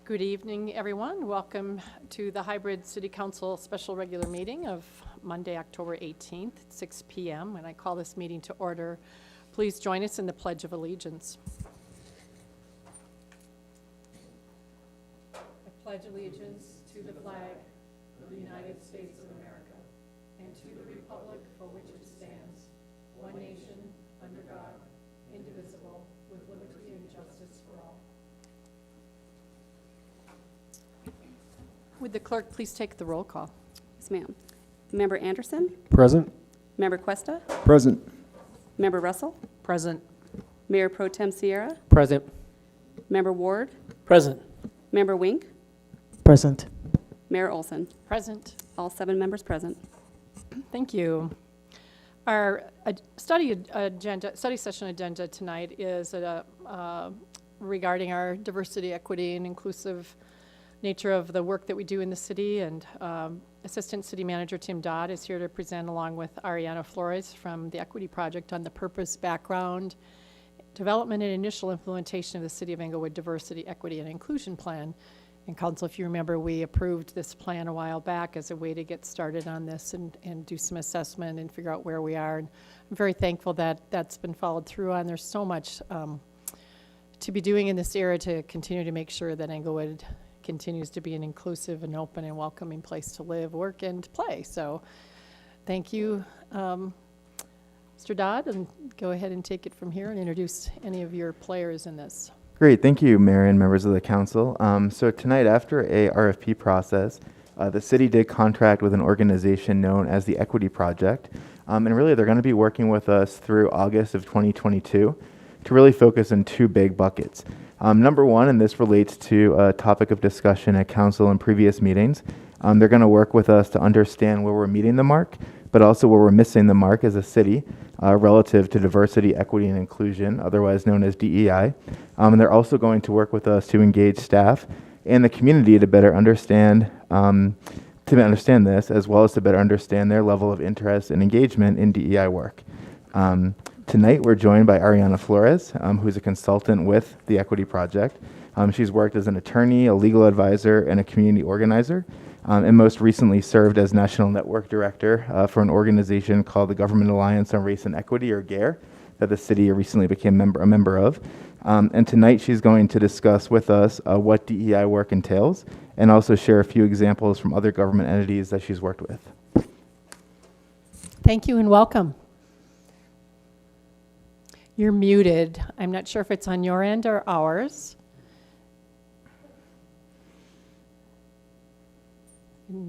Good evening, everyone. Welcome to the hybrid City Council special regular meeting of Monday, October 18th, at 6 p.m. And I call this meeting to order. Please join us in the Pledge of Allegiance. I pledge allegiance to the flag of the United States of America and to the republic for which it stands, one nation, under God, indivisible, with liberty and justice for all. Would the clerk please take the roll call? Yes, ma'am. Member Anderson? Present. Member Cuesta? Present. Member Russell? Present. Mayor Pro Tem Sierra? Present. Member Ward? Present. Member Wink? Present. Mayor Olson? Present. All 7 members present. Thank you. Our study session agenda tonight is regarding our diversity, equity, and inclusive nature of the work that we do in the city, and Assistant City Manager Tim Dodd is here to present along with Ariana Flores from the Equity Project on the purpose, background, development, and initial implementation of the City of Englewood Diversity, Equity, and Inclusion Plan. And Council, if you remember, we approved this plan a while back as a way to get started on this and do some assessment and figure out where we are. And I'm very thankful that that's been followed through on. There's so much to be doing in this era to continue to make sure that Englewood continues to be an inclusive and open and welcoming place to live, work, and play. So thank you, Mr. Dodd, and go ahead and take it from here and introduce any of your players in this. Great, thank you, Mayor and members of the council. So tonight, after a RFP process, the city did contract with an organization known as the Equity Project. And really, they're going to be working with us through August of 2022 to really focus on 2 big buckets. Number one, and this relates to a topic of discussion at council in previous meetings, they're going to work with us to understand where we're meeting the mark, but also where we're missing the mark as a city relative to diversity, equity, and inclusion, otherwise known as DEI. And they're also going to work with us to engage staff and the community to better understand this, as well as to better understand their level of interest and engagement in DEI work. Tonight, we're joined by Ariana Flores, who's a consultant with the Equity Project. She's worked as an attorney, a legal advisor, and a community organizer, and most recently served as National Network Director for an organization called the Government Alliance on Race and Equity, or GARE, that the city recently became a member of. And tonight, she's going to discuss with us what DEI work entails, and also share a few examples from other government entities that she's worked with. Thank you and welcome. You're muted. I'm not sure if it's on your end or ours.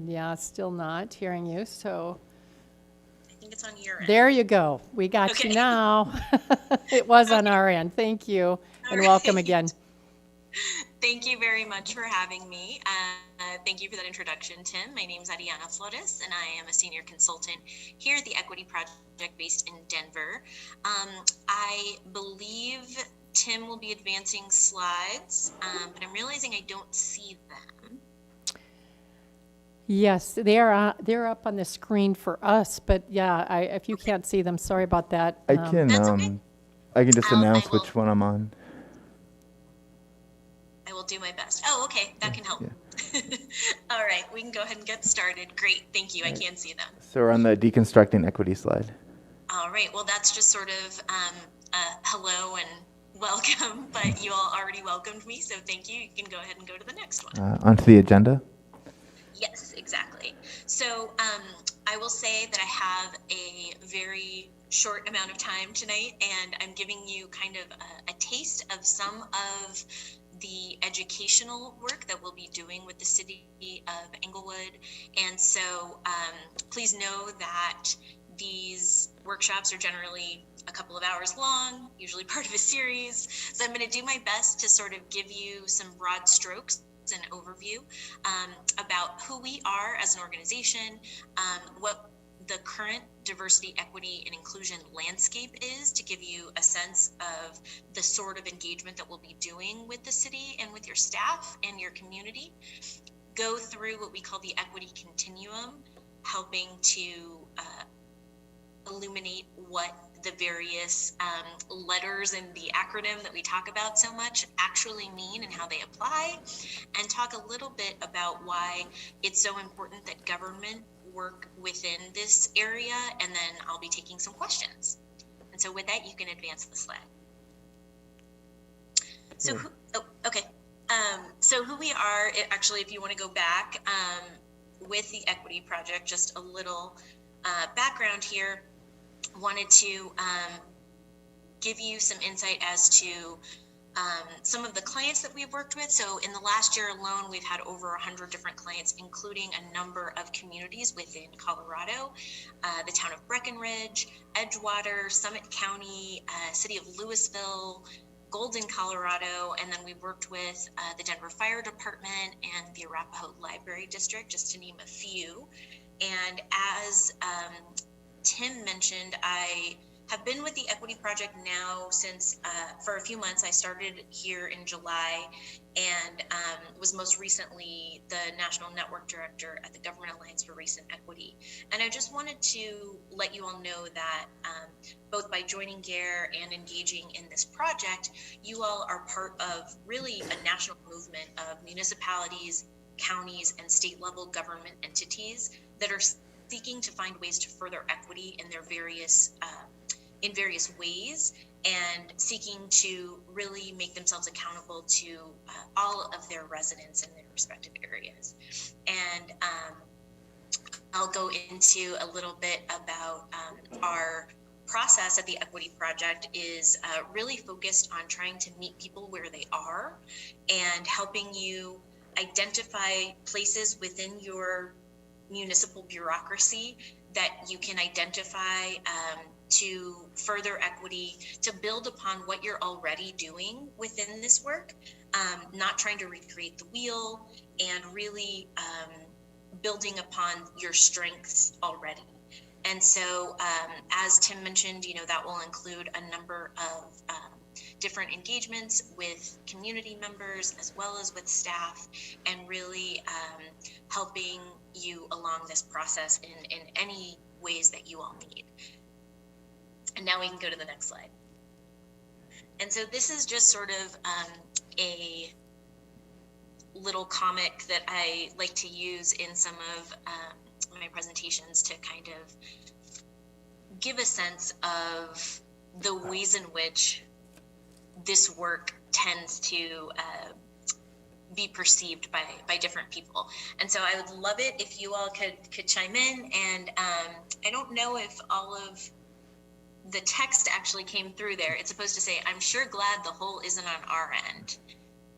Yeah, still not hearing you, so. I think it's on your end. There you go. We got you now. It was on our end. Thank you, and welcome again. Thank you very much for having me. Thank you for that introduction, Tim. My name is Ariana Flores, and I am a senior consultant here at the Equity Project based in Denver. I believe Tim will be advancing slides, but I'm realizing I don't see them. Yes, they're up on the screen for us, but yeah, if you can't see them, sorry about that. I can just announce which one I'm on. I will do my best. Oh, okay, that can help. Yeah. All right, we can go ahead and get started. Great, thank you. Right. I can see them. So we're on the deconstructing equity slide. All right, well, that's just sort of hello and welcome, but you all already welcomed me, so thank you. You can go ahead and go to the next one. Onto the agenda. Yes, exactly. So I will say that I have a very short amount of time tonight, and I'm giving you kind of a taste of some of the educational work that we'll be doing with the City of Englewood. And so please know that these workshops are generally a couple of hours long, usually part of a series. So I'm going to do my best to sort of give you some broad strokes, an overview about who we are as an organization, what the current diversity, equity, and inclusion landscape is, to give you a sense of the sort of engagement that we'll be doing with the city and with your staff and your community. Go through what we call the equity continuum, helping to illuminate what the various letters in the acronym that we talk about so much actually mean and how they apply, and talk a little bit about why it's so important that government work within this area, and then I'll be taking some questions. And so with that, you can advance the slide. So, okay. So who we are, actually, if you want to go back with the Equity Project, just a little background here, wanted to give you some insight as to some of the clients that we've worked with. So in the last year alone, we've had over 100 different clients, including a number of communities within Colorado, the town of Breckenridge, Edgewater, Summit County, City of Louisville, Golden, Colorado, and then we worked with the Denver Fire Department and the Arapahoe Library District, just to name a few. And as Tim mentioned, I have been with the Equity Project now since for a few months. I started here in July and was most recently the National Network Director at the Government Alliance for Race and Equity. And I just wanted to let you all know that both by joining GARE and engaging in this project, you all are part of really a national movement of municipalities, counties, and state level government entities that are seeking to find ways to further equity in their various ways, and seeking to really make themselves accountable to all of their residents in their respective areas. And I'll go into a little bit about our process at the Equity Project is really focused on trying to meet people where they are and helping you identify places within your municipal bureaucracy that you can identify to further equity, to build upon what you're already doing within this work, not trying to recreate the wheel, and really building upon your strengths already. And so as Tim mentioned, that will include a number of different engagements with community members as well as with staff, and really helping you along this process in any ways that you all need. And now we can go to the next slide. And so this is just sort of a little comic that I like to use in some of my presentations to kind of give a sense of the ways in which this work tends to be perceived by different people. And so I would love it if you all could chime in. And I don't know if all of the text actually came through there. It's supposed to say, I'm sure glad the whole isn't on our end.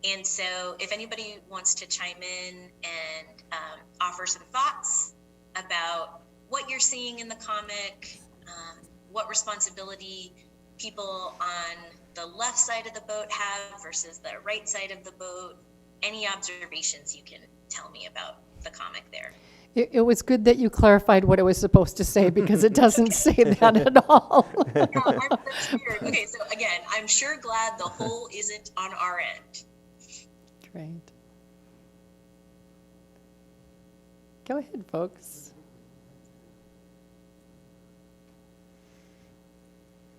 And so if anybody wants to chime in and offer some thoughts about what you're seeing in the comic, what responsibility people on the left side of the boat have versus the right side of the boat, any observations you can tell me about the comic there. It was good that you clarified what it was supposed to say, because it doesn't say that at all. Yeah, that's weird. Okay, so again, I'm sure glad the whole isn't on our end. Great. Go ahead, folks.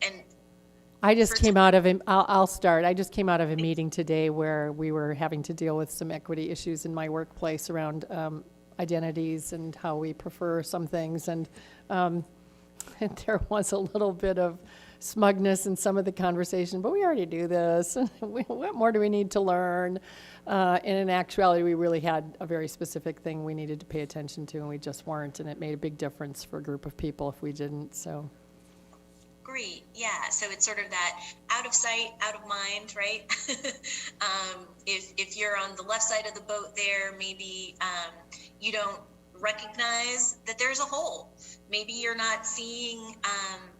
And I just came out of I'll start. I just came out of a meeting today where we were having to deal with some equity issues in my workplace around identities and how we prefer some things. And there was a little bit of smugness in some of the conversation, but we already do this. What more do we need to learn? And in actuality, we really had a very specific thing we needed to pay attention to, and we just weren't. And it made a big difference for a group of people if we didn't. So. Great. Yeah. So it's sort of that out of sight, out of mind, right? If you're on the left side of the boat there, maybe you don't recognize that there's a hole. Maybe you're not seeing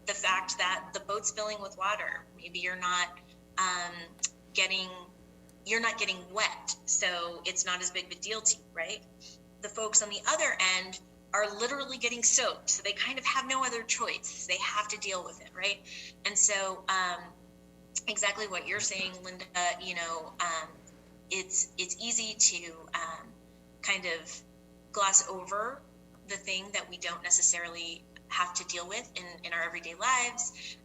the fact that the boat's filling with water. Maybe you're not getting wet, so it's not as big of a deal to you, right? The folks on the other end are literally getting soaked, so they kind of have no other choice. They have to deal with it, right? And so exactly what you're saying, Linda, it's easy to kind of gloss over the thing that we don't necessarily have to deal with in our everyday lives,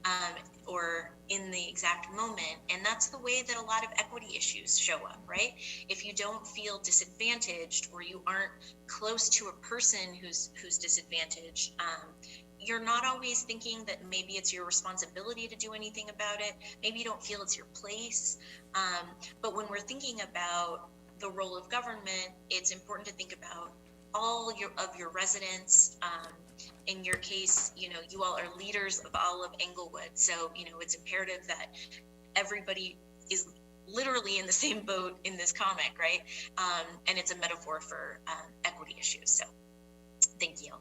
or in the exact moment. And that's the way that a lot of equity issues show up, right? If you don't feel disadvantaged, or you aren't close to a person who's disadvantaged, you're not always thinking that maybe it's your responsibility to do anything about it. Maybe you don't feel it's your place. But when we're thinking about the role of government, it's important to think about all of your residents. In your case, you all are leaders of all of Englewood. So, it's imperative that everybody is literally in the same boat in this comic, right? And it's a metaphor for equity issues. So thank you.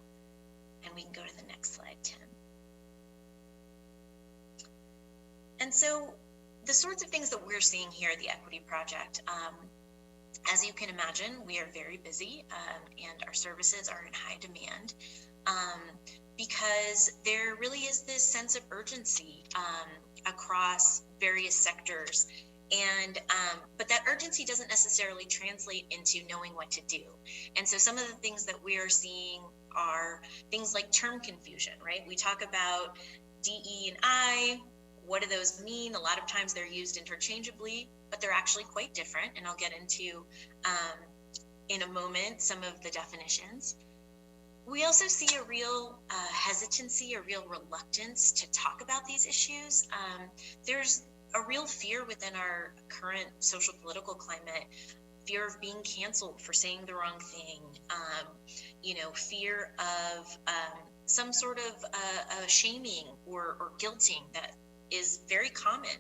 And we can go to the next slide, Tim. And so the sorts of things that we're seeing here at the Equity Project, as you can imagine, we are very busy, and our services are in high demand, because there really is this sense of urgency across various sectors. And but that urgency doesn't necessarily translate into knowing what to do. And so some of the things that we are seeing are things like term confusion, right? We talk about DE and I. What do those mean? A lot of times they're used interchangeably, but they're actually quite different. And I'll get into in a moment some of the definitions. We also see a real hesitancy, a real reluctance to talk about these issues. There's a real fear within our current social political climate, fear of being canceled for saying the wrong thing, fear of some sort of shaming or guilting that is very common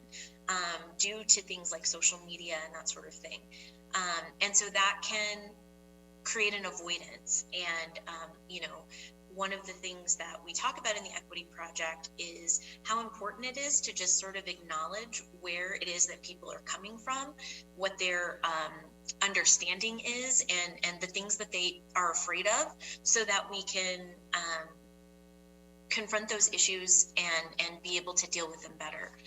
due to things like social media and that sort of thing. And so that can create an avoidance. And, one of the things that we talk about in the Equity Project is how important it is to just sort of acknowledge where it is that people are coming from, what their understanding is, and the things that they are afraid of, so that we can confront those issues and be able to deal with them better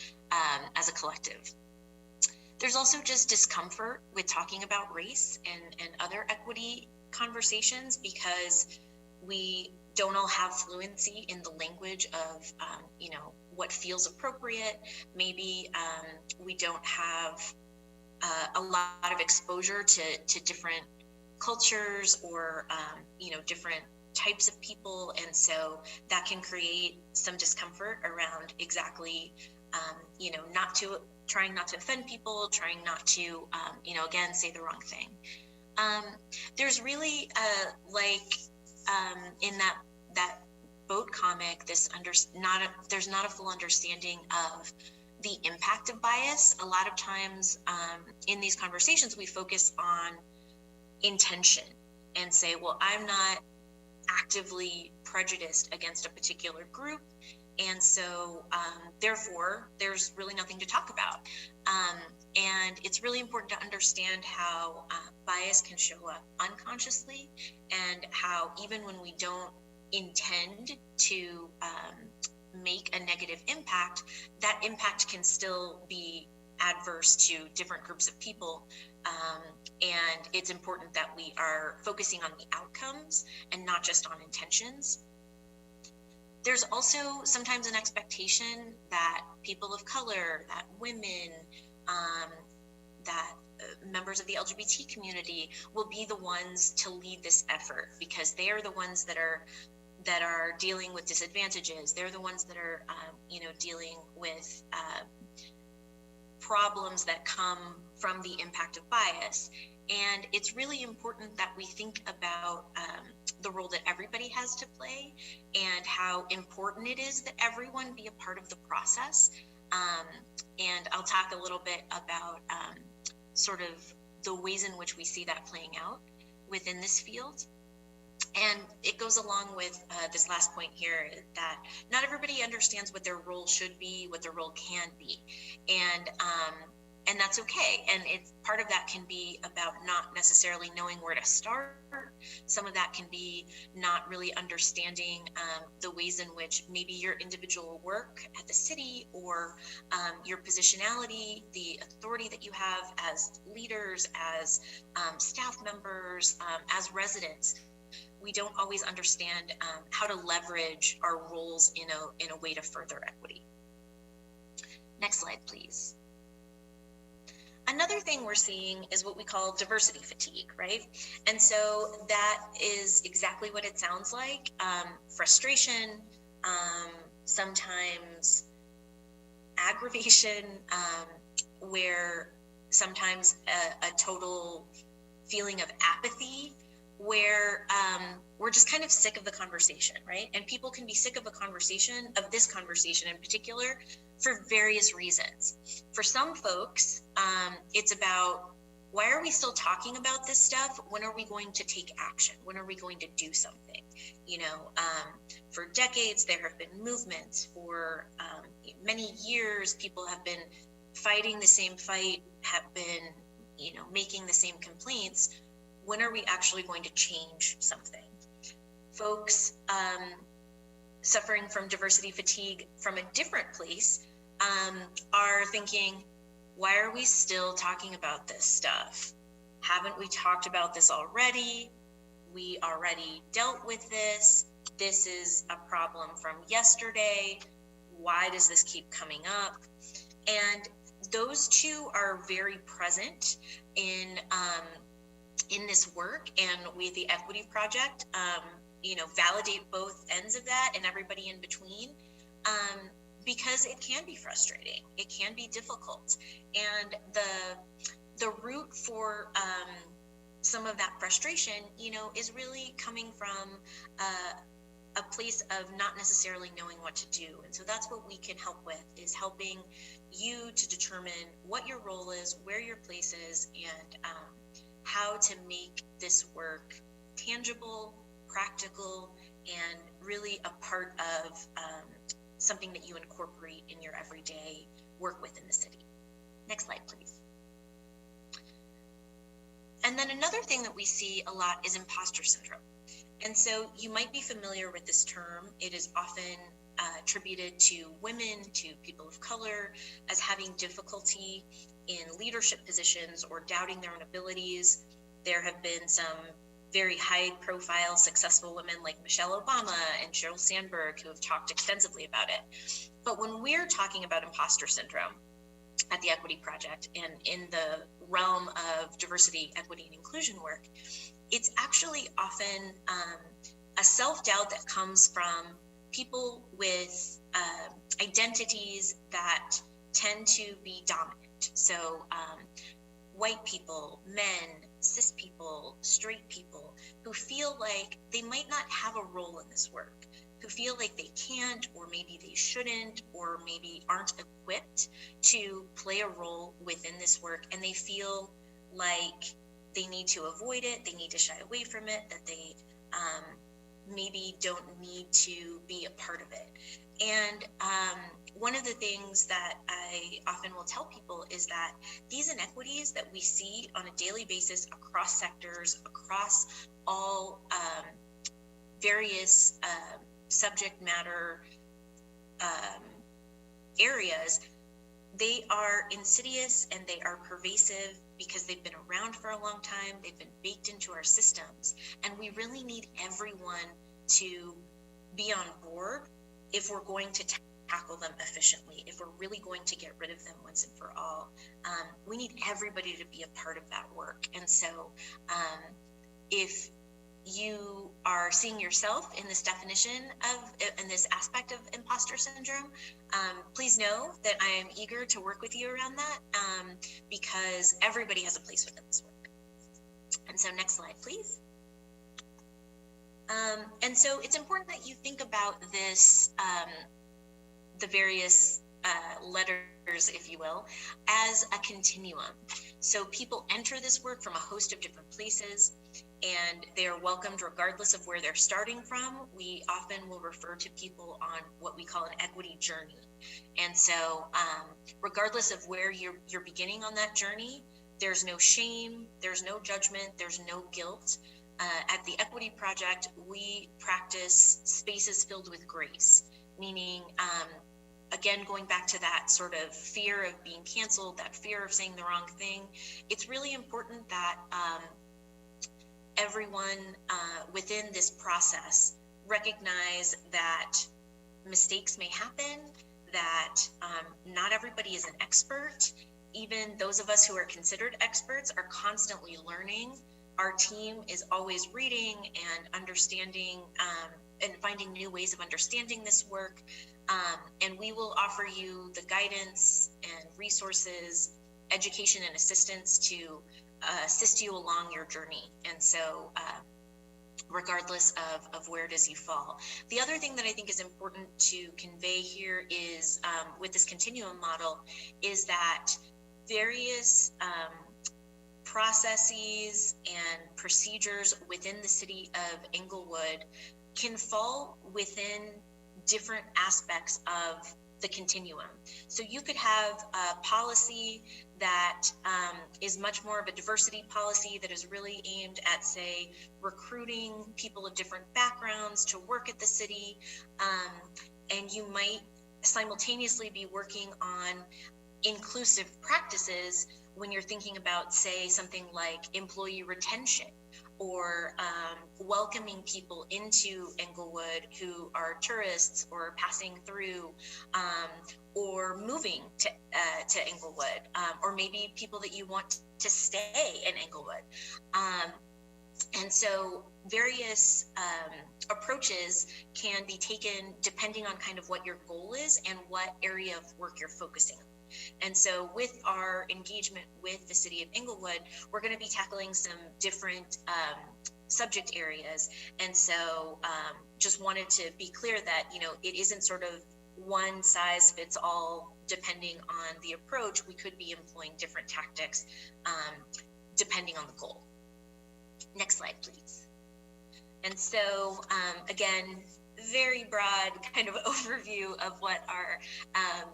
as a collective. There's also just discomfort with talking about race and other equity conversations, because we don't all have fluency in the language of, what feels appropriate. Maybe we don't have a lot of exposure to different cultures or, different types of people. And so that can create some discomfort around exactly, trying not to offend people, trying not to, again, say the wrong thing. There's really in that boat comic, there's not a full understanding of the impact of bias. A lot of times in these conversations, we focus on intention and say, well, I'm not actively prejudiced against a particular group, and so therefore there's really nothing to talk about. And it's really important to understand how bias can show up unconsciously, and how even when we don't intend to make a negative impact, that impact can still be adverse to different groups of people. And it's important that we are focusing on the outcomes and not just on intentions. There's also sometimes an expectation that people of color, that women, that members of the LGBT community will be the ones to lead this effort, because they are the ones that are dealing with disadvantages. They're the ones that are, dealing with problems that come from the impact of bias. And it's really important that we think about the role that everybody has to play, and how important it is that everyone be a part of the process. And I'll talk a little bit about sort of the ways in which we see that playing out within this field. And it goes along with this last point here, that not everybody understands what their role should be, what their role can be. And that's okay. And it's part of that can be about not necessarily knowing where to start. Some of that can be not really understanding the ways in which maybe your individual work at the city, or your positionality, the authority that you have as leaders, as staff members, as residents, we don't always understand how to leverage our roles in a way to further equity. Next slide, please. Another thing we're seeing is what we call diversity fatigue, right? And so that is exactly what it sounds like. Frustration, sometimes aggravation, where sometimes a total feeling of apathy, where we're just kind of sick of the conversation, right? And people can be sick of this conversation in particular, for various reasons. For some folks, it's about, why are we still talking about this stuff? When are we going to take action? When are we going to do something? You know, for decades, there have been movements. For many years, people have been fighting the same fight, have been, you know, making the same complaints. When are we actually going to change something? Folks suffering from diversity fatigue from a different place are thinking, why are we still talking about this stuff? Haven't we talked about this already? We already dealt with this. This is a problem from yesterday. Why does this keep coming up? And those two are very present in this work, and we, the Equity Project, you know, validate both ends of that and everybody in between, because it can be frustrating. It can be difficult. And the root for some of that frustration, you know, is really coming from a place of not necessarily knowing what to do. And so that's what we can help with, is helping you to determine what your role is, where your place is, and how to make this work tangible, practical, and really a part of something that you incorporate in your everyday work within the city. Next slide, please. And then another thing that we see a lot is imposter syndrome. And so you might be familiar with this term. It is often attributed to women, to people of color, as having difficulty in leadership positions or doubting their own abilities. There have been some very high profile successful women like Michelle Obama and Sheryl Sandberg who have talked extensively about it. But when we're talking about imposter syndrome at the Equity Project and in the realm of diversity, equity, and inclusion work, it's actually often a self-doubt that comes from people with identities that tend to be dominant. So white people, men, cis people, straight people, who feel like they might not have a role in this work, who feel like they can't, or maybe they shouldn't, or maybe aren't equipped to play a role within this work, and they feel like they need to avoid it, they need to shy away from it, that they maybe don't need to be a part of it. And one of the things that I often will tell people is that these inequities that we see on a daily basis across sectors, across all various subject matter areas, they are insidious and they are pervasive because they've been around for a long time, they've been baked into our systems, and we really need everyone to be on board if we're going to tackle them efficiently, if we're really going to get rid of them once and for all. We need everybody to be a part of that work. And so if you are seeing yourself in this definition of, in this aspect of imposter syndrome, please know that I am eager to work with you around that, because everybody has a place within this work. And so next slide, please. And so it's important that you think about this, the various letters, if you will, as a continuum. So people enter this work from a host of different places, and they are welcomed regardless of where they're starting from. We often will refer to people on what we call an equity journey. And so regardless of where you're beginning on that journey, there's no shame, there's no judgment, there's no guilt. At the Equity Project, we practice spaces filled with grace, meaning, again, going back to that sort of fear of being canceled, that fear of saying the wrong thing, it's really important that everyone within this process recognize that mistakes may happen, that not everybody is an expert. Even those of us who are considered experts are constantly learning. Our team is always reading and understanding and finding new ways of understanding this work. And we will offer you the guidance and resources, education and assistance to assist you along your journey. And so regardless of where it is you fall. The other thing that I think is important to convey here is with this continuum model is that various processes and procedures within the City of Englewood can fall within different aspects of the continuum. So you could have a policy that is much more of a diversity policy that is really aimed at, say, recruiting people of different backgrounds to work at the city. And you might simultaneously be working on inclusive practices when you're thinking about, say, something like employee retention or welcoming people into Englewood who are tourists or passing through or moving to Englewood, or maybe people that you want to stay in Englewood. And so various approaches can be taken depending on kind of what your goal is and what area of work you're focusing on. And so with our engagement with the City of Englewood, we're going to be tackling some different subject areas. And so just wanted to be clear that, you know, it isn't sort of one size fits all depending on the approach. We could be employing different tactics depending on the goal. Next slide, please. And so again, very broad kind of overview of what our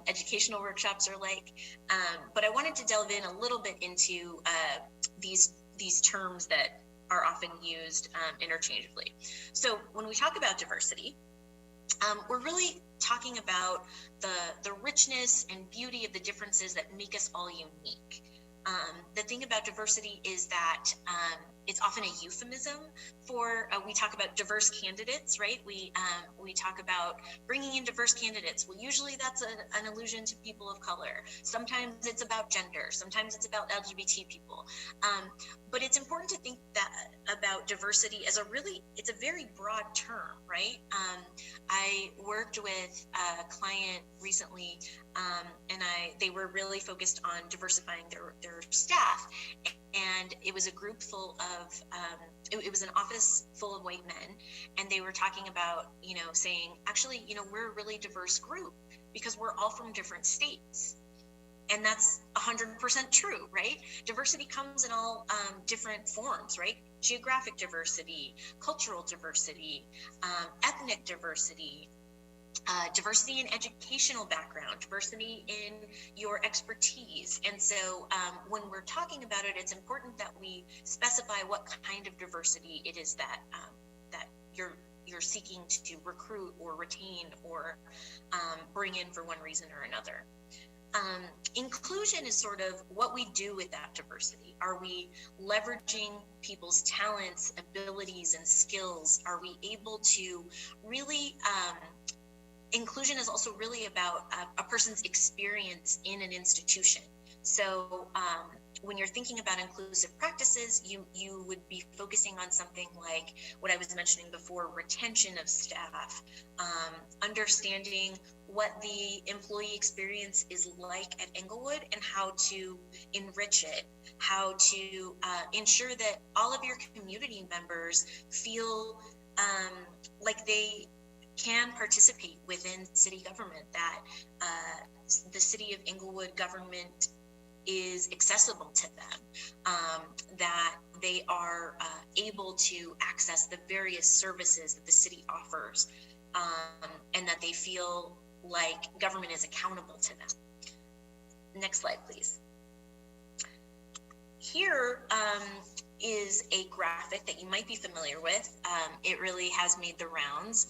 educational workshops are like. But I wanted to delve in a little bit into these terms that are often used interchangeably. So when we talk about diversity, we're really talking about the richness and beauty of the differences that make us all unique. The thing about diversity is that it's often a euphemism for, we talk about diverse candidates, right? We talk about bringing in diverse candidates. Well, usually that's an allusion to people of color. Sometimes it's about gender. Sometimes it's about LGBT people. But it's important to think that about diversity as it's a very broad term, right? I worked with a client recently, and they were really focused on diversifying their staff. And it was a group full of, it was an office full of white men. And they were talking about, you know, saying, actually, you know, we're a really diverse group because we're all from different states. And that's 100% true, right? Diversity comes in all different forms, right? Geographic diversity, cultural diversity, ethnic diversity, diversity in educational background, diversity in your expertise. And so when we're talking about it, it's important that we specify what kind of diversity it is that that you're seeking to recruit or retain or bring in for one reason or another. Inclusion is sort of what we do with that diversity. Are we leveraging people's talents, abilities, and skills? Are we able to really inclusion is also really about a person's experience in an institution. So when you're thinking about inclusive practices, you would be focusing on something like what I was mentioning before, retention of staff, understanding what the employee experience is like at Englewood and how to enrich it, how to ensure that all of your community members feel like they can participate within city government, that the City of Englewood government is accessible to them, that they are able to access the various services that the city offers, and that they feel like government is accountable to them. Next slide, please. Here is a graphic that you might be familiar with. It really has made the rounds.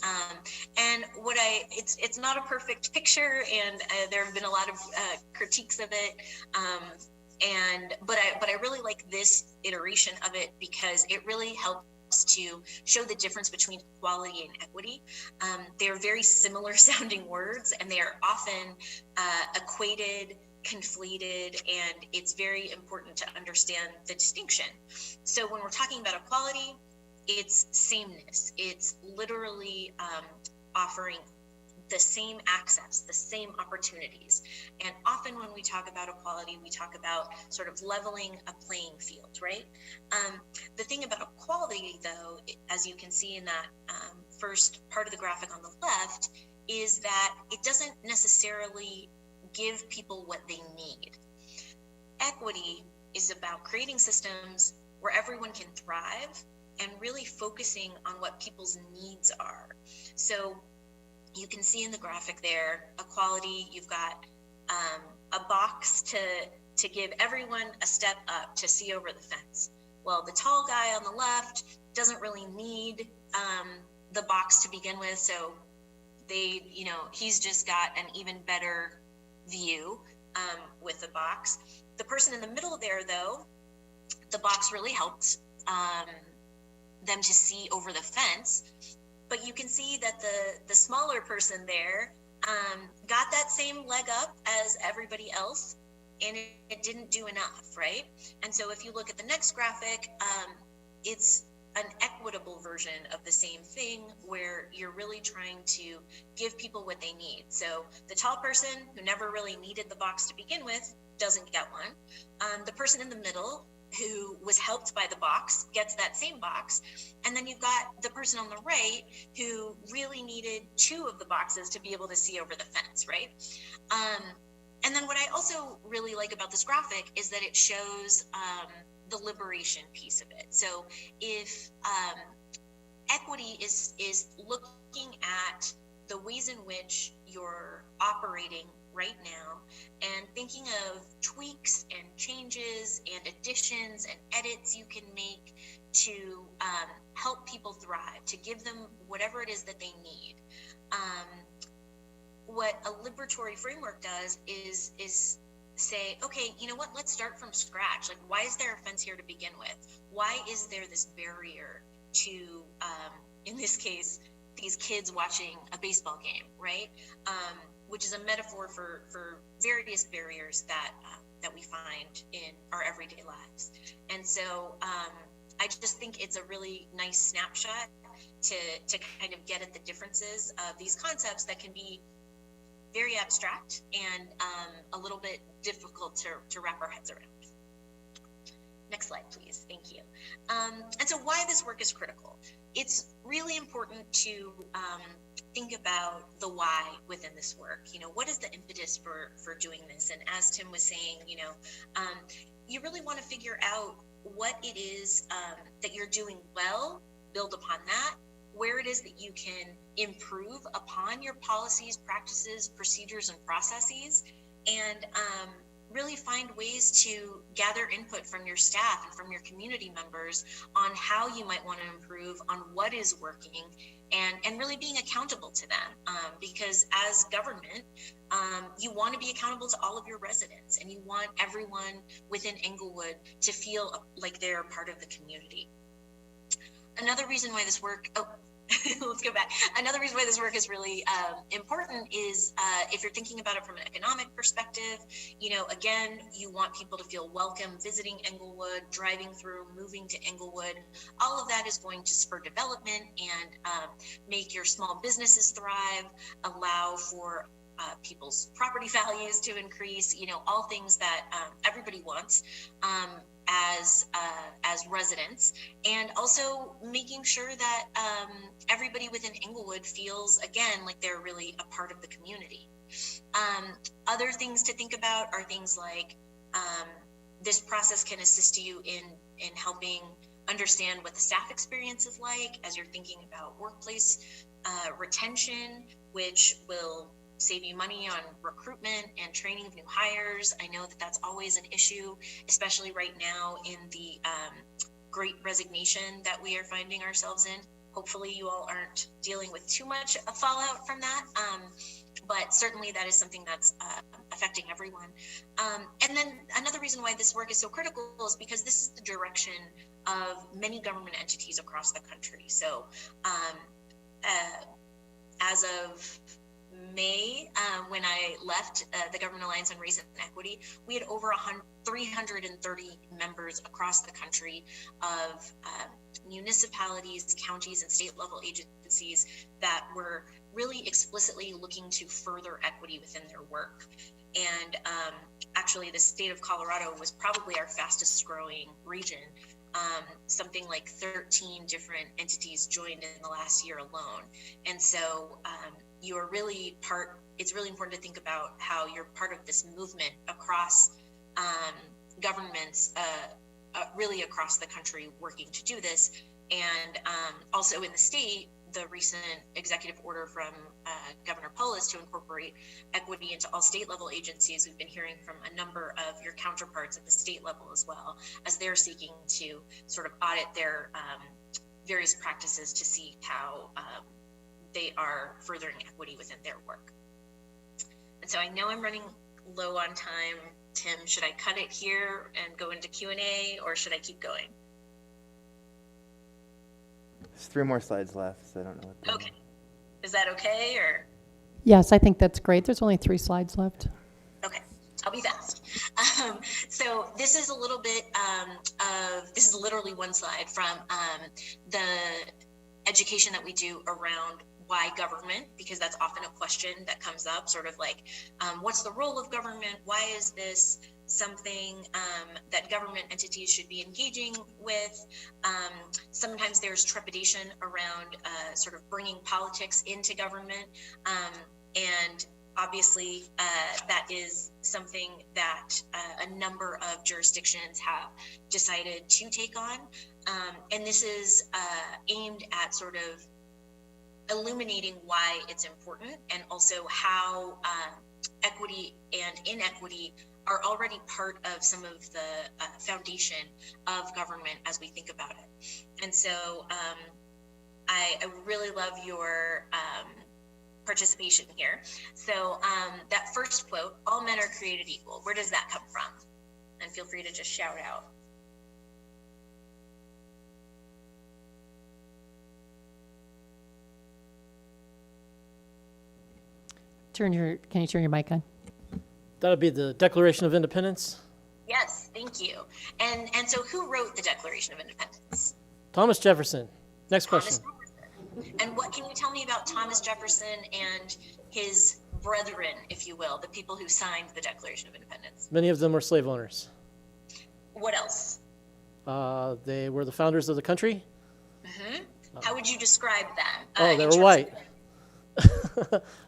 And it's not a perfect picture, and there have been a lot of critiques of it. But I really like this iteration of it because it really helps to show the difference between equality and equity. They're very similar sounding words, and they are often equated, conflated, and it's very important to understand the distinction. So when we're talking about equality, it's sameness. It's literally offering the same access, the same opportunities. And often when we talk about equality, we talk about sort of leveling a playing field, right? The thing about equality, though, as you can see in that first part of the graphic on the left, is that it doesn't necessarily give people what they need. Equity is about creating systems where everyone can thrive and really focusing on what people's needs are. So you can see in the graphic there, equality, you've got a box to give everyone a step up to see over the fence. Well, the tall guy on the left doesn't really need the box to begin with, so he's just got an even better view with the box. The person in the middle there, though, the box really helped them to see over the fence. But you can see that the smaller person there got that same leg up as everybody else, and it didn't do enough, right? And so if you look at the next graphic, it's an equitable version of the same thing where you're really trying to give people what they need. So the tall person who never really needed the box to begin with doesn't get one. The person in the middle who was helped by the box gets that same box. And then you've got the person on the right who really needed 2 of the boxes to be able to see over the fence, right? And then what I also really like about this graphic is that it shows the liberation piece of it. So if equity is looking at the ways in which you're operating right now and thinking of tweaks and changes and additions and edits you can make to help people thrive, to give them whatever it is that they need. What a liberatory framework does is say, okay, you know what, let's start from scratch. Like, why is there a fence here to begin with? Why is there this barrier to, in this case, these kids watching a baseball game, right? Which is a metaphor for various barriers that we find in our everyday lives. And so I just think it's a really nice snapshot to kind of get at the differences of these concepts that can be very abstract and a little bit difficult to wrap our heads around. Next slide, please. Thank you. And so why this work is critical. It's really important to think about the why within this work. You know, what is the impetus for doing this? And as Tim was saying, you really want to figure out what it is that you're doing well, build upon that, where it is that you can improve upon your policies, practices, procedures, and processes, and really find ways to gather input from your staff and from your community members on how you might want to improve on what is working, and really being accountable to them. Because as government, you want to be accountable to all of your residents, and you want everyone within Englewood to feel like they're part of the community. Another reason why this work, let's go back. Another reason why this work is really important is if you're thinking about it from an economic perspective, again, you want people to feel welcome visiting Englewood, driving through, moving to Englewood. All of that is going to spur development and make your small businesses thrive, allow for people's property values to increase, all things that everybody wants. As residents, and also making sure that everybody within Englewood feels, again, like they're really a part of the community. Other things to think about are things like this process can assist you in helping understand what the staff experience is like as you're thinking about workplace retention, which will save you money on recruitment and training of new hires. I know that that's always an issue, especially right now in the great resignation that we are finding ourselves in. Hopefully you all aren't dealing with too much fallout from that. but certainly that is something that's affecting everyone. And then another reason why this work is so critical is because this is the direction of many government entities across the country. So as of May, when I left the Government Alliance on Race and Equity, we had over 330 members across the country of municipalities, counties, and state level agencies that were really explicitly looking to further equity within their work. And actually, the state of Colorado was probably our fastest growing region. Something like 13 different entities joined in the last year alone. And so you're really it's really important to think about how you're part of this movement across governments, really across the country working to do this. And also in the state, the recent executive order from Governor Polis to incorporate equity into all state level agencies. We've been hearing from a number of your counterparts at the state level as well, as they're seeking to sort of audit their various practices to see how they are furthering equity within their work. And so I know I'm running low on time. Tim, should I cut it here and go into Q&A, or should I keep going? There's 3 more slides left, so I don't know what. Okay. Is that okay, or? Yes, I think that's great. There's only 3 slides left. Okay, I'll be fast. So this is a little bit this is literally one slide from the education that we do around why government, because that's often a question that comes up, sort of like, what's the role of government? Why is this something that government entities should be engaging with? Sometimes there's trepidation around sort of bringing politics into government. And obviously that is something that a number of jurisdictions have decided to take on. And this is aimed at sort of illuminating why it's important, and also how equity and inequity are already part of some of the foundation of government as we think about it. And so I really love your participation here. So that first quote, all men are created equal, where does that come from? And feel free to just shout out. Can you turn your mic on? That'll be the Declaration of Independence. Yes, thank you. And so who wrote the Declaration of Independence? Thomas Jefferson. Next Thomas question. Jefferson. And what can you tell me about Thomas Jefferson and his brethren, if you will, the people who signed the Declaration of Independence? Many of them were slave owners. What else? They were the founders of the country. Mm-hmm. How would you describe them? They in were terms white. of-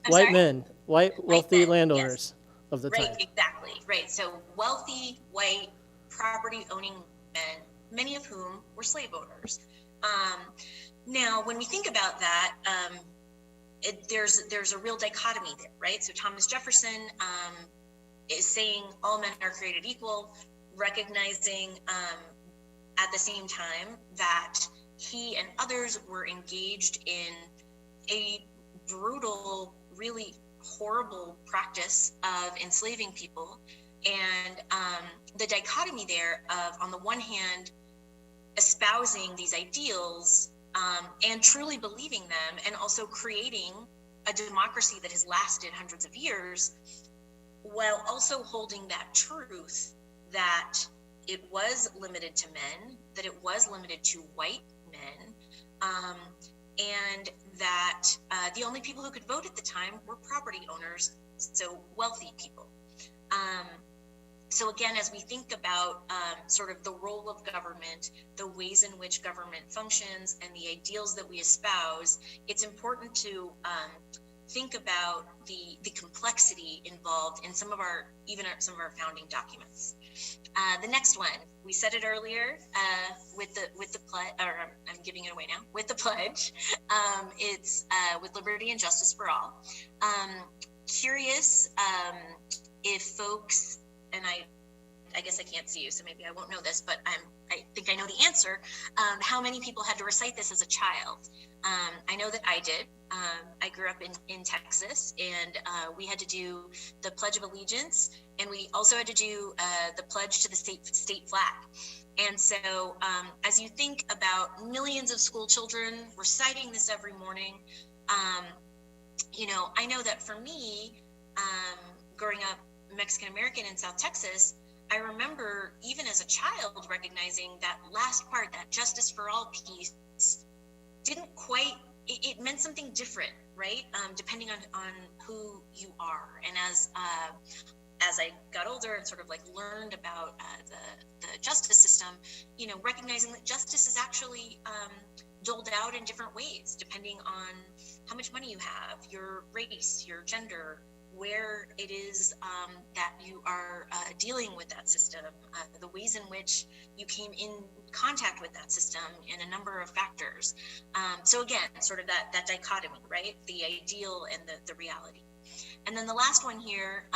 White sorry? men, wealthy men, landowners of the Right, time. exactly. Right. So wealthy, white, property-owning men, many of whom were slave owners. Now, when we think about that, there's a real dichotomy there, right? So Thomas Jefferson is saying all men are created equal, recognizing at the same time that he and others were engaged in a brutal, really horrible practice of enslaving people. And the dichotomy there of, on the one hand, espousing these ideals and truly believing them, and also creating a democracy that has lasted hundreds of years, while also holding that truth that it was limited to men, that it was limited to white men, and that the only people who could vote at the time were property owners, so wealthy people. So again, as we think about sort of the role of government, the ways in which government functions, and the ideals that we espouse, it's important to think about the complexity involved in some of our founding documents. The next one, we said it earlier with the pledge, or I'm giving it away now, with the pledge. It's with liberty and justice for all. Curious if folks, and I guess I can't see you, so maybe I won't know this, but I'm I think I know the answer. How many people had to recite this as a child? I know that I did. I grew up in Texas, and we had to do the Pledge of Allegiance, and we also had to do the pledge to the state flag. And so as you think about millions of school children reciting this every morning, you know, I know that for me, growing up Mexican American in South Texas, I remember even as a child recognizing that last part, that justice for all piece, didn't quite, it meant something different, right? Depending on who you are. And as I got older and sort of like learned about the justice system, you know, recognizing that justice is actually doled out in different ways, depending on how much money you have, your race, your gender, where it is that you are dealing with that system, the ways in which you came in contact with that system in a number of factors. So again, sort of that dichotomy, right? The ideal and the reality. And then the last one here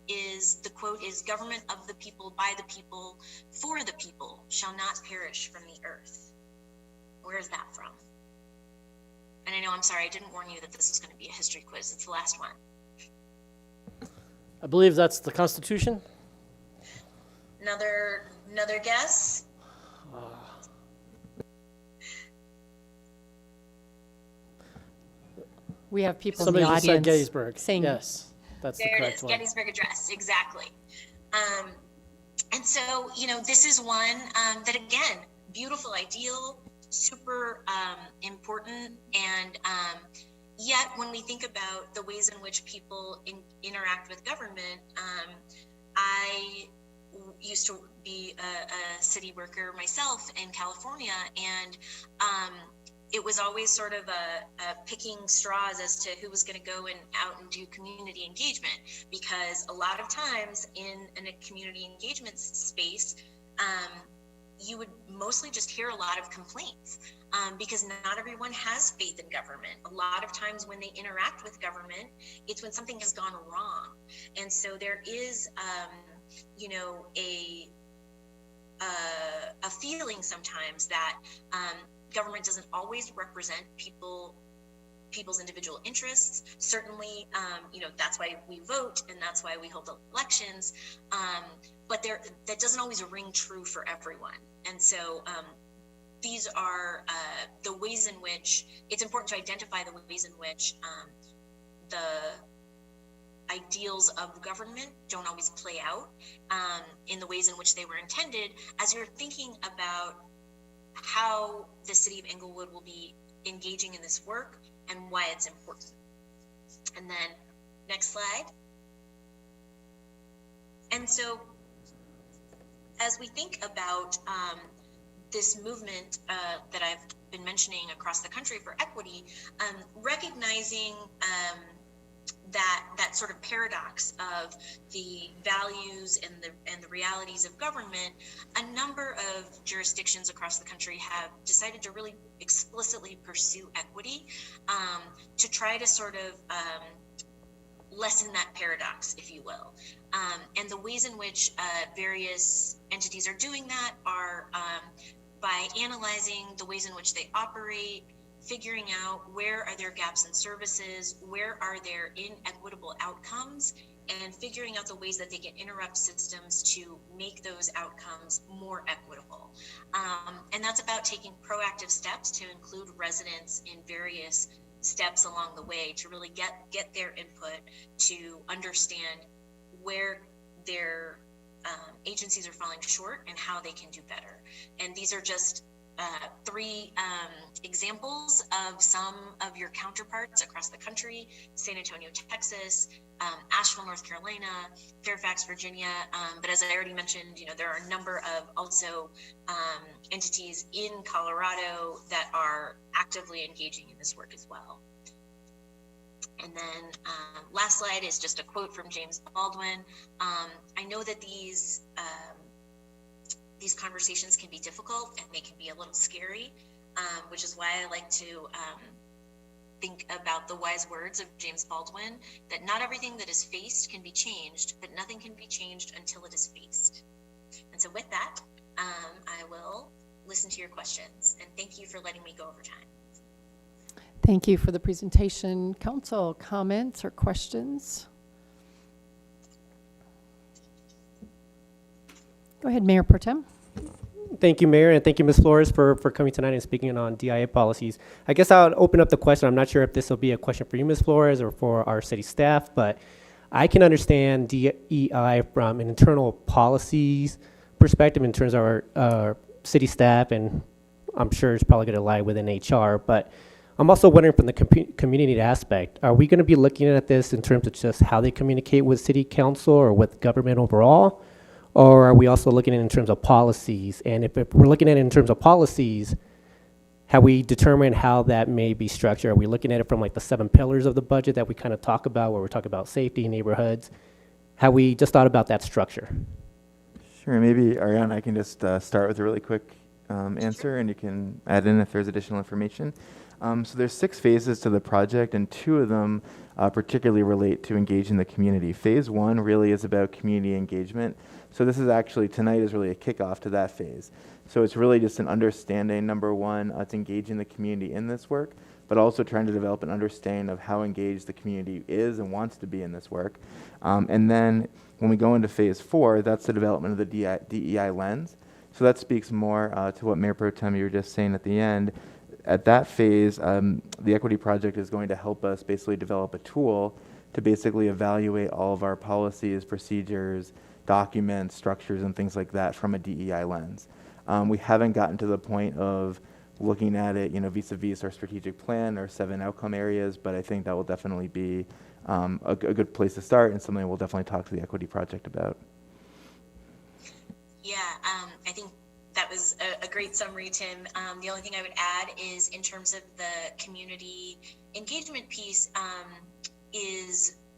is, the quote is, "Government of the people, by the people, for the people, shall not perish from the earth." Where is that from? And I know, I'm sorry, I didn't warn you that this was going to be a history quiz. It's the last one. I believe that's the Constitution. Another guess? We have people in Somebody the just said audience Gettysburg. saying, Yes, that's the There it correct is, one. Gettysburg Address, exactly. And so, you know, this is one that, again, beautiful ideal, super important, and yet when we think about the ways in which people interact with government, I used to be a city worker myself in California, and it was always sort of a picking straws as to who was going to go out and do community engagement, because a lot of times in a community engagement space, you would mostly just hear a lot of complaints, because not everyone has faith in government. A lot of times when they interact with government, it's when something has gone wrong. And so there is, you know, a feeling sometimes that government doesn't always represent people's individual interests. Certainly, you know, that's why we vote and that's why we hold elections. But that doesn't always ring true for everyone. And so these are the ways in which it's important to identify the ways in which the ideals of government don't always play out in the ways in which they were intended, as you're thinking about how the City of Englewood will be engaging in this work and why it's important. And then next slide. And so as we think about this movement that I've been mentioning across the country for equity, recognizing that sort of paradox of the values and the realities of government, a number of jurisdictions across the country have decided to really explicitly pursue equity to try to sort of lessen that paradox, if you will. And the ways in which various entities are doing that are by analyzing the ways in which they operate, figuring out where are there gaps in services, where are there inequitable outcomes, and figuring out the ways that they can interrupt systems to make those outcomes more equitable. And that's about taking proactive steps to include residents in various steps along the way to really get their input to understand where their agencies are falling short and how they can do better. And these are just three examples of some of your counterparts across the country: San Antonio, Texas, Asheville, North Carolina, Fairfax, Virginia. But as I already mentioned, you know, there are a number of also entities in Colorado that are actively engaging in this work as well. And then last slide is just a quote from James Baldwin. I know that these conversations can be difficult and they can be a little scary, which is why I like to think about the wise words of James Baldwin, that not everything that is faced can be changed, but nothing can be changed until it is faced. And so with that, I will listen to your questions, and thank you for letting me go over time. Thank you for the presentation. Council, comments or questions? Go ahead, Mayor Pro Tem. Thank you, Mayor, and thank you, Ms. Flores, for coming tonight and speaking on DIA policies. I guess I'll open up the question. I'm not sure if this will be a question for you, Ms. Flores, or for our city staff, but I can understand DEI from an internal policies perspective in terms of our city staff, and I'm sure it's probably going to lie within HR, but I'm also wondering from the community aspect, are we going to be looking at this in terms of just how they communicate with city council or with government overall? Or are we also looking at it in terms of policies? And if we're looking at it in terms of policies, have we determined how that may be structured? Are we looking at it from like the 7 pillars of the budget that we kind of talk about, where we're talking about safety, neighborhoods? Have we just thought about that structure? Sure, maybe Ariana, I can just start with a really quick answer, and you can add in if there's additional information. So there's 6 phases to the project, and 2 of them particularly relate to engaging the community. Phase 1 really is about community engagement. So this is actually, tonight is really a kickoff to that phase. So it's really just an understanding, number 1, it's engaging the community in this work, but also trying to develop an understanding of how engaged the community is and wants to be in this work. And then when we go into phase 4, that's the development of the DEI lens. So that speaks more to what Mayor Pro Tem you were just saying at the end. At that phase, the Equity Project is going to help us basically develop a tool to basically evaluate all of our policies, procedures, documents, structures, and things like that from a DEI lens. We haven't gotten to the point of looking at it, vis-a-vis our strategic plan or 7 outcome areas, but I think that will definitely be a good place to start and something we'll definitely talk to the Equity Project about. Yeah, I think that was a great summary, Tim. The only thing I would add is in terms of the community engagement piece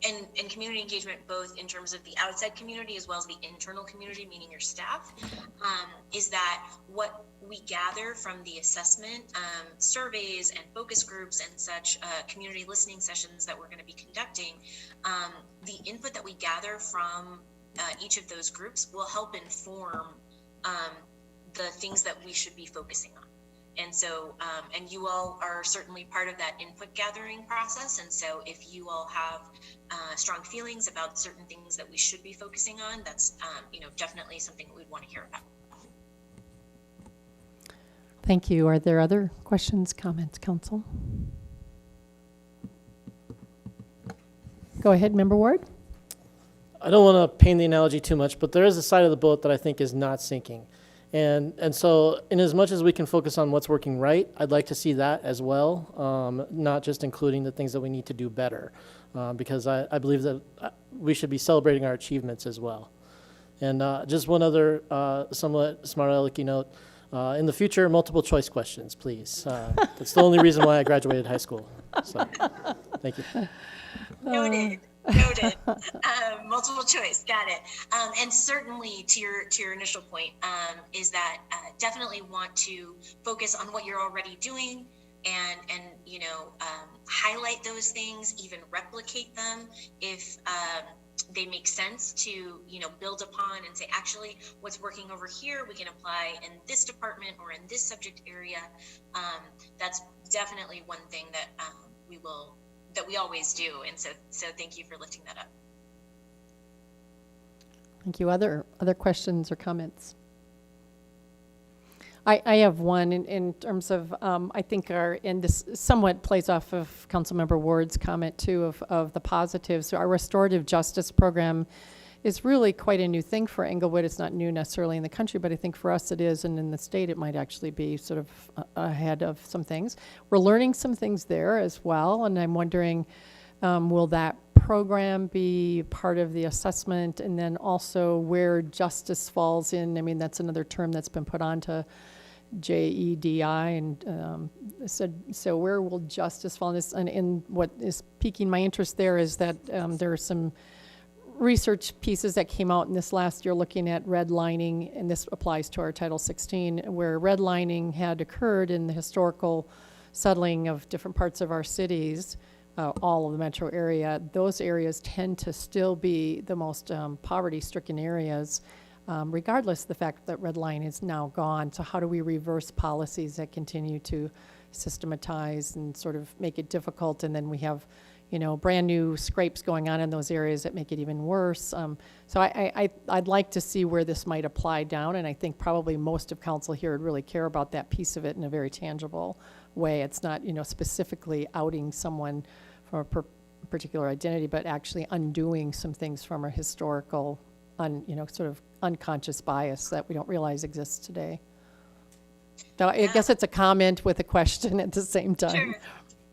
and community engagement, both in terms of the outside community as well as the internal community, meaning your staff, is that what we gather from the assessment, surveys and focus groups and such community listening sessions that we're going to be conducting, the input that we gather from each of those groups will help inform the things that we should be focusing on. And so, and you all are certainly part of that input gathering process. And so if you all have strong feelings about certain things that we should be focusing on, that's, definitely something we'd want to hear about. Thank you. Are there other questions, comments, council? Go ahead, Member Ward. I don't want to paint the analogy too much, but there is a side of the boat that I think is not sinking. And so in as much as we can focus on what's working right, I'd like to see that as well, not just including the things that we need to do better, because I believe that we should be celebrating our achievements as well. And just one other somewhat smart alecky note, in the future, multiple choice questions, please. That's the only reason why I graduated high school. So, thank you. Noted. Multiple choice, got it. And certainly to your initial point, is that definitely want to focus on what you're already doing and highlight those things, even replicate them if they make sense to build upon and say, actually, what's working over here we can apply in this department or in this subject area. That's definitely one thing that we always do, and so thank you for lifting that up. Thank you. Other questions or comments? I have one in terms of I think and this somewhat plays off of Councilmember Ward's comment too of the positives. So our restorative justice program is really quite a new thing for Englewood. It's not new necessarily in the country, but I think for us it is, and in the state it might actually be sort of ahead of some things. We're learning some things there as well, and I'm wondering, will that program be part of the assessment, and then also where justice falls in? I mean, that's another term that's been put on to JEDI, and so where will justice fall in this? And what is piquing my interest there is that there are some research pieces that came out in this last year looking at redlining, and this applies to our Title 16, where redlining had occurred in the historical settling of different parts of our cities, all of the metro area. Those areas tend to still be the most poverty-stricken areas. regardless of the fact that red line is now gone. So how do we reverse policies that continue to systematize and sort of make it difficult, and then we have, brand new scrapes going on in those areas that make it even worse. So I'd like to see where this might apply down, and I think probably most of council here would really care about that piece of it in a very tangible way. It's not, specifically outing someone for a particular identity, but actually undoing some things from a historical, sort of unconscious bias that we don't realize exists today. So I guess it's a comment with a question at the same time. Sure.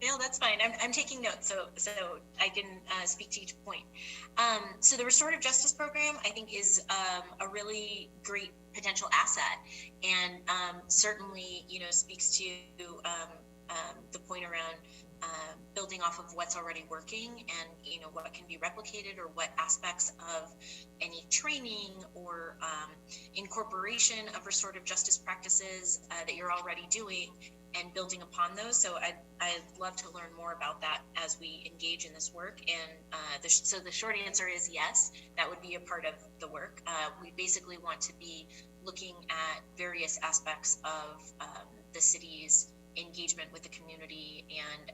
No, that's fine. I'm taking notes, so I can speak to each point. So the restorative justice program, I think, is a really great potential asset, and certainly, speaks to the point around building off of what's already working, and what can be replicated, or what aspects of any training or incorporation of restorative justice practices that you're already doing, and building upon those. So I'd love to learn more about that as we engage in this work. And so the short answer is yes, that would be a part of the work. We basically want to be looking at various aspects of the city's engagement with the community, and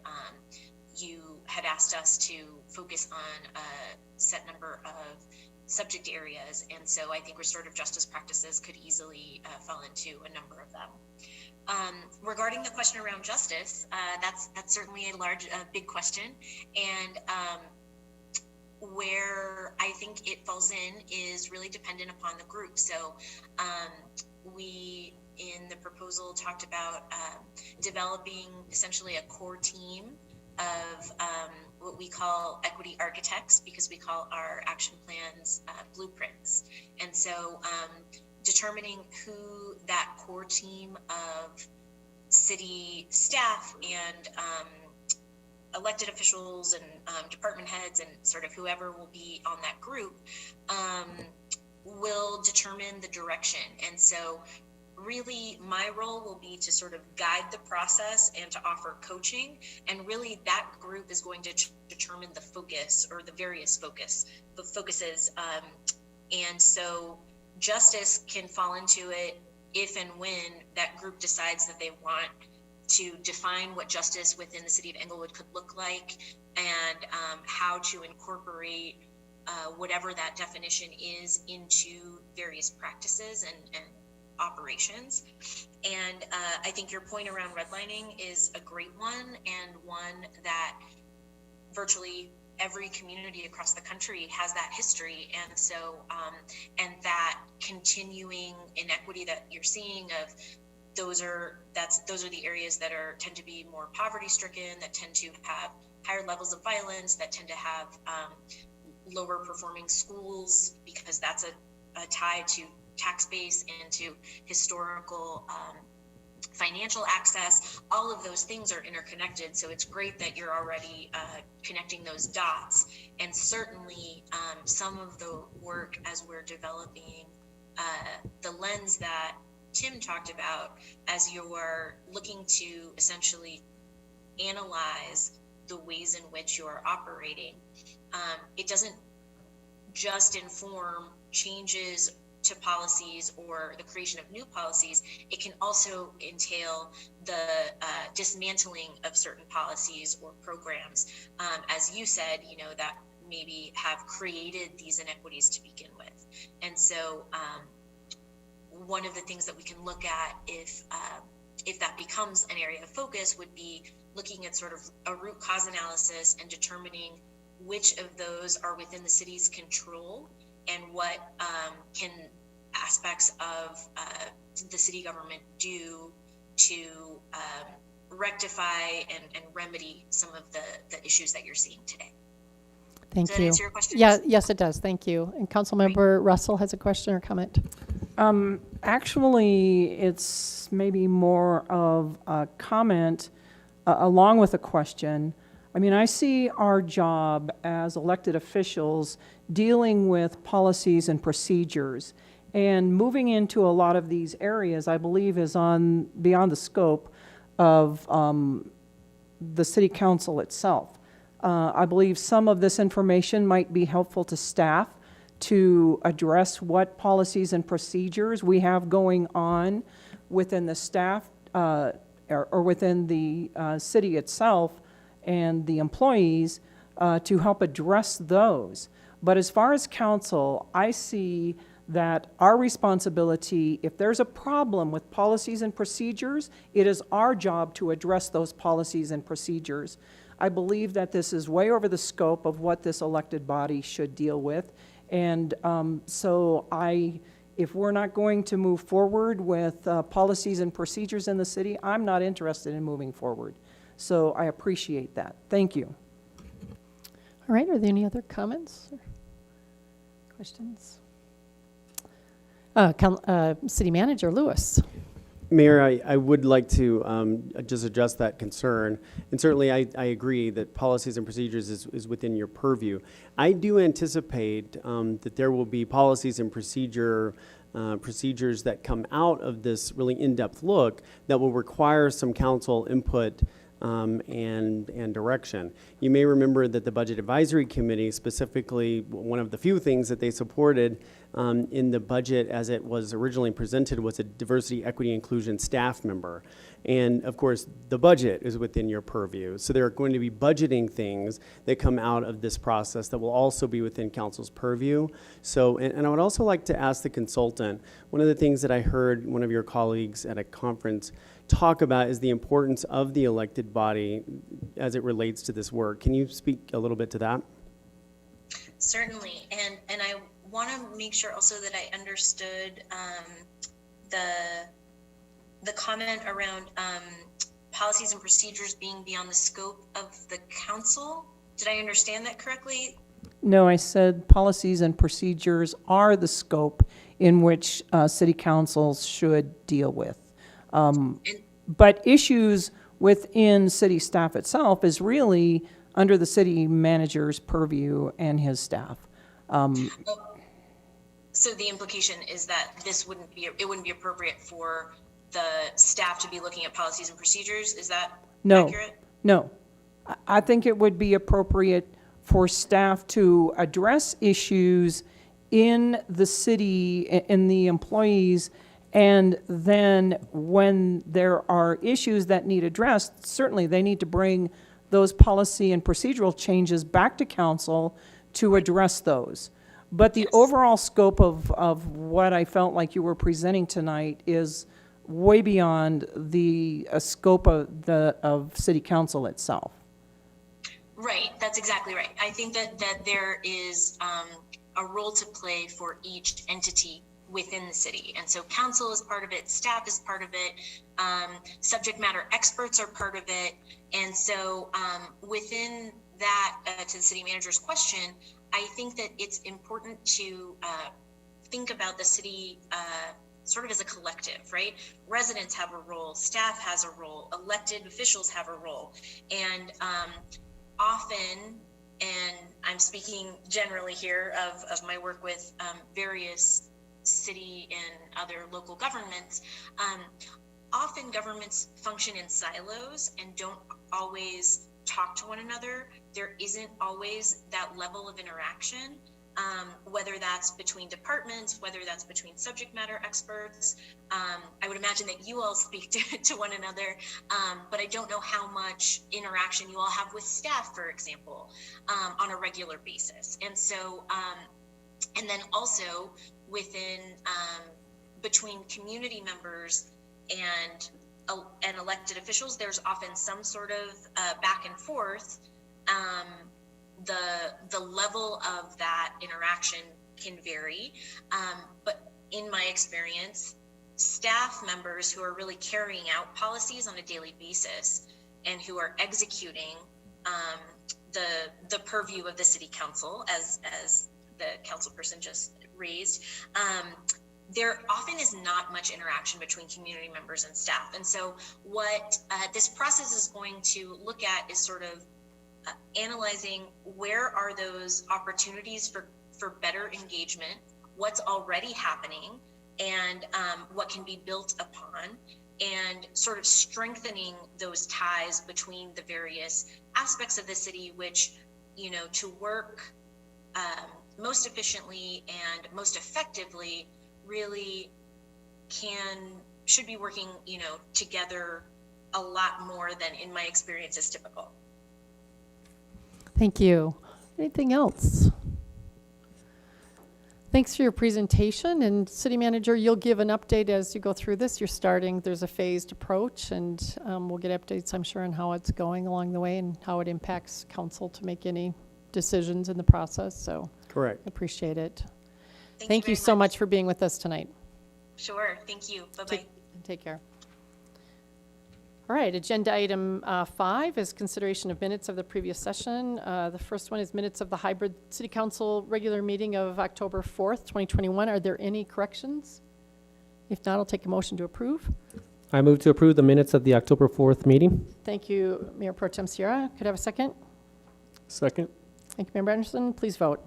you had asked us to focus on a set number of subject areas, and so I think restorative justice practices could easily fall into a number of them. Regarding the question around justice, that's certainly a big question, and where I think it falls in is really dependent upon the group. So we, in the proposal, talked about developing essentially a core team of what we call equity architects, because we call our action plans blueprints. And so determining who that core team of city staff and elected officials and department heads and sort of whoever will be on that group will determine the direction. And so really my role will be to sort of guide the process and to offer coaching, and really that group is going to determine the focus, or the various focuses, and so justice can fall into it if and when that group decides that they want to define what justice within the city of Englewood could look like, and how to incorporate whatever that definition is into various practices and operations. And I think your point around redlining is a great one, and one that virtually every community across the country has that history. And so and that continuing inequity that you're seeing of those are the areas that tend to be more poverty stricken, that tend to have higher levels of violence, that tend to have lower performing schools, because that's a tie to tax base and to historical financial access. All of those things are interconnected, so it's great that you're already connecting those dots. And certainly some of the work as we're developing the lens that Tim talked about, as you're looking to essentially analyze the ways in which you're operating, it doesn't just inform changes to policies or the creation of new policies. It can also entail the dismantling of certain policies or programs, as you said, that maybe have created these inequities to begin with. And so one of the things that we can look at if that becomes an area of focus would be looking at sort of a root cause analysis and determining which of those are within the city's control, and what can aspects of the city government do to rectify and remedy some of the issues that you're seeing today. Thank Does you. that answer your question? Yeah, yes, it does. Thank you. And Councilmember Russell has a question or comment. Actually, it's maybe more of a comment along with a question. I mean, I see our job as elected officials dealing with policies and procedures, and moving into a lot of these areas, I believe, is beyond the scope of the city council itself. I believe some of this information might be helpful to staff to address what policies and procedures we have going on within the staff or within the city itself and the employees to help address those. But as far as council, I see that our responsibility, if there's a problem with policies and procedures, it is our job to address those policies and procedures. I believe that this is way over the scope of what this elected body should deal with. And if we're not going to move forward with policies and procedures in the city, I'm not interested in moving forward. So I appreciate that. Thank you. All right, are there any other comments or questions? City Manager Lewis. Mayor, I would like to just address that concern. And certainly I agree that policies and procedures is within your purview. I do anticipate that there will be policies and procedures that come out of this really in-depth look that will require some council input and direction. You may remember that the Budget Advisory Committee, specifically, one of the few things that they supported in the budget as it was originally presented was a diversity, equity, inclusion staff member. And of course, the budget is within your purview. So there are going to be budgeting things that come out of this process that will also be within council's purview. So, and I would also like to ask the consultant, one of the things that I heard one of your colleagues at a conference talk about is the importance of the elected body as it relates to this work. Can you speak a little bit to that? Certainly, and I want to make sure also that I understood the comment around policies and procedures being beyond the scope of the council. Did I understand that correctly? No, I said policies and procedures are the scope in which city councils should deal with. But issues within city staff itself is really under the city manager's purview and his staff. So the implication is that it wouldn't be appropriate for the staff to be looking at policies and procedures. Is that accurate? No. I think it would be appropriate for staff to address issues in the city, in the employees, and then when there are issues that need addressed, certainly they need to bring those policy and procedural changes back to council to address those. But the overall scope of what I felt like you were presenting tonight is way beyond the scope of city council itself. Right, that's exactly right. I think that there is a role to play for each entity within the city. And so council is part of it, staff is part of it, subject matter experts are part of it. And so within that, to the city manager's question, I think that it's important to think about the city sort of as a collective, right? Residents have a role, staff has a role, elected officials have a role. And often, and I'm speaking generally here of my work with various city and other local governments, often governments function in silos and don't always talk to one another. There isn't always that level of interaction, whether that's between departments, whether that's between subject matter experts. I would imagine that you all speak to one another, but I don't know how much interaction you all have with staff, for example, on a regular basis. And so, and then also within, between community members and elected officials, there's often some sort of back and forth. The level of that interaction can vary, but in my experience, staff members who are really carrying out policies on a daily basis and who are executing the purview of the city council, as the council person just raised, there often is not much interaction between community members and staff. And so what this process is going to look at is sort of analyzing where are those opportunities for better engagement, what's already happening, and what can be built upon, and sort of strengthening those ties between the various aspects of the city, which, you know, to work most efficiently and most effectively really should be working, together a lot more than in my experience is typical. Thank you. Anything else? Thanks for your presentation, and City Manager, you'll give an update as you go through this. There's a phased approach, and we'll get updates, I'm sure, on how it's going along the way and how it impacts council to make any decisions in the process, so Correct. appreciate it. Thank You very so much for being with us tonight. Sure. Thank you. Bye-bye. Take care. All right, agenda item 5 is consideration of minutes of the previous session. The first one is minutes of the hybrid city council regular meeting of October 4th, 2021. Are there any corrections? If not, I'll take a motion to approve. I move to approve the minutes of the October 4th meeting. Thank you, Mayor Pro Tem Sierra. Could I have a second? Second. Thank you, Member Anderson. Please vote.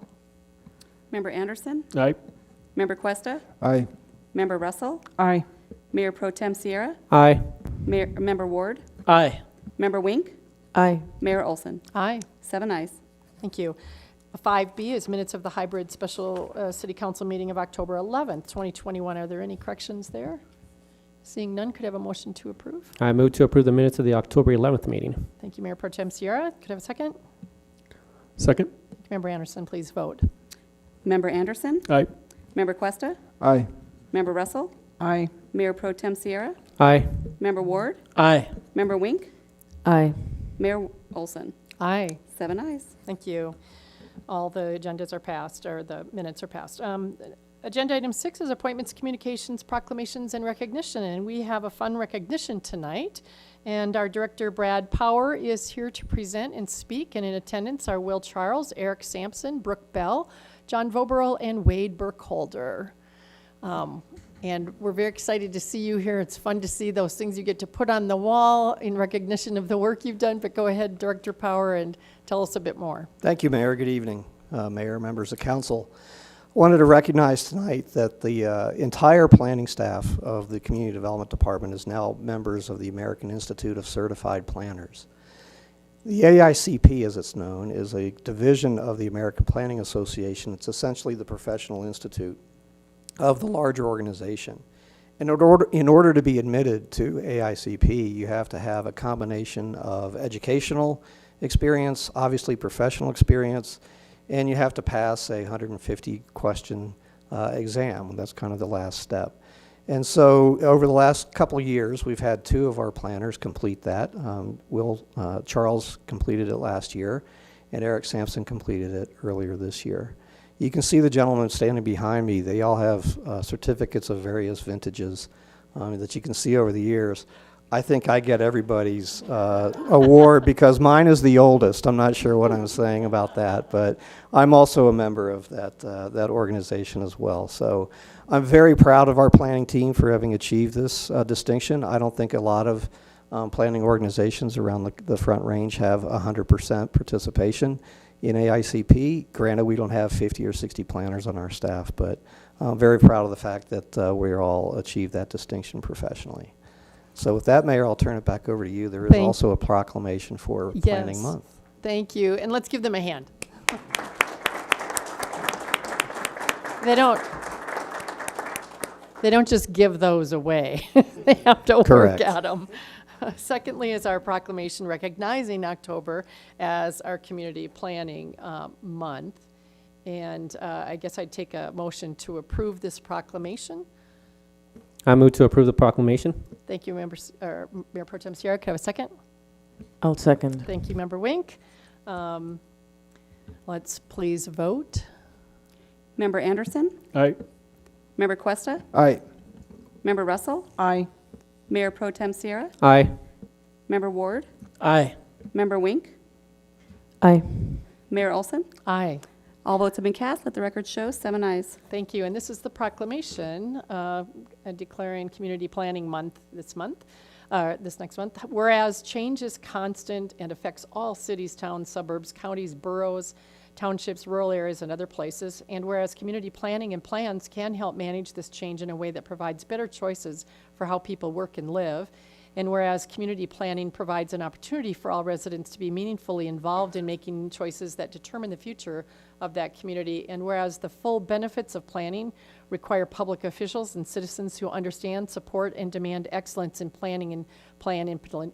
Member Anderson? Aye. Member Cuesta? Aye. Member Russell? Aye. Mayor Pro Tem Sierra? Aye. Member Ward? Aye. Member Wink? Aye. Mayor Olson? Aye. 7 ayes. Thank you. 5B is minutes of the hybrid special city council meeting of October 11th, 2021. Are there any corrections there? Seeing none, could I have a motion to approve? I move to approve the minutes of the October 11th meeting. Thank you, Mayor Pro Tem Sierra. Could I have a second? Second. Member Anderson, please vote. Member Anderson? Aye. Member Cuesta? Aye. Member Russell? Aye. Mayor Pro Tem Sierra? Aye. Member Ward? Aye. Member Wink? Aye. Mayor Olson? Aye. 7 ayes. Thank you. All the agendas are passed, or the minutes are passed. Agenda item 6 is appointments, communications, proclamations, and recognition. And we have a fun recognition tonight. And our director, Brad Power, is here to present and speak. And in attendance are Will Charles, Erik Sampson, Brooke Bell, John Voberl, and Wade Burkholder. And we're very excited to see you here. It's fun to see those things you get to put on the wall in recognition of the work you've done. But go ahead, Director Power, and tell us a bit more. Thank you, Mayor. Good evening, Mayor, members of council. Wanted to recognize tonight that the entire planning staff of the Community Development Department is now members of the American Institute of Certified Planners. The AICP, as it's known, is a division of the American Planning Association. It's essentially the professional institute of the larger organization. In order to be admitted to AICP, you have to have a combination of educational experience, obviously professional experience, and you have to pass a 150-question exam. That's kind of the last step. And so over the last couple of years, we've had 2 of our planners complete that. Charles completed it last year, and Erik Sampson completed it earlier this year. You can see the gentlemen standing behind me. They all have certificates of various vintages that you can see over the years. I think I get everybody's award because mine is the oldest. I'm not sure what I'm saying about that, but I'm also a member of that organization as well. So I'm very proud of our planning team for having achieved this distinction. I don't think a lot of planning organizations around the Front Range have 100% participation in AICP. Granted, we don't have 50 or 60 planners on our staff, but I'm very proud of the fact that we all achieved that distinction professionally. So with that, Mayor, I'll turn it back over to you. There is also a proclamation for Planning Month. Thank you. And let's give them a hand. They don't just give those away. They have to Correct. work at them. Secondly is our proclamation recognizing October as our community planning month. And I guess I'd take a motion to approve this proclamation. I move to approve the proclamation. Thank you, Mayor Pro Tem Sierra. Could I have a second? I'll second. Thank you, Member Wink. Let's please vote. Member Anderson? Aye. Member Cuesta? Aye. Member Russell? Aye. Mayor Pro Tem Sierra? Aye. Member Ward? Aye. Member Wink? Aye. Mayor Olson? Aye. All votes have been cast. Let the record show 7 ayes. Thank you. And this is the proclamation declaring Community Planning Month this next month. Whereas change is constant and affects all cities, towns, suburbs, counties, boroughs, townships, rural areas, and other places. And whereas community planning and plans can help manage this change in a way that provides better choices for how people work and live. And whereas community planning provides an opportunity for all residents to be meaningfully involved in making choices that determine the future of that community. And whereas the full benefits of planning require public officials and citizens who understand, support, and demand excellence in planning and plan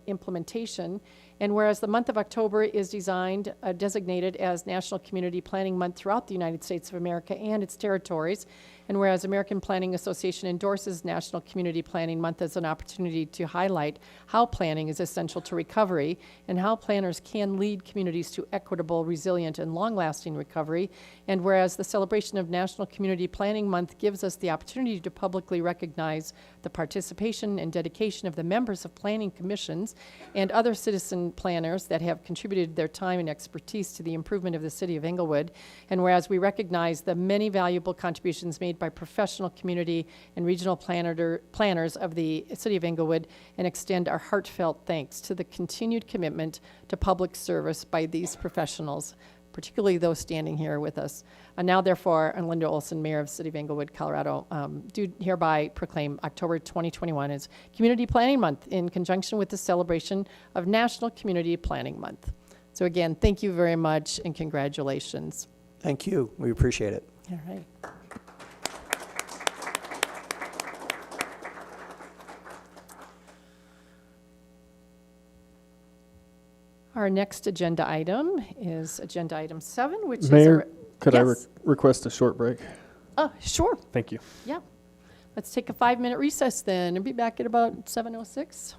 implementation. And whereas the month of October is designated as National Community Planning Month throughout the United States of America and its territories, and whereas American Planning Association endorses National Community Planning Month as an opportunity to highlight how planning is essential to recovery and how planners can lead communities to equitable, resilient, and long-lasting recovery, and whereas the celebration of National Community Planning Month gives us the opportunity to publicly recognize the participation and dedication of the members of planning commissions and other citizen planners that have contributed their time and expertise to the improvement of the City of Englewood, and whereas we recognize the many valuable contributions made by professional community and regional planners of the City of Englewood, and extend our heartfelt thanks to the continued commitment to public service by these professionals, particularly those standing here with us. And now, therefore, Linda Olson, Mayor of the City of Englewood, Colorado, do hereby proclaim October 2021 as Community Planning Month in conjunction with the celebration of National Community Planning Month. So again, thank you very much and congratulations. Thank you. We appreciate it. All right. Our next agenda item is agenda item 7, which is Mayor, could I Yes. request a short break? Sure. Thank you. Yeah. Let's take a 5-minute recess then and be back at about 7:06.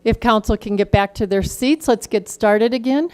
If council can get back to their seats, let's get started again.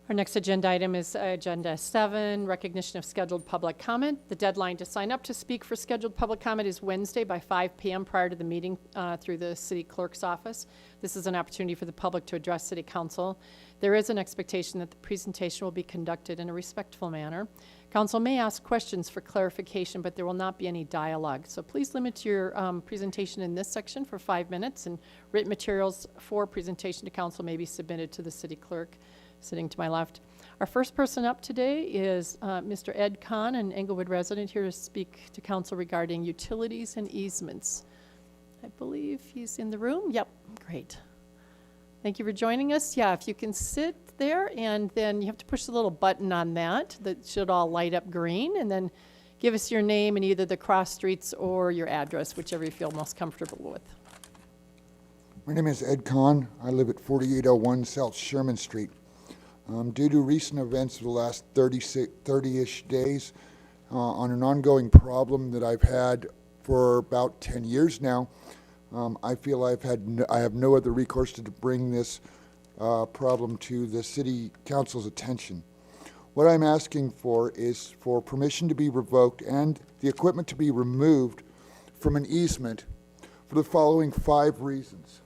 Our next agenda item is Agenda 7, recognition of scheduled public comment. The deadline to sign up to speak for scheduled public comment is Wednesday by 5 p.m. prior to the meeting through the city clerk's office. This is an opportunity for the public to address city council. There is an expectation that the presentation will be conducted in a respectful manner. Council may ask questions for clarification, but there will not be any dialogue. So please limit your presentation in this section for 5 minutes, and written materials for presentation to council may be submitted to the city clerk sitting to my left. Our first person up today is Mr. Ed Kahn, an Englewood resident, here to speak to council regarding utilities and easements. I believe he's in the room. Yep, great. Thank you for joining us. Yeah, if you can sit there, and then you have to push the little button on that should all light up green, and then give us your name and either the cross streets or your address, whichever you feel most comfortable with. My name is Ed Kahn. I live at 4801 South Sherman Street. Due to recent events of the last 30-ish days on an ongoing problem that I've had for about 10 years now, I feel I have no other recourse to bring this problem to the City Council's attention. What I'm asking for is for permission to be revoked and the equipment to be removed from an easement for the following 5 reasons.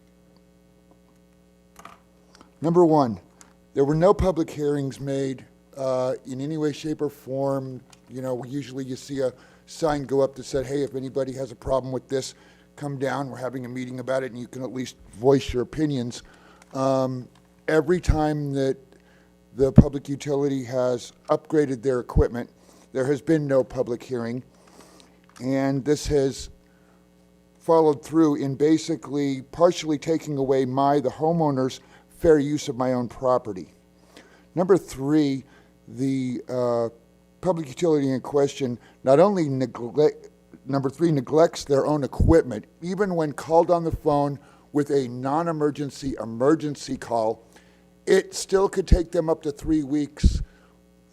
Number 1, there were no public hearings made in any way, shape, or form. You know, usually you see a sign go up that said, hey, if anybody has a problem with this, come down. We're having a meeting about it, and you can at least voice your opinions. Every time that the public utility has upgraded their equipment, there has been no public hearing, and this has followed through in basically partially taking away the homeowner's fair use of my own property. Number 3, the public utility in question not only neglects their own equipment, even when called on the phone with a non-emergency emergency call, it still could take them up to 3 weeks,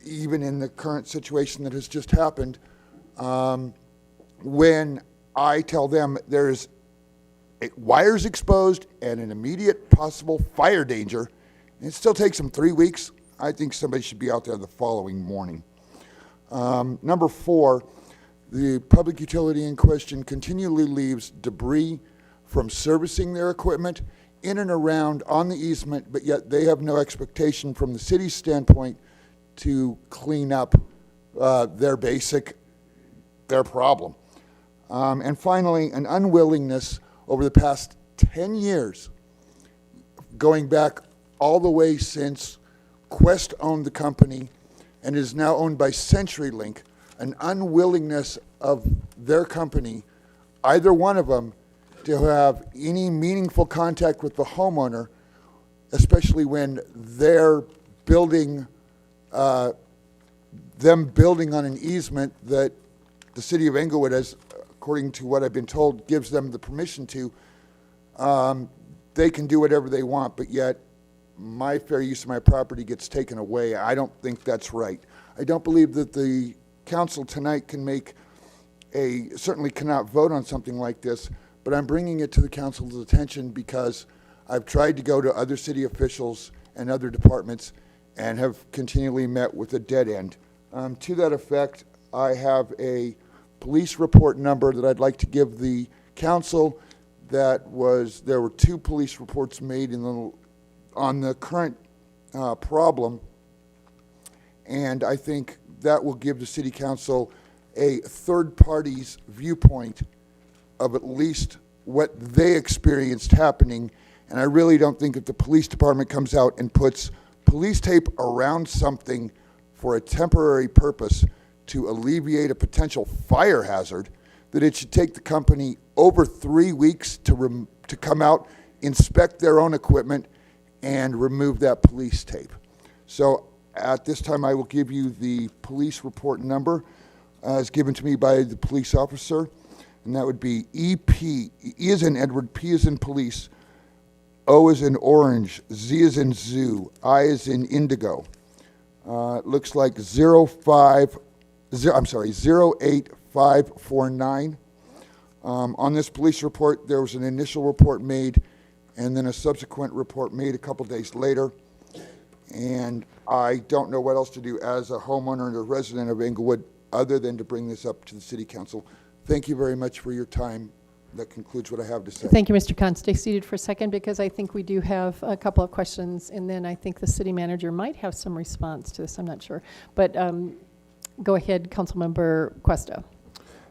even in the current situation that has just happened, when I tell them there's wires exposed and an immediate possible fire danger. And it still takes them 3 weeks. I think somebody should be out there the following morning. Number 4, the public utility in question continually leaves debris from servicing their equipment in and around on the easement, but yet they have no expectation from the city's standpoint to clean up their problem. And finally, an unwillingness over the past 10 years, going back all the way since Quest owned the company and is now owned by CenturyLink, an unwillingness of their company, either one of them, to have any meaningful contact with the homeowner, especially when they're building, building on an easement that the City of Englewood, as according to what I've been told, gives them the permission to. They can do whatever they want, but yet my fair use of my property gets taken away. I don't think that's right. I don't believe that the council tonight can certainly cannot vote on something like this, but I'm bringing it to the council's attention because I've tried to go to other city officials and other departments and have continually met with a dead end. To that effect, I have a police report number that I'd like to give the council. There were 2 police reports made on the current problem, and I think that will give the city council a third party's viewpoint of at least what they experienced happening. And I really don't think if the police department comes out and puts police tape around something for a temporary purpose to alleviate a potential fire hazard, that it should take the company over 3 weeks to come out, inspect their own equipment, and remove that police tape. So at this time, I will give you the police report number as given to me by the police officer. and that would be EP, E is in Edward, P is in police, O is in orange, Z is in zoo, I is in indigo. It looks like 08549. On this police report, there was an initial report made and then a subsequent report made a couple days later. And I don't know what else to do as a homeowner and a resident of Englewood other than to bring this up to the City Council. Thank you very much for your time. That concludes what I have to say. Thank you, Mr. Kahn. Stay seated for a second because I think we do have a couple of questions, and then I think the city manager might have some response to this. I'm not sure. But go ahead, Councilmember Cuesta.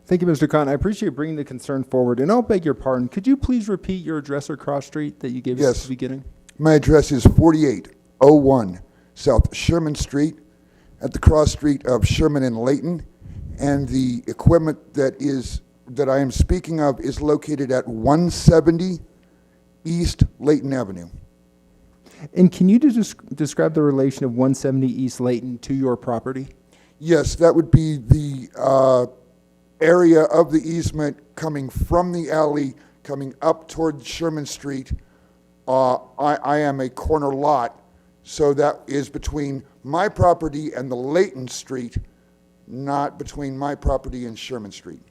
Thank you, Mr. Kahn. I appreciate bringing the concern forward, and I'll beg your pardon. Could you please repeat your address or cross street that you gave us at the beginning? My address is 4801 South Sherman Street at the cross street of Sherman and Layton, and the equipment that I am speaking of is located at 170 East Layton Avenue. And can you describe the relation of 170 East Layton to your property? Yes, that would be the area of the easement coming from the alley, coming up toward Sherman Street. I am a corner lot, so that is between my property and the Layton Street, not between my property and Sherman Street.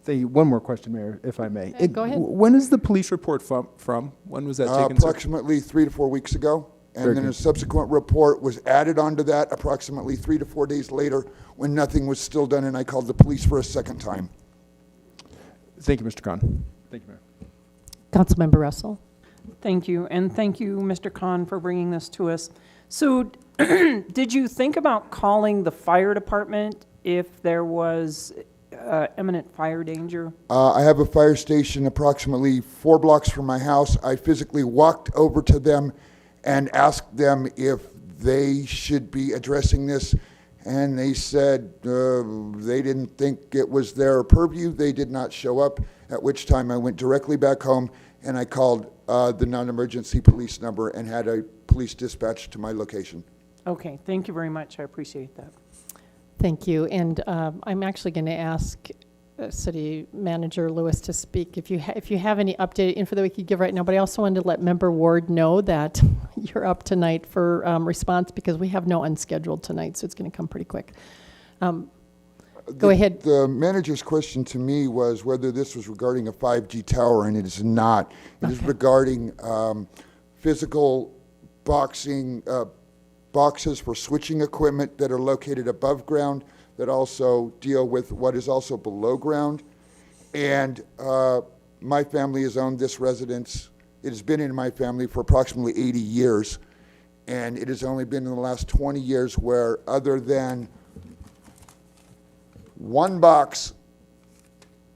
One more question, Mayor, if I may. Go ahead. When is the police report from? When was that taken? Approximately 3 to 4 weeks ago. And Very then good. a subsequent report was added onto that approximately 3 to 4 days later when nothing was still done, and I called the police for a second time. Thank you, Mr. Kahn. Thank you, Mayor. Councilmember Russell. Thank you, and thank you, Mr. Kahn, for bringing this to us. So, did you think about calling the fire department if there was imminent fire danger? I have a fire station approximately 4 blocks from my house. I physically walked over to them and asked them if they should be addressing this, and they said they didn't think it was their purview. They did not show up, at which time I went directly back home and I called the non-emergency police number and had a police dispatch to my location. Okay, thank you very much. I appreciate that. Thank you. And I'm actually going to ask City Manager Lewis to speak if you have any updated info that we could give right now. But I also wanted to let Member Ward know that you're up tonight for response because we have no unscheduled tonight, so it's going to come pretty quick. Go ahead. The manager's question to me was whether this was regarding a 5G tower, and it is not. It is regarding physical boxes for switching equipment that are located above ground that also deal with what is also below ground. And my family has owned this residence. It has been in my family for approximately 80 years. And it has only been in the last 20 years where, other than one box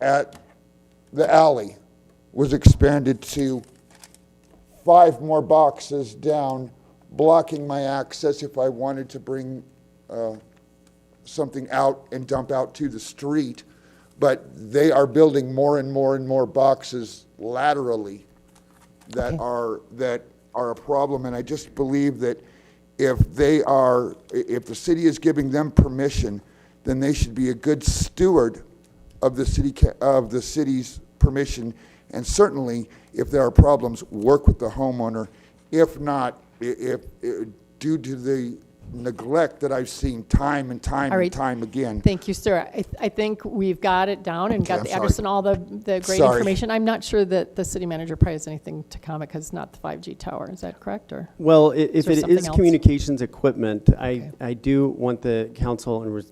at the alley, was expanded to 5 more boxes down, blocking my access if I wanted to bring something out and dump out to the street. But they are building more and more and more boxes laterally that are a problem. And I just believe that if the city is giving them permission, then they should be a good steward of the city's permission. And certainly, if there are problems, work with the homeowner. If not, if due to the neglect that I've seen time and time All right. and time again. Thank you, sir. I think we've got it down and got I'm the address sorry. and all the great Sorry. information. I'm not sure that the city manager probably has anything to comment because it's not the 5G tower. Is that correct? Or Well, if there it something is else? communications equipment, Okay. I do want the council, in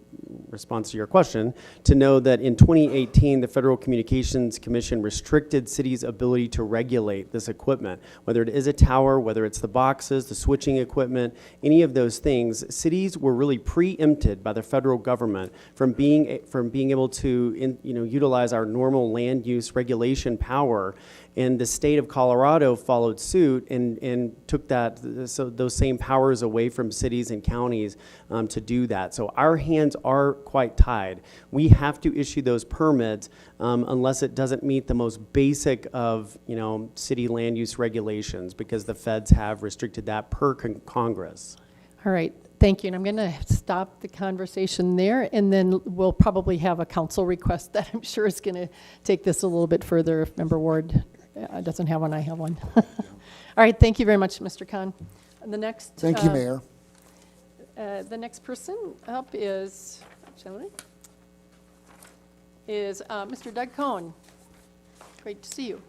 response to your question, to know that in 2018, the Federal Communications Commission restricted cities' ability to regulate this equipment, whether it is a tower, whether it's the boxes, the switching equipment, any of those things. Cities were really preempted by the federal government from being able to utilize our normal land use regulation power. And the state of Colorado followed suit and took those same powers away from cities and counties to do that. So our hands are quite tied. We have to issue those permits unless it doesn't meet the most basic of city land use regulations, because the feds have restricted that per Congress. all right. Thank you, and I'm going to stop the conversation there, and then we'll probably have a council request that I'm sure is going to take this a little bit further if Member Ward doesn't have one, I have one. All right, thank you very much, Mr. Kahn. And the next... Thank you, Mayor. The next person up is Mr. Doug Kahn. Great to see you.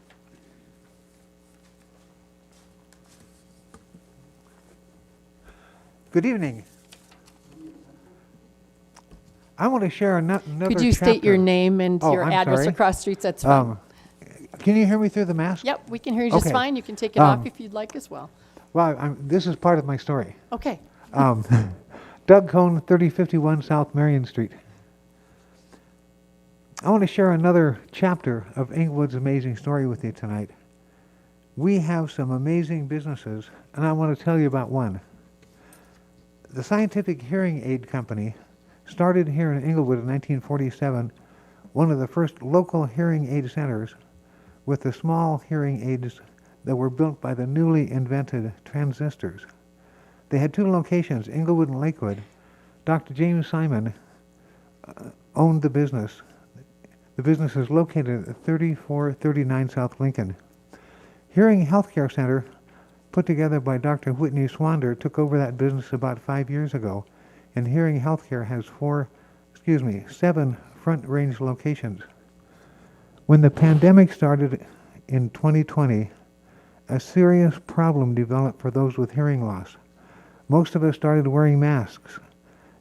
Good evening. I want to share another Could you state your name and Oh, your I'm address sorry. across streets? That's fine. Can you hear me through the mask? Yep, we can hear you just Okay. fine. You can take it off if you'd like as well. Well, this is part of my story. Okay. Doug Cohn, 3051 South Marion Street. I want to share another chapter of Englewood's amazing story with you tonight. We have some amazing businesses, and I want to tell you about one. The Scientific Hearing Aid Company started here in Englewood in 1947, one of the first local hearing aid centers with the small hearing aids that were built by the newly invented transistors. They had two locations, Englewood and Lakewood. Dr. James Simon owned the business. The business is located at 3439 South Lincoln. Hearing Healthcare Center, put together by Dr. Whitney Swander, took over that business about 5 years ago, and Hearing Healthcare has 7 Front Range locations. When the pandemic started in 2020, a serious problem developed for those with hearing loss. Most of us started wearing masks.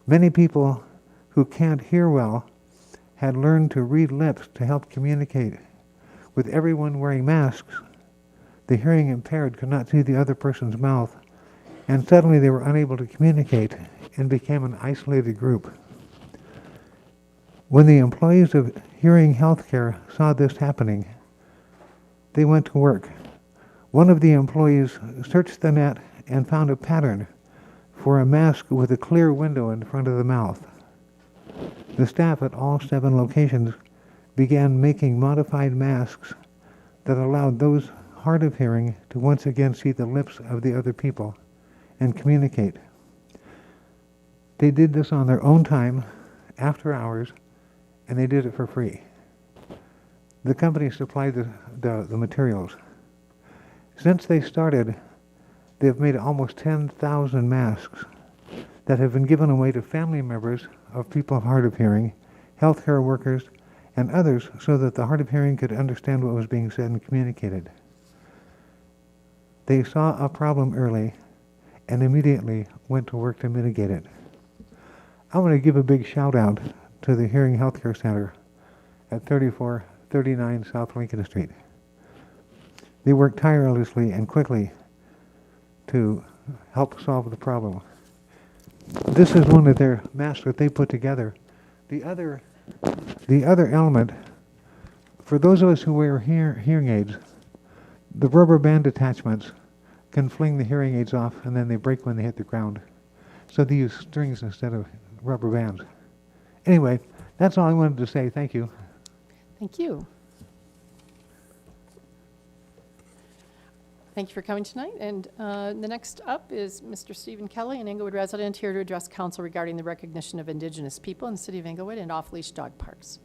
Many people who can't hear well had learned to read lips to help communicate. With everyone wearing masks, the hearing impaired could not see the other person's mouth, and suddenly they were unable to communicate and became an isolated group. When the employees of Hearing Healthcare saw this happening, they went to work. One of the employees searched the net and found a pattern for a mask with a clear window in front of the mouth. The staff at all 7 locations began making modified masks that allowed those hard of hearing to once again see the lips of the other people and communicate. They did this on their own time, after hours, and they did it for free. The company supplied the materials. Since they started, they've made almost 10,000 masks that have been given away to family members of people hard of hearing, healthcare workers, and others so that the hard of hearing could understand what was being said and communicated. They saw a problem early and immediately went to work to mitigate it. I want to give a big shout out to the Hearing Healthcare Center at 3439 South Lincoln Street. They worked tirelessly and quickly to help solve the problem. This is one of their masks that they put together. The other element, for those of us who wear hearing aids, the rubber band attachments can fling the hearing aids off and then they break when they hit the ground. So they use strings instead of rubber bands. Anyway, that's all I wanted to say. Thank you. Thank you. Thank you for coming tonight. And the next up is Mr. Stephen Kelly, an Englewood resident, here to address council regarding the recognition of Indigenous people in the City of Englewood and off-leash dog parks.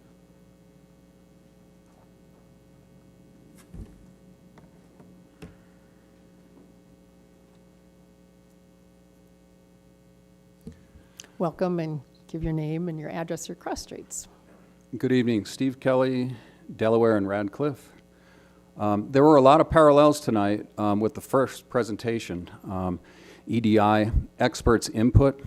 Welcome, and give your name and your address or cross streets. Good evening. Steve Kelly, Delaware and Radcliffe. There were a lot of parallels tonight with the first presentation. EDI, experts' input,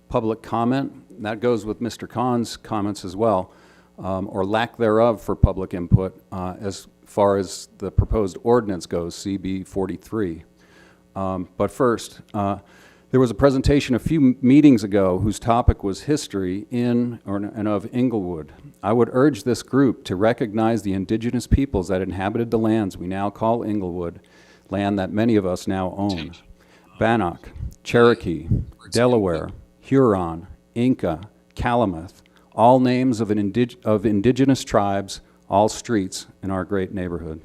public comment. That goes with Mr. Kahn's comments as well, or lack thereof for public input as far as the proposed ordinance goes, CB 43. But first, there was a presentation a few meetings ago whose topic was history in and of Englewood. I would urge this group to recognize the indigenous peoples that inhabited the lands we now call Englewood, land that many of us now own. Bannock, Cherokee, Delaware, Huron, Inca, Calumet, all names of indigenous tribes, all streets in our great neighborhood.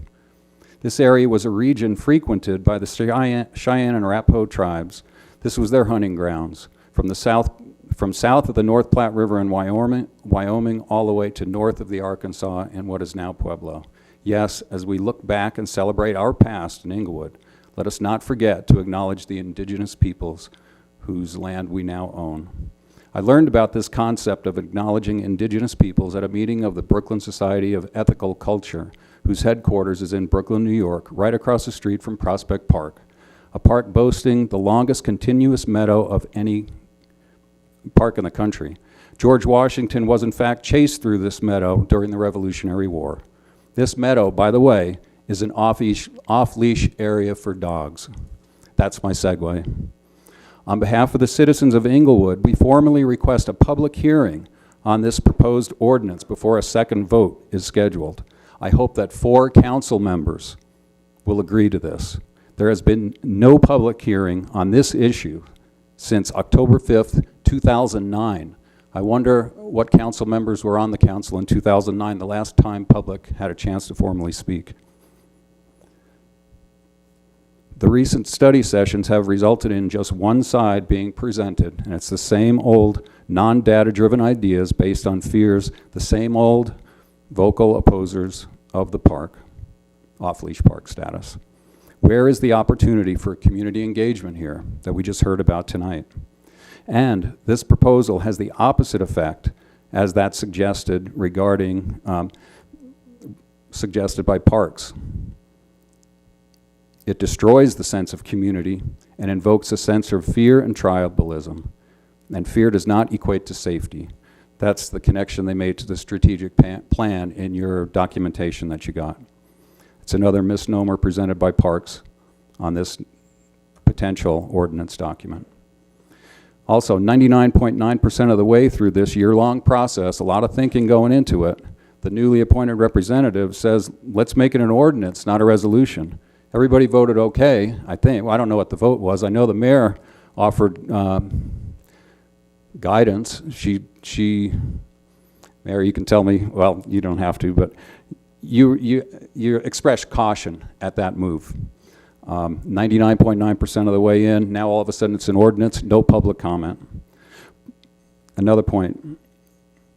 This area was a region frequented by the Cheyenne and Arapaho tribes. This was their hunting grounds. from south of the North Platte River in Wyoming all the way to north of the Arkansas in what is now Pueblo. Yes, as we look back and celebrate our past in Englewood, let us not forget to acknowledge the indigenous peoples whose land we now own. I learned about this concept of acknowledging indigenous peoples at a meeting of the Brooklyn Society of Ethical Culture, whose headquarters is in Brooklyn, New York, right across the street from Prospect Park, a park boasting the longest continuous meadow of any park in the country. George Washington was in fact chased through this meadow during the Revolutionary War. This meadow, by the way, is an off-leash area for dogs. That's my segue. On behalf of the citizens of Englewood, we formally request a public hearing on this proposed ordinance before a second vote is scheduled. I hope that 4 council members will agree to this. There has been no public hearing on this issue since October 5th, 2009. I wonder what council members were on the council in 2009, the last time public had a chance to formally speak. The recent study sessions have resulted in just one side being presented, and it's the same old non-data-driven ideas based on fears, the same old vocal opposers of the park, off-leash park status. Where is the opportunity for community engagement here that we just heard about tonight? And this proposal has the opposite effect as that suggested regarding, suggested by parks. It destroys the sense of community and invokes a sense of fear and tribalism. And fear does not equate to safety. That's the connection they made to the strategic plan in your documentation that you got. It's another misnomer presented by parks on this potential ordinance document. Also, 99.9% of the way through this year-long process, a lot of thinking going into it, the newly appointed representative says, let's make it an ordinance, not a resolution. Everybody voted okay, I think. Well, I don't know what the vote was. I know the mayor offered guidance. Mayor, you can tell me, well, you don't have to, but you expressed caution at that move. 99.9% of the way in, now all of a sudden it's an ordinance, no public comment. Another point,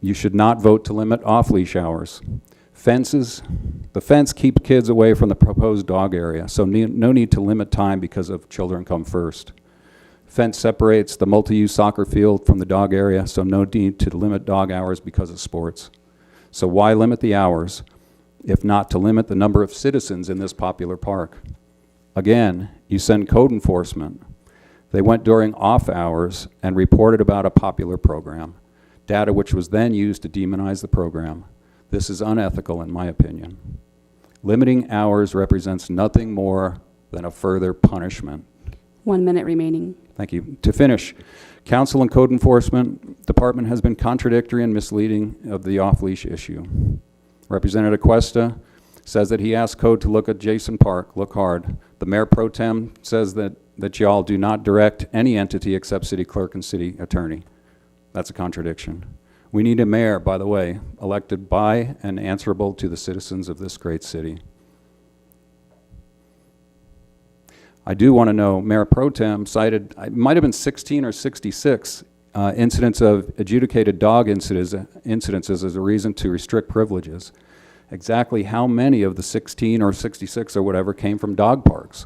you should not vote to limit off-leash hours. Fences, the fence keeps kids away from the proposed dog area, so no need to limit time because of children come first. Fence separates the multi-use soccer field from the dog area, so no need to limit dog hours because of sports. So why limit the hours, if not to limit the number of citizens in this popular park? Again, you send code enforcement. They went during off hours and reported about a popular program, data which was then used to demonize the program. This is unethical in my opinion. Limiting hours represents nothing more than a further punishment. 1 minute remaining. Thank you. To finish, Council and Code Enforcement Department has been contradictory and misleading of the off-leash issue. Representative Cuesta says that he asked Code to look at Jason Park, look hard. The Mayor Pro Tem says that y'all do not direct any entity except City Clerk and City Attorney. That's a contradiction. We need a mayor, by the way, elected by and answerable to the citizens of this great city. I do want to know, Mayor Pro Tem cited, it might have been 16 or 66 incidents of adjudicated dog incidences as a reason to restrict privileges. Exactly how many of the 16 or 66 or whatever came from dog parks?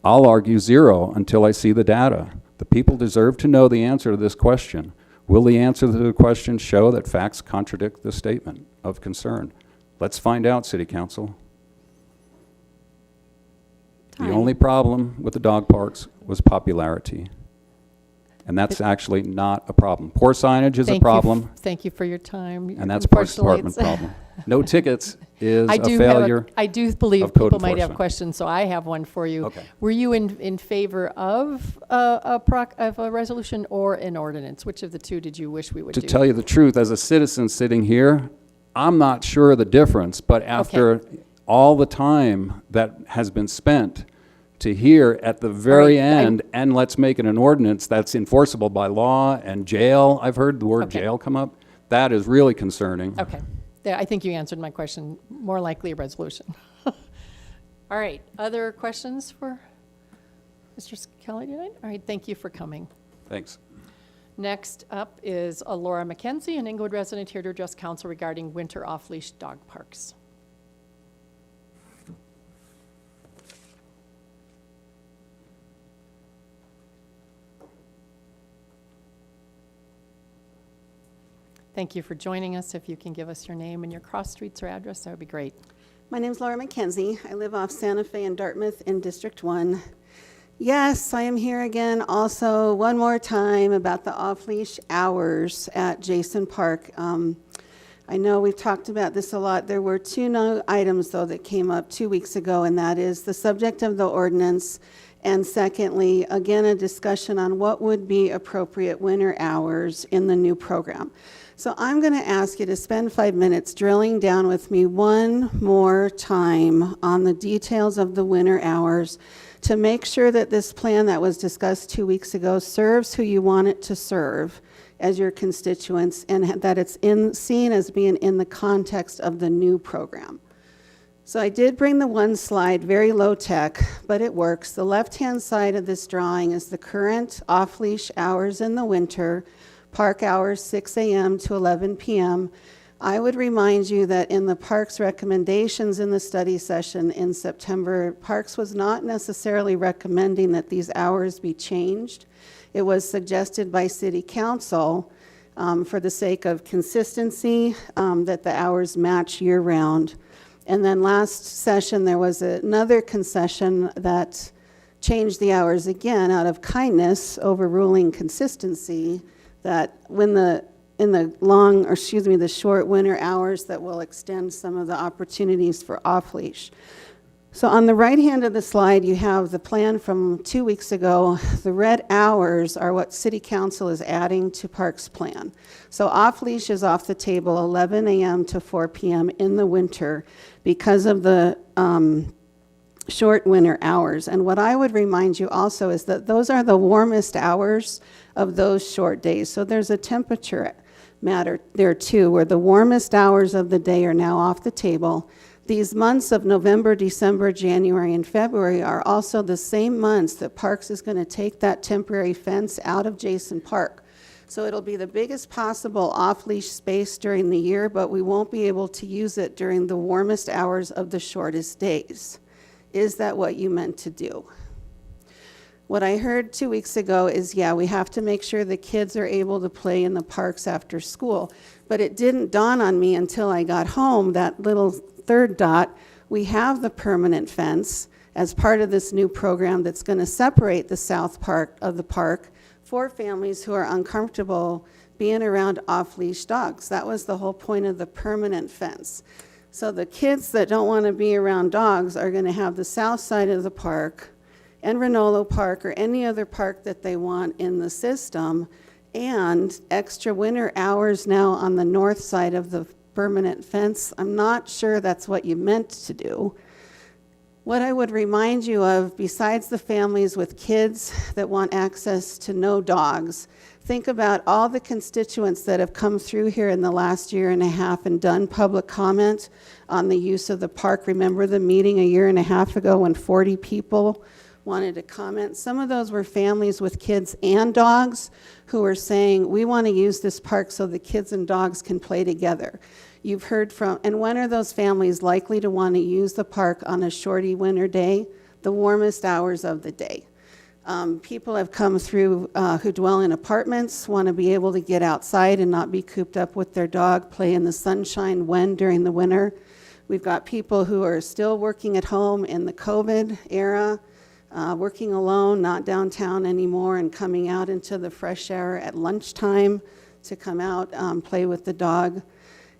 I'll argue 0 until I see the data. The people deserve to know the answer to this question. Will the answer to the question show that facts contradict the statement of concern? Let's find out, City Council. Time. The only problem with the dog parks was popularity. And that's actually not a problem. Poor signage is a problem. Thank you for your time. And that's Parks Department problem. No tickets is a failure. I do believe of code people might have enforcement. questions, so I have one for you. Okay. Were you in favor of a resolution or an ordinance? Which of the two did you wish we would To do? tell you the truth, as a citizen sitting here, I'm not sure of the difference, but after all the time that has been spent to hear at the very end, and let's make it an ordinance that's enforceable by law and jail, I've heard the word jail come up, that is really concerning. Okay. Yeah, I think you answered my question. More likely a resolution. All right. Other questions for Mr. Kelly tonight? All right. Thank you for coming. Thanks. Next up is Laura McKenzie, an Englewood resident, here to address council regarding winter off-leash dog parks. Thank you for joining us. If you can give us your name and your cross streets or address, that would be great. My name's Laura McKenzie. I live off Santa Fe and Dartmouth in District 1. Yes, I am here again also one more time about the off-leash hours at Jason Park. I know we've talked about this a lot. There were two new items, though, that came up 2 weeks ago, and that is the subject of the ordinance, and secondly, again, a discussion on what would be appropriate winter hours in the new program. So I'm going to ask you to spend 5 minutes drilling down with me one more time on the details of the winter hours to make sure that this plan that was discussed 2 weeks ago serves who you want it to serve as your constituents, and that it's seen as being in the context of the new program. So I did bring the one slide, very low tech, but it works. The left-hand side of this drawing is the current off-leash hours in the winter, park hours 6 a.m. to 11 p.m. I would remind you that in the Parks recommendations in the study session in September, Parks was not necessarily recommending that these hours be changed. It was suggested by City Council for the sake of consistency that the hours match year-round. And then last session, there was another concession that changed the hours again out of kindness, overruling consistency, that when the short winter hours that will extend some of the opportunities for off-leash. So on the right hand of the slide, you have the plan from 2 weeks ago. The red hours are what City Council is adding to Parks plan. So off-leash is off the table 11 a.m. to 4 p.m. in the winter because of the short winter hours. And what I would remind you also is that those are the warmest hours of those short days. So there's a temperature matter there too, where the warmest hours of the day are now off the table. These months of November, December, January, and February are also the same months that Parks is going to take that temporary fence out of Jason Park. So it'll be the biggest possible off-leash space during the year, but we won't be able to use it during the warmest hours of the shortest days. Is that what you meant to do? What I heard 2 weeks ago is, yeah, we have to make sure the kids are able to play in the parks after school. But it didn't dawn on me until I got home, that little third dot, we have the permanent fence as part of this new program that's going to separate the south part of the park for families who are uncomfortable being around off-leash dogs. That was the whole point of the permanent fence. So the kids that don't want to be around dogs are going to have the south side of the park and Renolo Park or any other park that they want in the system, and extra winter hours now on the north side of the permanent fence. I'm not sure that's what you meant to do. What I would remind you of, besides the families with kids that want access to no dogs, think about all the constituents that have come through here in the last year and a half and done public comment on the use of the park. Remember the meeting a year and a half ago when 40 people wanted to comment? Some of those were families with kids and dogs who were saying, we want to use this park so the kids and dogs can play together. You've heard from, and when are those families likely to want to use the park on a shorty winter day? The warmest hours of the day. People have come through who dwell in apartments, want to be able to get outside and not be cooped up with their dog, play in the sunshine during the winter. We've got people who are still working at home in the COVID era, working alone, not downtown anymore, and coming out into the fresh air at lunchtime to come out, play with the dog.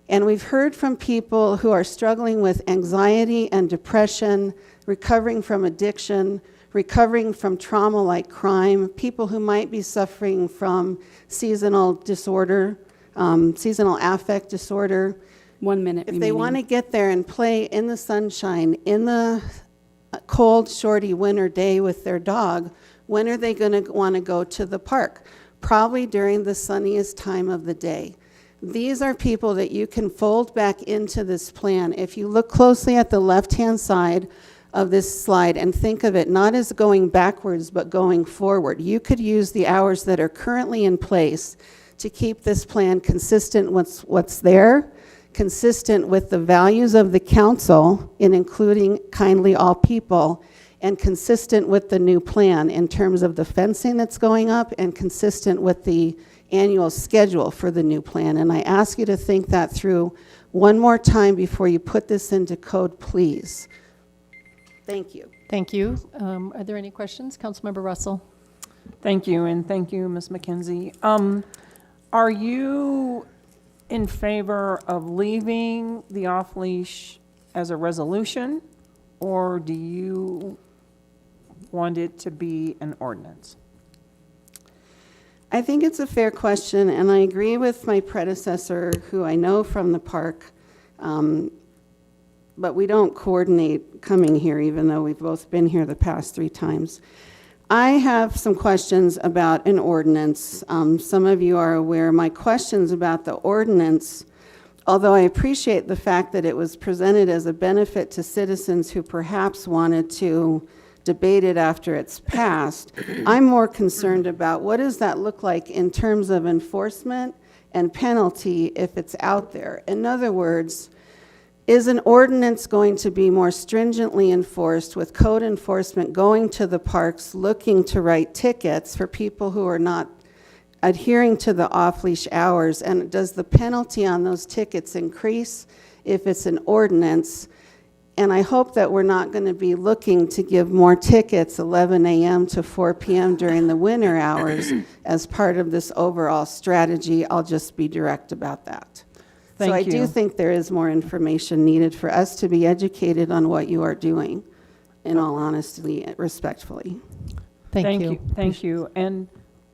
And we've heard from people who are struggling with anxiety and depression, recovering from addiction, recovering from trauma like crime, people who might be suffering from seasonal disorder, seasonal affect disorder. 1 minute If remaining. they want to get there and play in the sunshine, in the cold, shorty winter day with their dog, when are they going to want to go to the park? Probably during the sunniest time of the day. These are people that you can fold back into this plan. If you look closely at the left-hand side, of this slide and think of it not as going backwards, but going forward. You could use the hours that are currently in place to keep this plan consistent with what's there, consistent with the values of the council in including kindly all people, and consistent with the new plan in terms of the fencing that's going up and consistent with the annual schedule for the new plan. And I ask you to think that through one more time before you put this into code, please. Thank you. Thank you. Are there any questions? Councilmember Russell? Thank you, and thank you, Ms. McKenzie. Are you in favor of leaving the off-leash as a resolution, or do you want it to be an ordinance? I think it's a fair question, and I agree with my predecessor, who I know from the park, but we don't coordinate coming here, even though we've both been here the past 3 times. I have some questions about an ordinance. Some of you are aware my questions about the ordinance, although I appreciate the fact that it was presented as a benefit to citizens who perhaps wanted to debate it after it's passed, I'm more concerned about what does that look like in terms of enforcement and penalty if it's out there. In other words, is an ordinance going to be more stringently enforced with code enforcement going to the parks looking to write tickets for people who are not adhering to the off-leash hours? And does the penalty on those tickets increase if it's an ordinance? And I hope that we're not going to be looking to give more tickets 11 a.m. to 4 p.m. during the winter hours as part of this overall strategy. I'll just be direct about that. So I do think there is more information needed for us to be educated on what you are doing, in all honesty, respectfully. Thank you. Thank you. And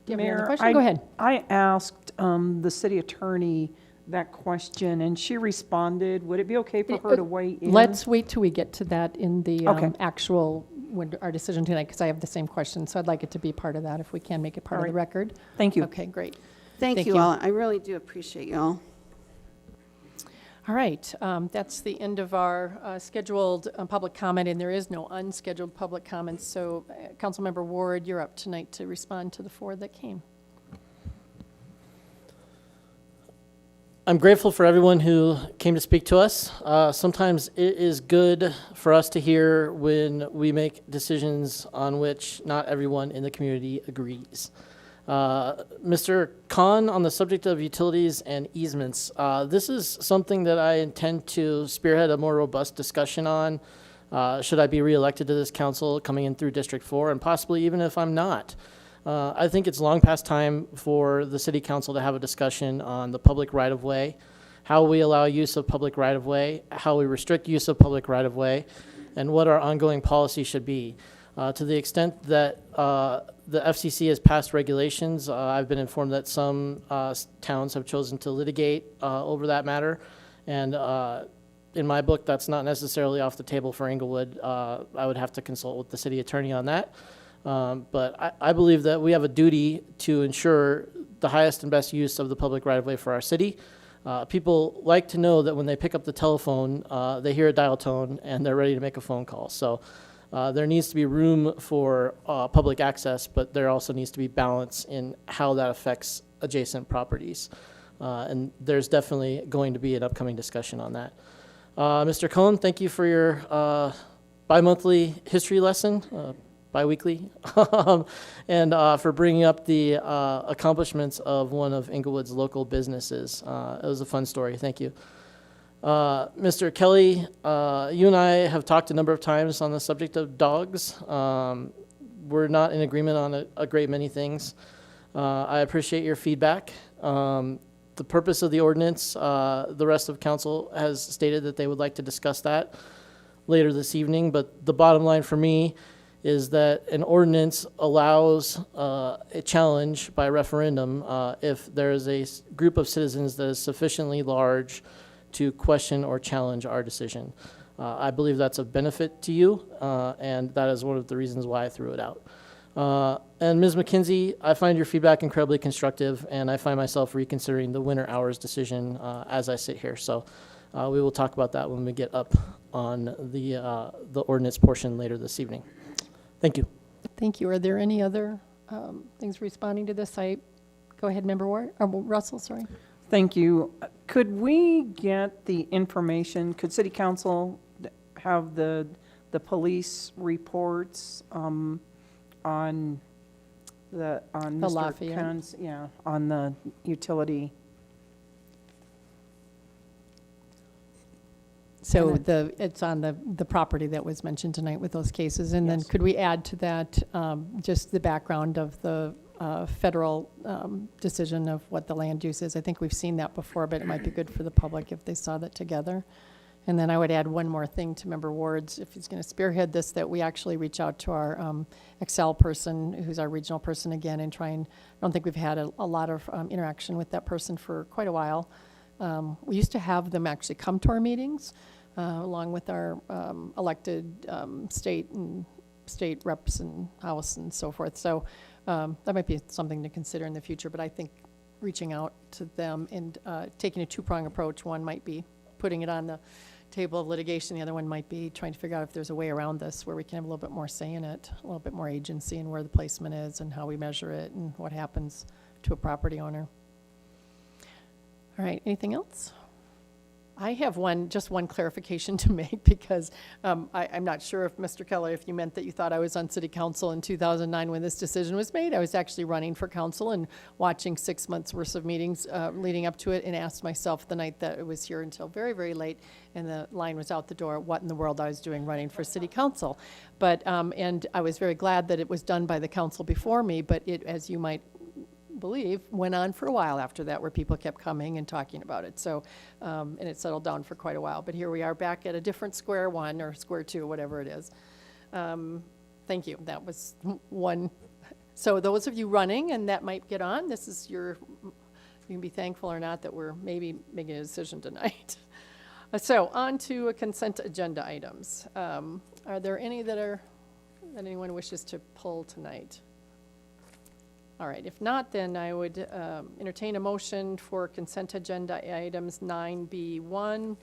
Do you have any other Mayor, question? Go ahead. I asked the city attorney that question, and she responded. Would it be okay for her to weigh in? Let's wait till we get to that in the Okay. actual, our decision tonight, because I have the same question. So I'd like it to be part of that if we can make it part of the record. Thank you. Okay, great. Thank you all. I really do appreciate you all. All right, that's the end of our scheduled public comment, and there is no unscheduled public comments. So Councilmember Ward, you're up tonight to respond to the 4 that came. I'm grateful for everyone who came to speak to us. Sometimes it is good for us to hear when we make decisions on which not everyone in the community agrees. Mr. Kahn, on the subject of utilities and easements, this is something that I intend to spearhead a more robust discussion on. Should I be reelected to this council coming in through District 4, and possibly even if I'm not. I think it's long past time for the city council to have a discussion on the public right-of-way, how we allow use of public right-of-way, how we restrict use of public right-of-way, and what our ongoing policy should be. To the extent that the FCC has passed regulations, I've been informed that some towns have chosen to litigate over that matter, and in my book, that's not necessarily off the table for Englewood. I would have to consult with the city attorney on that. But I believe that we have a duty to ensure the highest and best use of the public right-of-way for our city. People like to know that when they pick up the telephone, they hear a dial tone and they're ready to make a phone call. So there needs to be room for public access, but there also needs to be balance in how that affects adjacent properties. And there's definitely going to be an upcoming discussion on that. Mr. Cohn, thank you for your bi-monthly history lesson. Bi-weekly, and for bringing up the accomplishments of one of Englewood's local businesses. It was a fun story. Thank you. Mr. Kelly, you and I have talked a number of times on the subject of dogs. We're not in agreement on a great many things. I appreciate your feedback. The purpose of the ordinance, the rest of council has stated that they would like to discuss that later this evening, but the bottom line for me is that an ordinance allows a challenge by referendum if there is a group of citizens that is sufficiently large to question or challenge our decision. I believe that's of benefit to you, and that is one of the reasons why I threw it out. And Ms. McKenzie, I find your feedback incredibly constructive, and I find myself reconsidering the winter hours decision as I sit here. So we will talk about that when we get up on the ordinance portion later this evening. Thank you. Thank you. Are there any other things responding to this? Go ahead, Member Russell, sorry. Thank you. Could we get the information, could City Council have the police reports on Mr. Lafayette? Kahn's, on the utility? So it's on the property that was mentioned tonight with those cases. And then could we add to that just the background of the federal decision of what the land use is? I think we've seen that before, but it might be good for the public if they saw that together. And then I would add one more thing to Member Ward's, if he's going to spearhead this, that we actually reach out to our Excel person, who's our regional person again, and I don't think we've had a lot of interaction with that person for quite a while. We used to have them actually come to our meetings, along with our elected state reps and House and so forth. So that might be something to consider in the future, but I think reaching out to them and taking a two-prong approach. One might be putting it on the table of litigation. The other one might be trying to figure out if there's a way around this where we can have a little bit more say in it, a little bit more agency in where the placement is and how we measure it and what happens to a property owner. All right, anything else? I have just one clarification to make, because I'm not sure if, Mr. Keller, if you meant that you thought I was on City Council in 2009 when this decision was made. I was actually running for council and watching 6 months worth of meetings leading up to it, and asked myself the night that it was here until very, very late and the line was out the door, what in the world I was doing running for City Council. But, and I was very glad that it was done by the council before me, but it, as you might believe, went on for a while after that, where people kept coming and talking about it. So, and it settled down for quite a while. But here we are back at a different square one or square two, whatever it is. Thank you. That was one. So those of you running and that might get on, this is you can be thankful or not that we're maybe making a decision tonight. So on to consent agenda items. Are there any that anyone wishes to pull tonight? All right, if not, then I would entertain a motion for consent agenda items 9B1,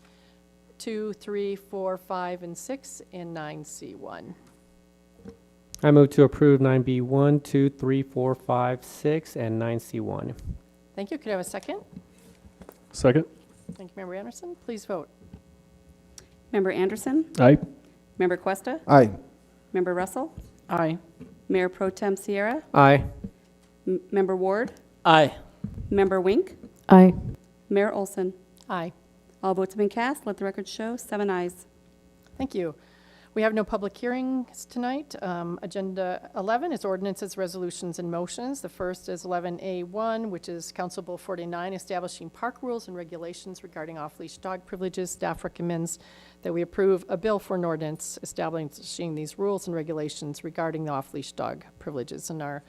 2, 3, 4, 5, and 6, and 9C1. I move to approve 9B1, 2, 3, 4, 5, 6, and 9C1. Thank you. Could I have a second? Second. Thank you, Member Anderson. Please vote. Member Anderson? Aye. Member Cuesta? Aye. Member Russell? Aye. Mayor Pro Tem Sierra? Aye. Member Ward? Aye. Member Wink? Aye. Mayor Olson? Aye. All votes have been cast. Let the record show 7 ayes. Thank you. We have no public hearings tonight. Agenda 11 is ordinances, resolutions, and motions. The first is 11A1, which is Council Bill 49, establishing park rules and regulations regarding off-leash dog privileges. Staff recommends that we approve a bill for an ordinance establishing these rules and regulations regarding the off-leash dog privileges. And our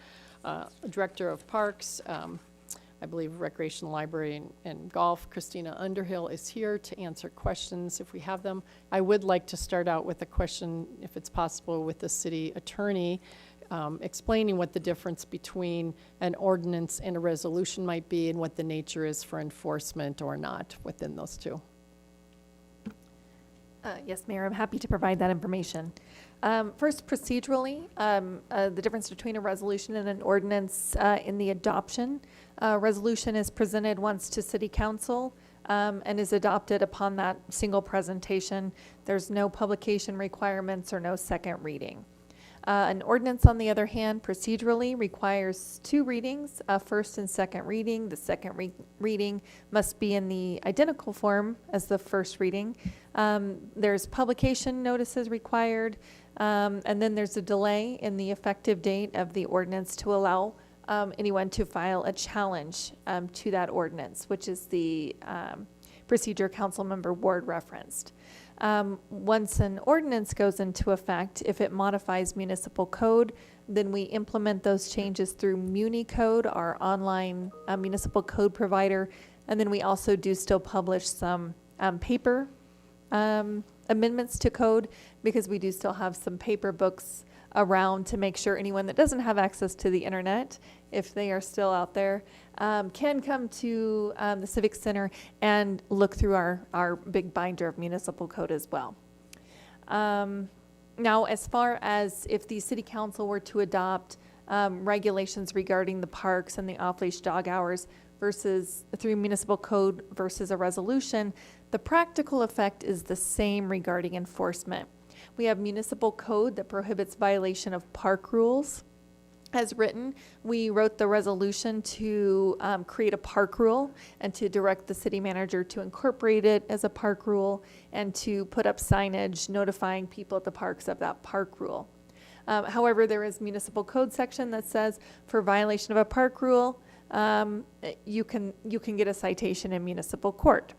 Director of Parks, I believe Recreation, Library, and Golf, Christina Underhill, is here to answer questions if we have them. I would like to start out with a question, if it's possible, with the city attorney, explaining what the difference between an ordinance and a resolution might be and what the nature is for enforcement or not within those two. Yes, Mayor, I'm happy to provide that information. First, procedurally, the difference between a resolution and an ordinance in the adoption. Resolution is presented once to City Council and is adopted upon that single presentation. There's no publication requirements or no second reading. An ordinance, on the other hand, procedurally requires 2 readings, first and second reading. The second reading must be in the identical form as the first reading. There's publication notices required, and then there's a delay in the effective date of the ordinance to allow anyone to file a challenge to that ordinance, which is the procedure Councilmember Ward referenced. Once an ordinance goes into effect, if it modifies municipal code, then we implement those changes through MuniCode, our online municipal code provider, and then we also do still publish some paper amendments to code, because we do still have some paper books around to make sure anyone that doesn't have access to the internet, if they are still out there, can come to the Civic Center and look through our big binder of municipal code as well. Now, as far as if the City Council were to adopt regulations regarding the parks and the off-leash dog hours versus through municipal code versus a resolution, the practical effect is the same regarding enforcement. We have municipal code that prohibits violation of park rules. As written, we wrote the resolution to create a park rule and to direct the city manager to incorporate it as a park rule and to put up signage notifying people at the parks of that park rule. However, there is municipal code section that says for violation of a park rule, you can get a citation in municipal court.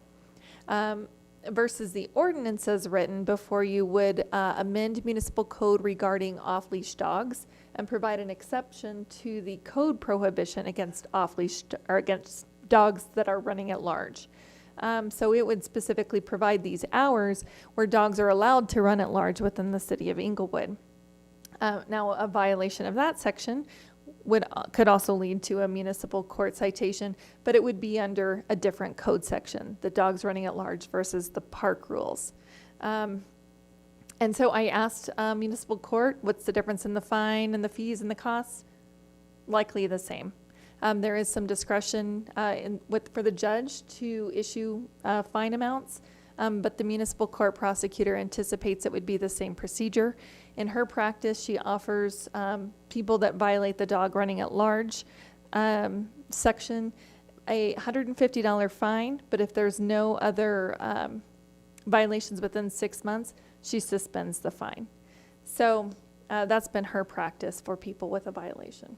Versus the ordinance as written, before you would amend municipal code regarding off-leash dogs and provide an exception to the code prohibition against off-leash or against dogs that are running at large. So it would specifically provide these hours where dogs are allowed to run at large within the City of Englewood. Now, a violation of that section could also lead to a municipal court citation, but it would be under a different code section, the dogs running at large versus the park rules. And so I asked municipal court, what's the difference in the fine and the fees and the costs? Likely the same. There is some discretion for the judge to issue fine amounts, but the municipal court prosecutor anticipates it would be the same procedure. In her practice, she offers people that violate the dog running at large section a $150 fine, but if there's no other violations within 6 months, she suspends the fine. So that's been her practice for people with a violation.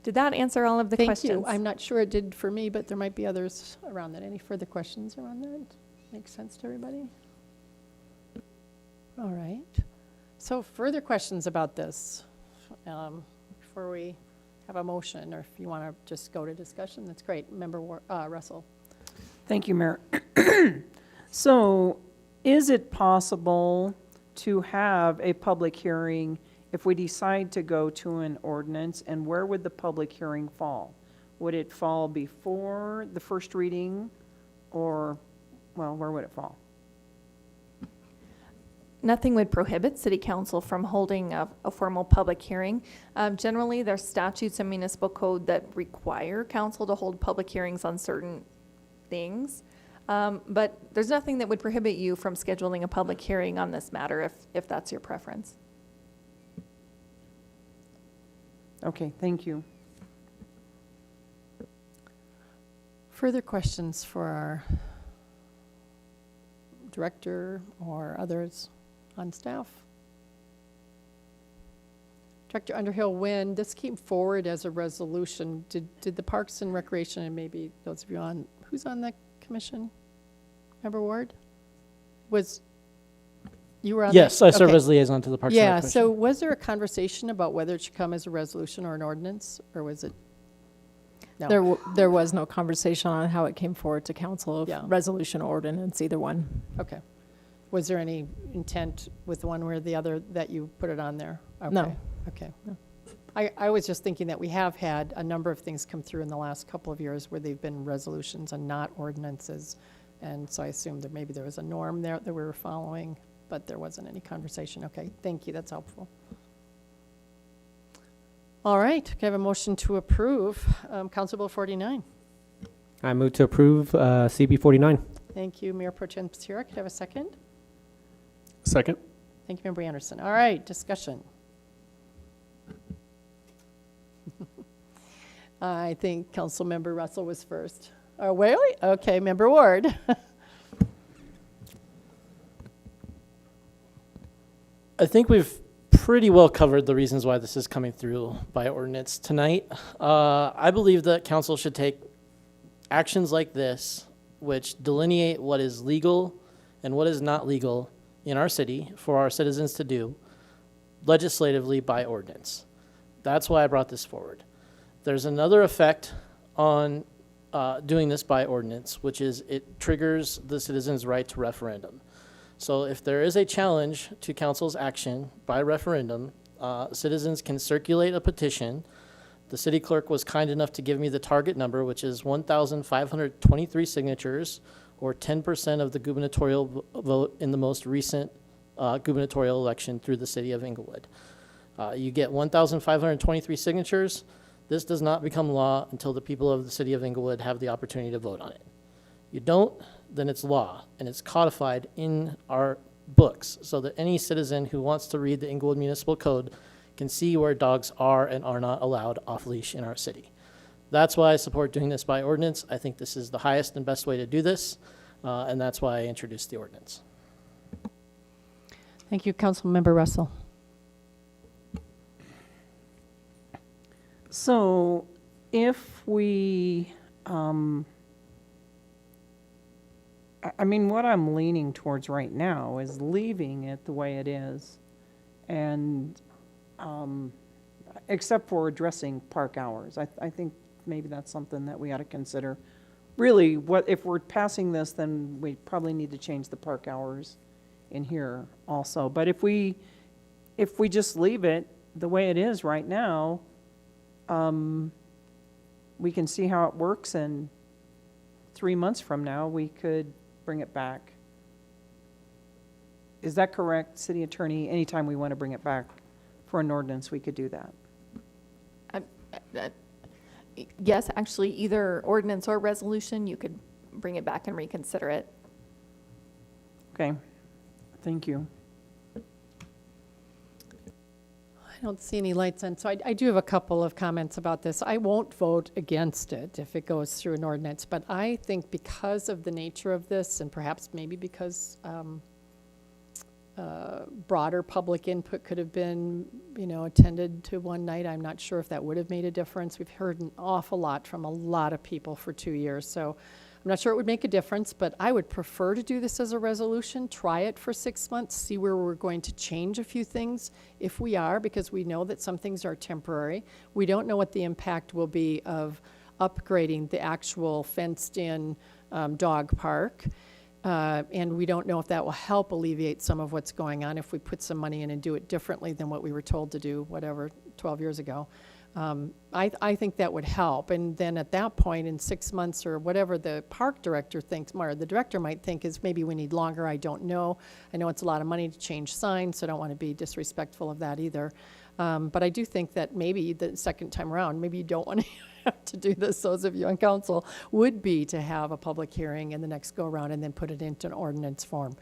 Did that answer all of the questions? Thank you. I'm not sure it did for me, but there might be others around that. Any further questions around that? Makes sense to everybody? All right. So further questions about this before we have a motion, or if you want to just go to discussion, that's great. Member Russell. Thank you, Mayor. So is it possible to have a public hearing if we decide to go to an ordinance, and where would the public hearing fall? Would it fall before the first reading, or, well, where would it fall? Nothing would prohibit City Council from holding a formal public hearing. Generally, there's statutes and municipal code that require council to hold public hearings on certain things. But there's nothing that would prohibit you from scheduling a public hearing on this matter if that's your preference. Okay, thank you. Further questions for our director or others on staff? Director Underhill, when this came forward as a resolution, did the Parks and Recreation, and maybe those of you on, who's on that commission? Member Ward? You were on Yes, that? I serve Okay. as liaison to the Parks and Yeah, Recreation. so was there a conversation about whether it should come as a resolution or an ordinance, or was it? No. There was no conversation on how it came forward to council of Yeah. resolution or ordinance, either one. Okay. Was there any intent with one or the other that you put it on there? Okay. No. Okay. I was just thinking that we have had a number of things come through in the last couple of years where they've been resolutions and not ordinances. And so I assumed that maybe there was a norm there that we were following, but there wasn't any conversation. Okay, thank you, that's helpful. All right, can I have a motion to approve Council Bill 49? I move to approve CB 49. Thank you, Mayor Pro Tem Sierra. Could I have a second? Second. Thank you, Member Anderson. All right, discussion. I think Council Member Russell was first. Oh, really? Okay, Member Ward. I think we've pretty well covered the reasons why this is coming through by ordinance tonight. I believe that council should take actions like this, which delineate what is legal and what is not legal in our city for our citizens to do legislatively by ordinance. That's why I brought this forward. There's another effect on doing this by ordinance, which is it triggers the citizens' right to referendum. So if there is a challenge to council's action by referendum, citizens can circulate a petition. The city clerk was kind enough to give me the target number, which is 1,523 signatures, or 10% of the gubernatorial vote in the most recent gubernatorial election through the City of Englewood. You get 1,523 signatures. This does not become law until the people of the City of Englewood have the opportunity to vote on it. You don't, then it's law, and it's codified in our books so that any citizen who wants to read the Englewood Municipal Code can see where dogs are and are not allowed off-leash in our city. That's why I support doing this by ordinance. I think this is the highest and best way to do this, and that's why I introduced the ordinance. Thank you, Councilmember Russell. So if we, I mean, what I'm leaning towards right now is leaving it the way it is, and except for addressing park hours. I think maybe that's something that we ought to consider. Really, if we're passing this, then we probably need to change the park hours in here also. But if we just leave it the way it is right now, we can see how it works, and 3 months from now, we could bring it back. Is that correct, City Attorney? Anytime we want to bring it back for an ordinance, we could do that. Yes, actually, either ordinance or resolution, you could bring it back and reconsider it. Okay, thank you. I don't see any lights on, so I do have a couple of comments about this. I won't vote against it if it goes through an ordinance, but I think because of the nature of this, and perhaps maybe because broader public input could have been, attended to one night, I'm not sure if that would have made a difference. We've heard an awful lot from a lot of people for 2 years, so I'm not sure it would make a difference, but I would prefer to do this as a resolution, try it for 6 months, see where we're going to change a few things, if we are, because we know that some things are temporary. We don't know what the impact will be of upgrading the actual fenced-in dog park, and we don't know if that will help alleviate some of what's going on if we put some money in and do it differently than what we were told to do, 12 years ago. I think that would help, and then at that point in 6 months or whatever the park director thinks, or the director might think is maybe we need longer, I don't know. I know it's a lot of money to change signs, so I don't want to be disrespectful of that either. But I do think that maybe the second time around, maybe you don't want to have to do this, those of you on council, would be to have a public hearing in the next go around and then put it into an ordinance form.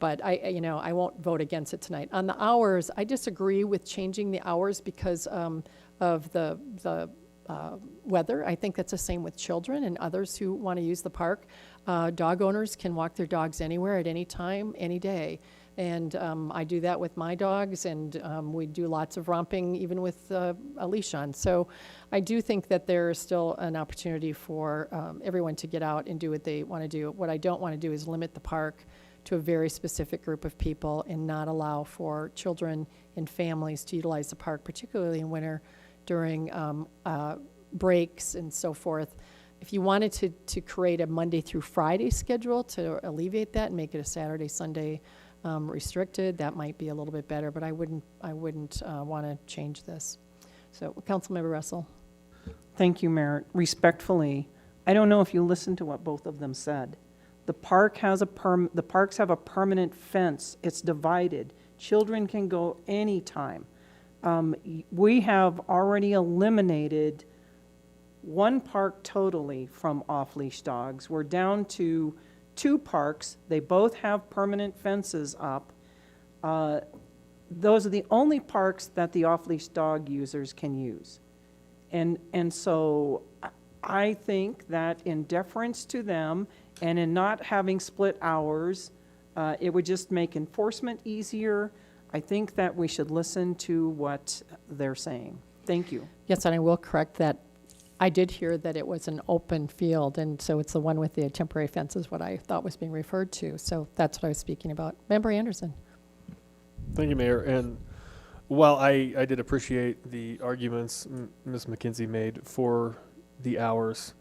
But I won't vote against it tonight. On the hours, I disagree with changing the hours because of the weather. I think that's the same with children and others who want to use the park. Dog owners can walk their dogs anywhere at any time, any day. And I do that with my dogs, and we do lots of romping even with a leash on. So I do think that there is still an opportunity for everyone to get out and do what they want to do. What I don't want to do is limit the park to a very specific group of people and not allow for children and families to utilize the park, particularly in winter during breaks and so forth. If you wanted to create a Monday through Friday schedule to alleviate that and make it a Saturday, Sunday restricted, that might be a little bit better, but I wouldn't want to change this. So, Councilmember Russell. Thank you, Mayor. Respectfully, I don't know if you listened to what both of them said. The parks have a permanent fence. It's divided. Children can go anytime. We have already eliminated one park totally from off-leash dogs. We're down to 2 parks. They both have permanent fences up. Those are the only parks that the off-leash dog users can use. And so I think that in deference to them and in not having split hours, it would just make enforcement easier. I think that we should listen to what they're saying. Thank you. Yes, and I will correct that. I did hear that it was an open field, and so it's the one with the temporary fences, what I thought was being referred to. So that's what I was speaking about. Member Anderson. Thank you, Mayor. And while I did appreciate the arguments Ms. McKenzie made for the hours,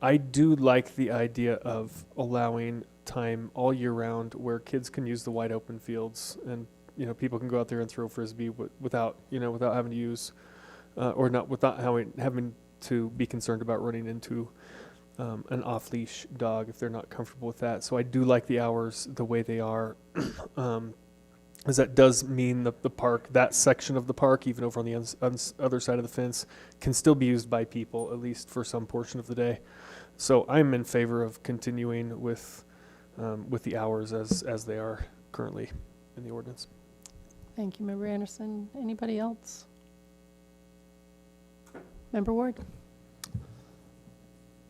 I do like the idea of allowing time all year round where kids can use the wide open fields and, people can go out there and throw frisbee without having to use, or not without having to be concerned about running into an off-leash dog if they're not comfortable with that. So I do like the hours the way they are. As that does mean that the park, that section of the park, even over on the other side of the fence, can still be used by people, at least for some portion of the day. So I'm in favor of continuing with the hours as they are currently in the ordinance. Thank you, Member Anderson. Anybody else? Member Ward?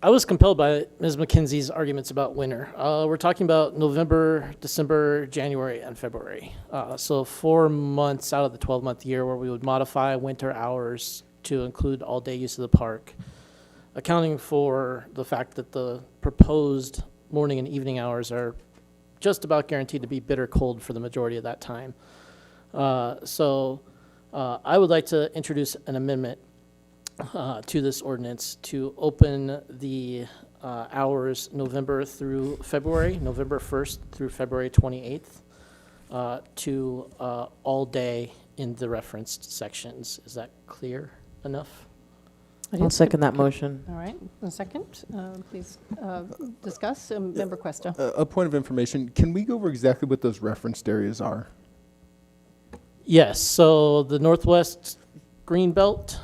I was compelled by Ms. McKenzie's arguments about winter. We're talking about November, December, January, and February. So 4 months out of the 12-month year where we would modify winter hours to include all-day use of the park, accounting for the fact that the proposed morning and evening hours are just about guaranteed to be bitter cold for the majority of that time. So I would like to introduce an amendment to this ordinance to open the hours November through February, November 1st through February 28th, to all day in the referenced sections. Is that clear enough? I'll second that motion. All right, a second. Please discuss. Member Cuesta. A point of information, can we go over exactly what those referenced areas are? Yes, so the Northwest Greenbelt,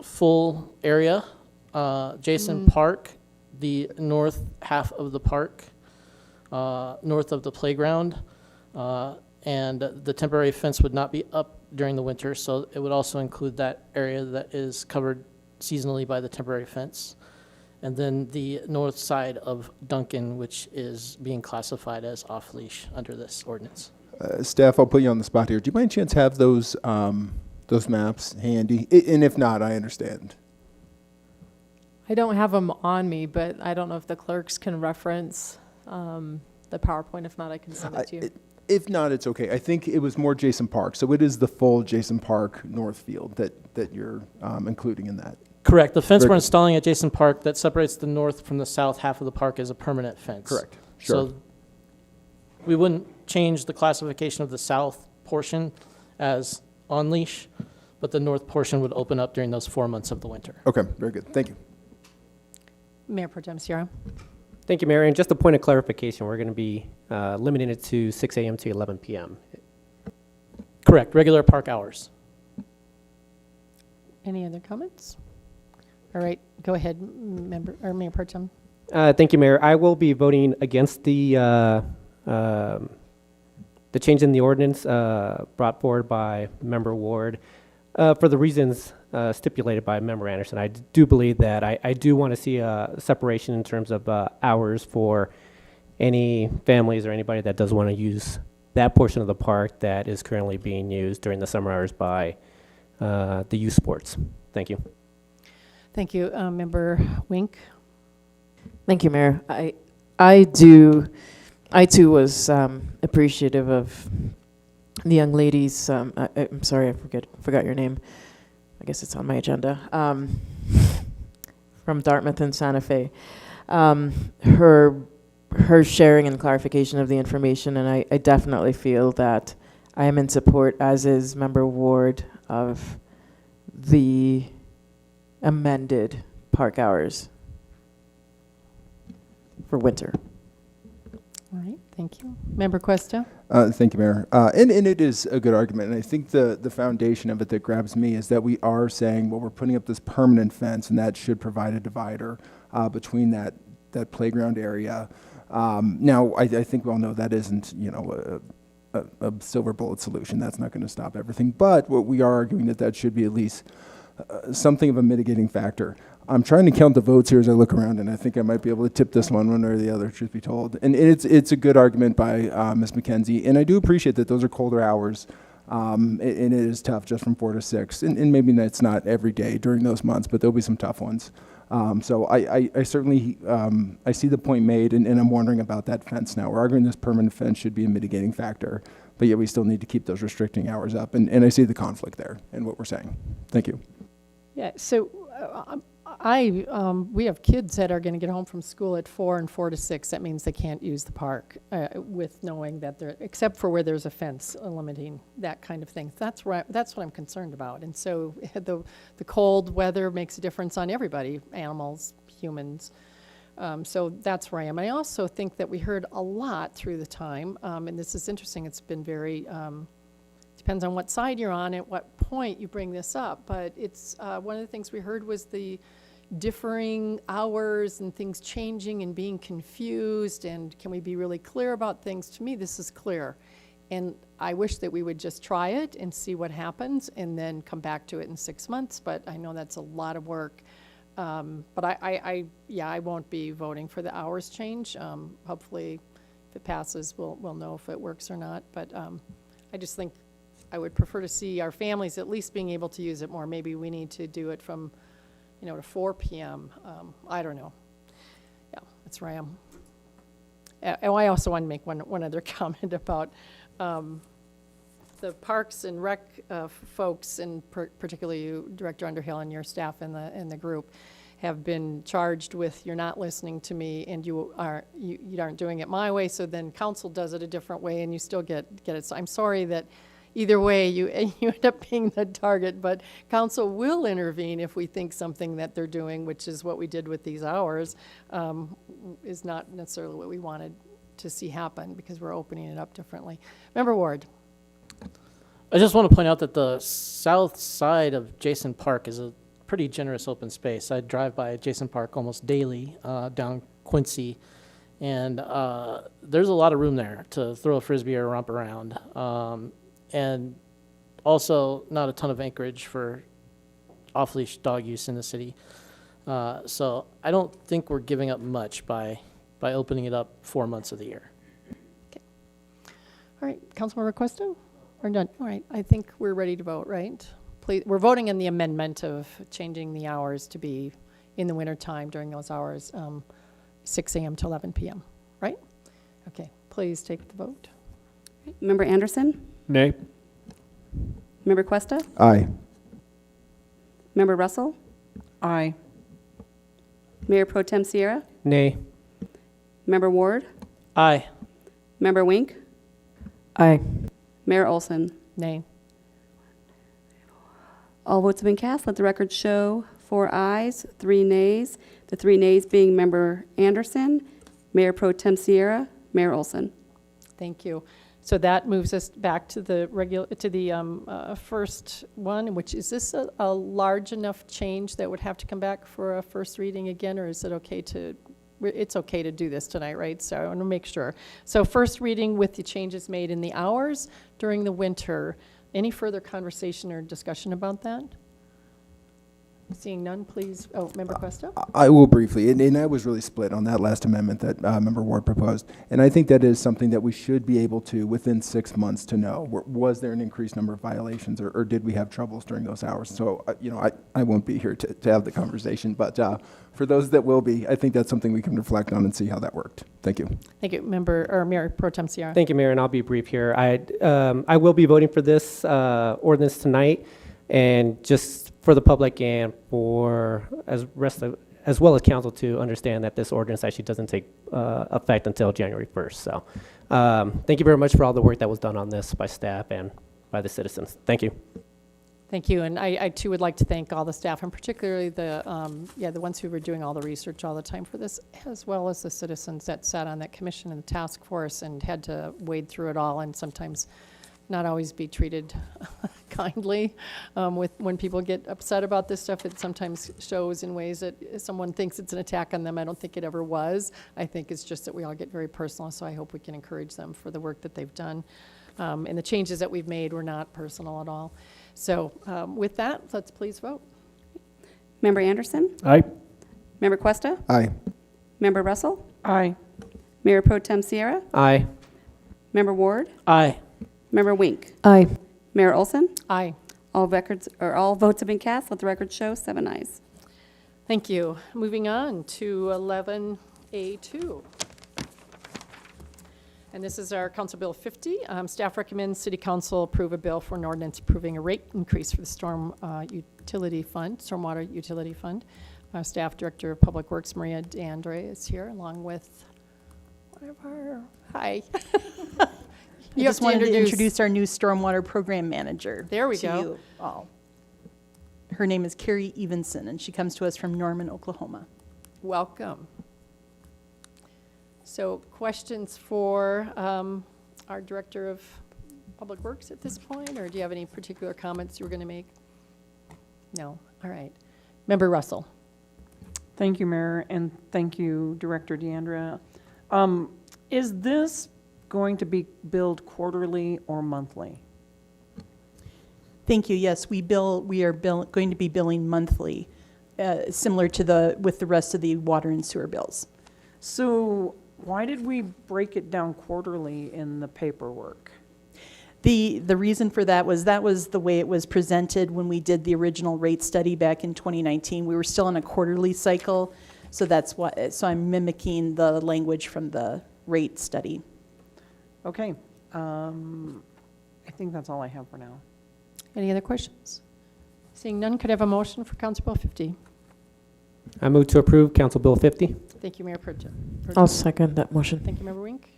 full area, Jason Park, the north half of the park, north of the playground, and the temporary fence would not be up during the winter, so it would also include that area that is covered seasonally by the temporary fence. And then the north side of Duncan, which is being classified as off-leash under this ordinance. Staff, I'll put you on the spot here. Do you by any chance have those maps handy? And if not, I understand. I don't have them on me, but I don't know if the clerks can reference the PowerPoint. If not, I can send it to you. If not, it's okay. I think it was more Jason Park. So it is the full Jason Park North Field that you're including in that. Correct. The fence Very we're good. installing at Jason Park that separates the north from the south half of the park is a permanent fence. Correct. Sure. So we wouldn't change the classification of the south portion as on leash, but the north portion would open up during those 4 months of the winter. Okay, very good. Thank you. Mayor Pro Tem Sierra. Thank you, Mayor. And just a point of clarification, we're going to be limiting it to 6 a.m. to 11 p.m. Correct. Regular park hours. Any other comments? All right, go ahead, Mayor Pro Tem. Thank you, Mayor. I will be voting against the change in the ordinance brought forward by Member Ward for the reasons stipulated by Member Anderson. I do believe that I do want to see a separation in terms of hours for any families or anybody that does want to use that portion of the park that is currently being used during the summer hours by the youth sports. Thank you. Thank you, Member Wink. Thank you, Mayor. I too was appreciative of the young ladies. I'm sorry, I forgot your name. I guess it's on my agenda. From Dartmouth and Santa Fe. Her sharing and clarification of the information, and I definitely feel that I am in support, as is Member Ward, of the amended park hours for winter. All right, thank you. Member Cuesta. Thank you, Mayor. And it is a good argument. And I think the foundation of it that grabs me is that we are saying, well, we're putting up this permanent fence, and that should provide a divider between that playground area. Now, I think we all know that isn't, a silver bullet solution. That's not going to stop everything. But what we are arguing that should be at least something of a mitigating factor. I'm trying to count the votes here as I look around, and I think I might be able to tip this one way or the other, truth be told. And it's a good argument by Ms. McKenzie, and I do appreciate that those are colder hours, and it is tough just from 4 to 6. And maybe that's not every day during those months, but there'll be some tough ones. So I certainly I see the point made, and I'm wondering about that fence now. We're arguing this permanent fence should be a mitigating factor, but yet we still need to keep those restricting hours up. And I see the conflict there in what we're saying. Thank you. Yeah, so We have kids that are going to get home from school at 4 and 4 to 6. That means they can't use the park with knowing that they're, except for where there's a fence limiting that kind of thing. That's what I'm concerned about. And so the cold weather makes a difference on everybody, animals, humans. So that's where I am. I also think that we heard a lot through the time, and this is interesting. It's been very, depends on what side you're on, at what point you bring this up. But it's one of the things we heard was the differing hours and things changing and being confused, and can we be really clear about things? To me, this is clear. And I wish that we would just try it and see what happens and then come back to it in 6 months, but I know that's a lot of work. But I won't be voting for the hours change. Hopefully, if it passes, we'll know if it works or not. But I just think I would prefer to see our families at least being able to use it more. Maybe we need to do it from, to 4 p.m. I don't know. Yeah, that's where I am. And I also want to make one other comment about the Parks and Rec folks, and particularly you, Director Underhill, and your staff in the group, have been charged with you're not listening to me, and you aren't doing it my way. So then council does it a different way, and you still get it. So I'm sorry that either way you end up being the target, but council will intervene if we think something that they're doing, which is what we did with these hours, is not necessarily what we wanted to see happen, because we're opening it up differently. Member Ward. I just want to point out that the south side of Jason Park is a pretty generous open space. I drive by Jason Park almost daily down Quincy, and there's a lot of room there to throw a frisbee or romp around. And also not a ton of anchorage for off-leash dog use in the city. So I don't think we're giving up much by opening it up 4 months of the year. Okay. All right, Councilmember Cuesta? We're done. All right, I think we're ready to vote, right? Please, we're voting in the amendment of changing the hours to be in the winter time during those hours, 6 a.m. to 11 p.m., right? Okay, please take the vote. Member Anderson? Nay. Member Cuesta? Aye. Member Russell? Aye. Mayor Pro Tem Sierra? Nay. Member Ward? Aye. Member Wink? Aye. Mayor Olson? Nay. All votes have been cast. Let the record show 4 ayes, 3 nays. The 3 nays being Member Anderson, Mayor Pro Tem Sierra, Mayor Olson. Thank you. So that moves us back to the first one, which is this a large enough change that would have to come back for a first reading again, or is it okay to? It's okay to do this tonight, right? So I want to make sure. So first reading with the changes made in the hours during the winter. Any further conversation or discussion about that? Seeing none, please. Oh, Member Cuesta? I will briefly, and I was really split on that last amendment that Member Ward proposed. And I think that is something that we should be able to, within 6 months, to know. Was there an increased number of violations, or did we have troubles during those hours? So, I won't be here to have the conversation, but for those that will be, I think that's something we can reflect on and see how that worked. Thank you. Thank you, Mayor Pro Tem Sierra. Thank you, Mayor, and I'll be brief here. I will be voting for this ordinance tonight, and just for the public and for as well as council to understand that this ordinance actually doesn't take effect until January 1st. So thank you very much for all the work that was done on this by staff and by the citizens. Thank you. Thank you, and I too would like to thank all the staff, and particularly the ones who were doing all the research all the time for this, as well as the citizens that sat on that commission and the task force and had to wade through it all, and sometimes not always be treated kindly. When people get upset about this stuff, it sometimes shows in ways that someone thinks it's an attack on them. I don't think it ever was. I think it's just that we all get very personal, so I hope we can encourage them for the work that they've done. And the changes that we've made were not personal at all. So with that, let's please vote. Member Anderson? Aye. Member Cuesta? Aye. Member Russell? Aye. Mayor Pro Tem Sierra? Aye. Member Ward? Aye. Member Wink? Aye. Mayor Olson? Aye. All votes have been cast. Let the record show 7 ayes. Thank you. Moving on to 11A2. And this is our Council Bill 50. Staff recommends City Council approve a bill for an ordinance approving a rate increase for the stormwater utility fund. Our Staff Director of Public Works, Maria DeAndre, is here, along with one of our, hi. I You just have wanted to introduce our new Stormwater Program Manager. There we to go. you all. Her name is Carrie Evenson, and she comes to us from Norman, Oklahoma. Welcome. So questions for our Director of Public Works at this point, or do you have any particular comments you were going to make? No? All right. Member Russell. Thank you, Mayor, and thank you, Director DeAndrea. Is this going to be billed quarterly or monthly? Thank you. Yes, we are going to be billing monthly, similar to with the rest of the water and sewer bills. So why did we break it down quarterly in the paperwork? The reason for that was the way it was presented when we did the original rate study back in 2019. We were still in a quarterly cycle, so that's why. So I'm mimicking the language from the rate study. Okay. I think that's all I have for now. Any other questions? Seeing none, could I have a motion for Council Bill 50? I move to approve Council Bill 50. Thank you, Mayor Protem. I'll second that motion. Thank you, Member Wink.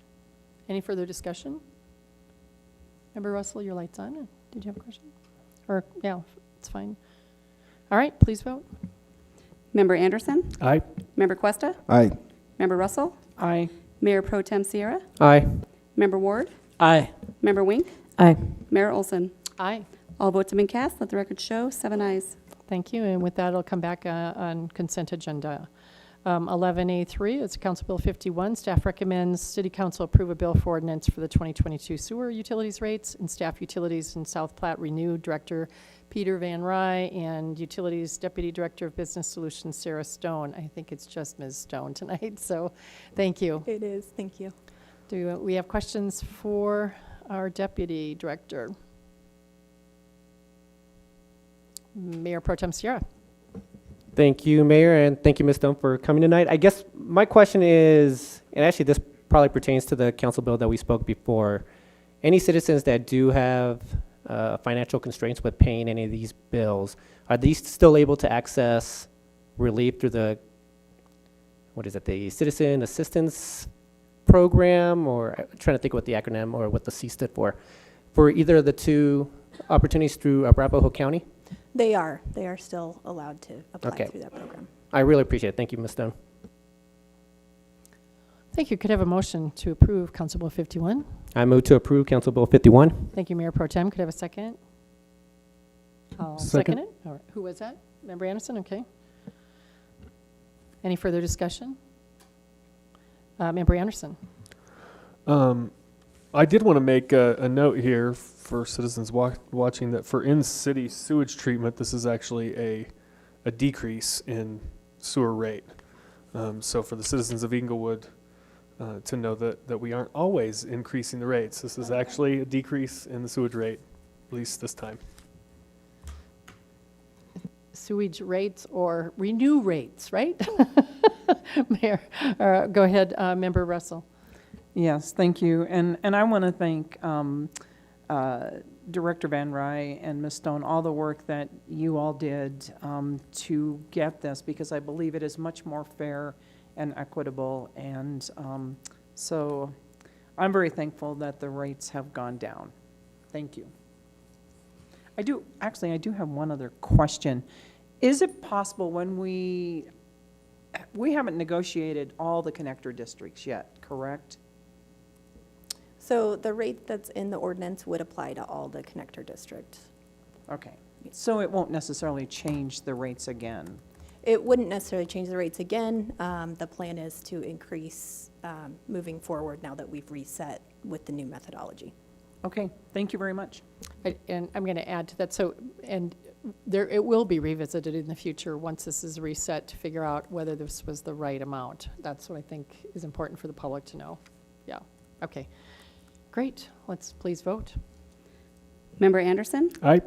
Any further discussion? Member Russell, your light's on. Did you have a question? Or, yeah, it's fine. All right, please vote. Member Anderson? Aye. Member Cuesta? Aye. Member Russell? Aye. Mayor Pro Tem Sierra? Aye. Member Ward? Aye. Member Wink? Aye. Mayor Olson? Aye. All votes have been cast. Let the record show 7 ayes. Thank you, and with that, I'll come back on consent agenda. 11A3 is Council Bill 51. Staff recommends City Council approve a bill for ordinance for the 2022 sewer utilities rates and staff utilities in South Platte renew. Director Peter Van Rye and Utilities Deputy Director of Business Solutions Sarah Stone. I think it's just Ms. Stone tonight, so thank you. It is. Thank you. Do we have questions for our Deputy Director? Mayor Pro Tem Sierra. Thank you, Mayor, and thank you, Ms. Stone, for coming tonight. I guess my question is, and actually this probably pertains to the council bill that we spoke before. Any citizens that do have financial constraints with paying any of these bills, are these still able to access relief through the, what is it, the Citizen Assistance Program, or I'm trying to think what the acronym or what the C stood for either of the two opportunities through Arapahoe County? They are still allowed to apply through that program. I really appreciate it. Thank you, Ms. Stone. Thank you. Could I have a motion to approve Council Bill 51? I move to approve Council Bill 51. Thank you, Mayor Pro Tem. Could I have a second? I'll second it. All right. Who was that? Member Anderson? Okay. Any further discussion? Member Anderson. I did want to make a note here for citizens watching that for in-city sewage treatment, this is actually a decrease in sewer rate. So for the citizens of Englewood to know that we aren't always increasing the rates. This is actually a decrease in the sewage rate, at least this time. Sewage rates or renew rates, right? Mayor, go ahead, Member Russell. Yes, thank you. And I want to thank Director Van Rye and Ms. Stone, all the work that you all did to get this, because I believe it is much more fair and equitable. And so I'm very thankful that the rates have gone down. Thank you. I do have one other question. Is it possible when we haven't negotiated all the connector districts yet, correct? So the rate that's in the ordinance would apply to all the connector districts. Okay. So it won't necessarily change the rates again? It wouldn't necessarily change the rates again. The plan is to increase moving forward now that we've reset with the new methodology. Okay, thank you very much. And I'm going to add to that. So, and it will be revisited in the future once this is reset to figure out whether this was the right amount. That's what I think is important for the public to know. Yeah, okay. Great, let's please vote. Member Anderson? Aye.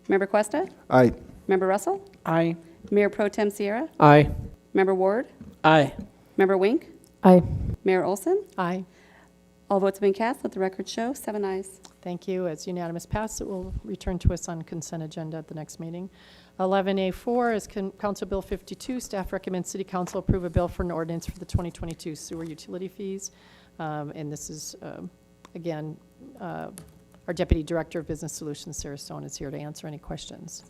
Member Cuesta? Aye. Member Russell? Aye. Mayor Pro Tem Sierra? Aye. Member Ward? Aye. Member Wink? Aye. Mayor Olson? Aye. All votes have been cast. Let the record show 7 ayes. Thank you. It's unanimous pass. It will return to us on consent agenda at the next meeting. 11A4 is Council Bill 52. Staff recommends City Council approve a bill for an ordinance for the 2022 sewer utility fees. And this is, again, our Deputy Director of Business Solutions, Sarah Stone, is here to answer any questions.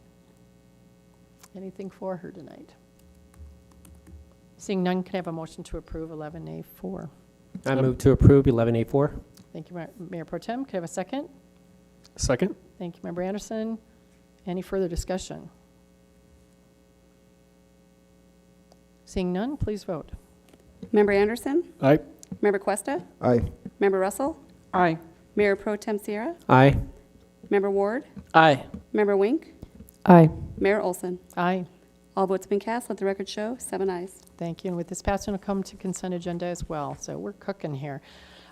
Anything for her tonight? Seeing none, can I have a motion to approve 11A4? I move to approve 11A4. Thank you, Mayor Pro Tem. Can I have a second? Second. Thank you, Member Anderson. Any further discussion? Seeing none, please vote. Member Anderson? Aye. Member Cuesta? Aye. Member Russell? Aye. Mayor Pro Tem Sierra? Aye. Member Ward? Aye. Member Wink? Aye. Mayor Olson? Aye. All votes have been cast. Let the record show 7 ayes. Thank you. And with this passing, we'll come to consent agenda as well. So we're cooking here.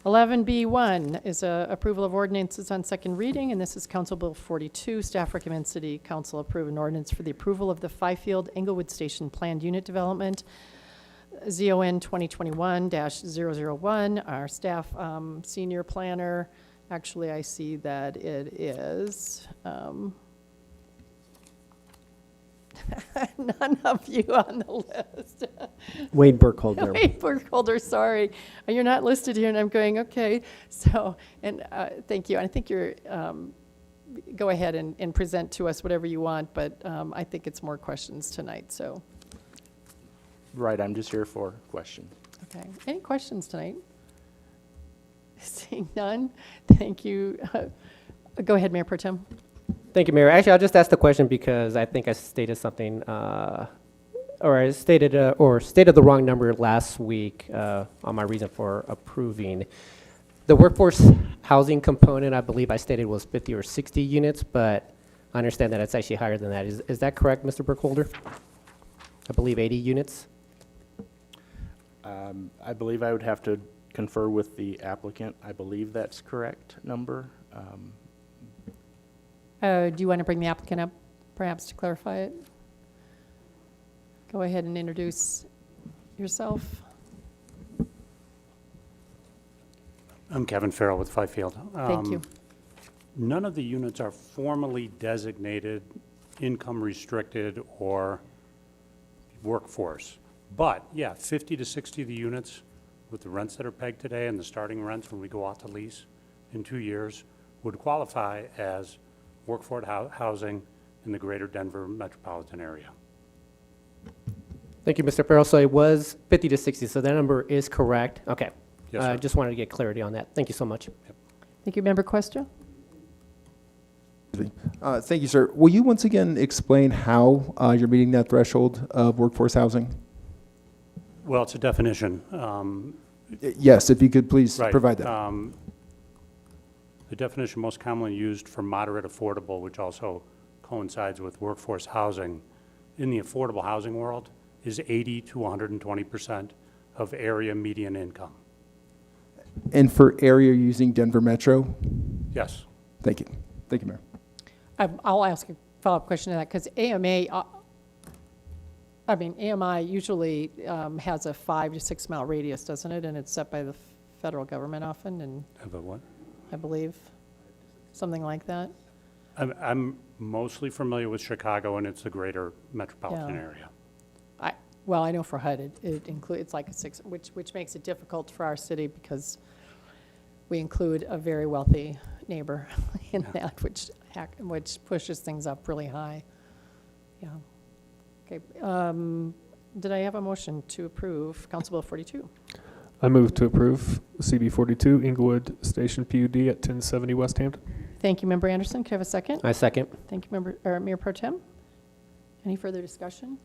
11B1 is approval of ordinances on second reading, and this is Council Bill 42. Staff recommends City Council approve an ordinance for the approval of the Fifield Englewood Station Planned Unit Development, ZON 2021-001. Our staff senior planner, actually I see that it is none of you on the list. Wade Burkholder. Wade Burkholder, sorry. You're not listed here, and I'm going, okay. So, and thank you. I think you're, go ahead and present to us whatever you want, but I think it's more questions tonight, so. Right, I'm just here for questions. Okay. Any questions tonight? Seeing none, thank you. Go ahead, Mayor Pro Tem. Thank you, Mayor. Actually, I'll just ask the question because I think I stated something, or I stated the wrong number last week on my reason for approving. The workforce housing component, I believe I stated was 50 or 60 units, but I understand that it's actually higher than that. Is that correct, Mr. Burkholder? I believe 80 units. I believe I would have to confer with the applicant. I believe that's correct number. Do you want to bring the applicant up, perhaps, to clarify it? Go ahead and introduce yourself. I'm Kevin Farrell with Fifield. Thank you. None of the units are formally designated income restricted or workforce. But, yeah, 50 to 60 of the units with the rents that are pegged today and the starting rents when we go out to lease in 2 years would qualify as workforce housing in the greater Denver metropolitan area. Thank you, Mr. Farrell. So it was 50 to 60, so that number is correct. Okay. Yes, sir. Just wanted to get clarity on that. Thank you so much. Yep. Thank you, Member Cuesta. Thank you, sir. Will you once again explain how you're meeting that threshold of workforce housing? Well, it's a definition. Yes, if you could please Right. provide that. The definition most commonly used for moderate affordable, which also coincides with workforce housing in the affordable housing world, is 80 to 120% of area median income. And for area using Denver Metro? Yes. Thank you. Thank you, Mayor. I'll ask a follow-up question to that, because AMI usually has a 5 to 6 mile radius, doesn't it? And it's set by the federal government often, and Have a what? I believe something like that. I'm mostly familiar with Chicago, and it's the greater metropolitan Yeah. area. Well, I know for HUD, it includes, it's like a 6, which makes it difficult for our city because we include a very wealthy neighbor in that, which pushes things up really high. Yeah. Okay. Did I have a motion to approve Council Bill 42? I move to approve CB 42 Englewood Station PUD at 1070 West Hampton. Thank you, Member Anderson. Can I have a second? I second. Thank you, Mayor Pro Tem. Any further discussion?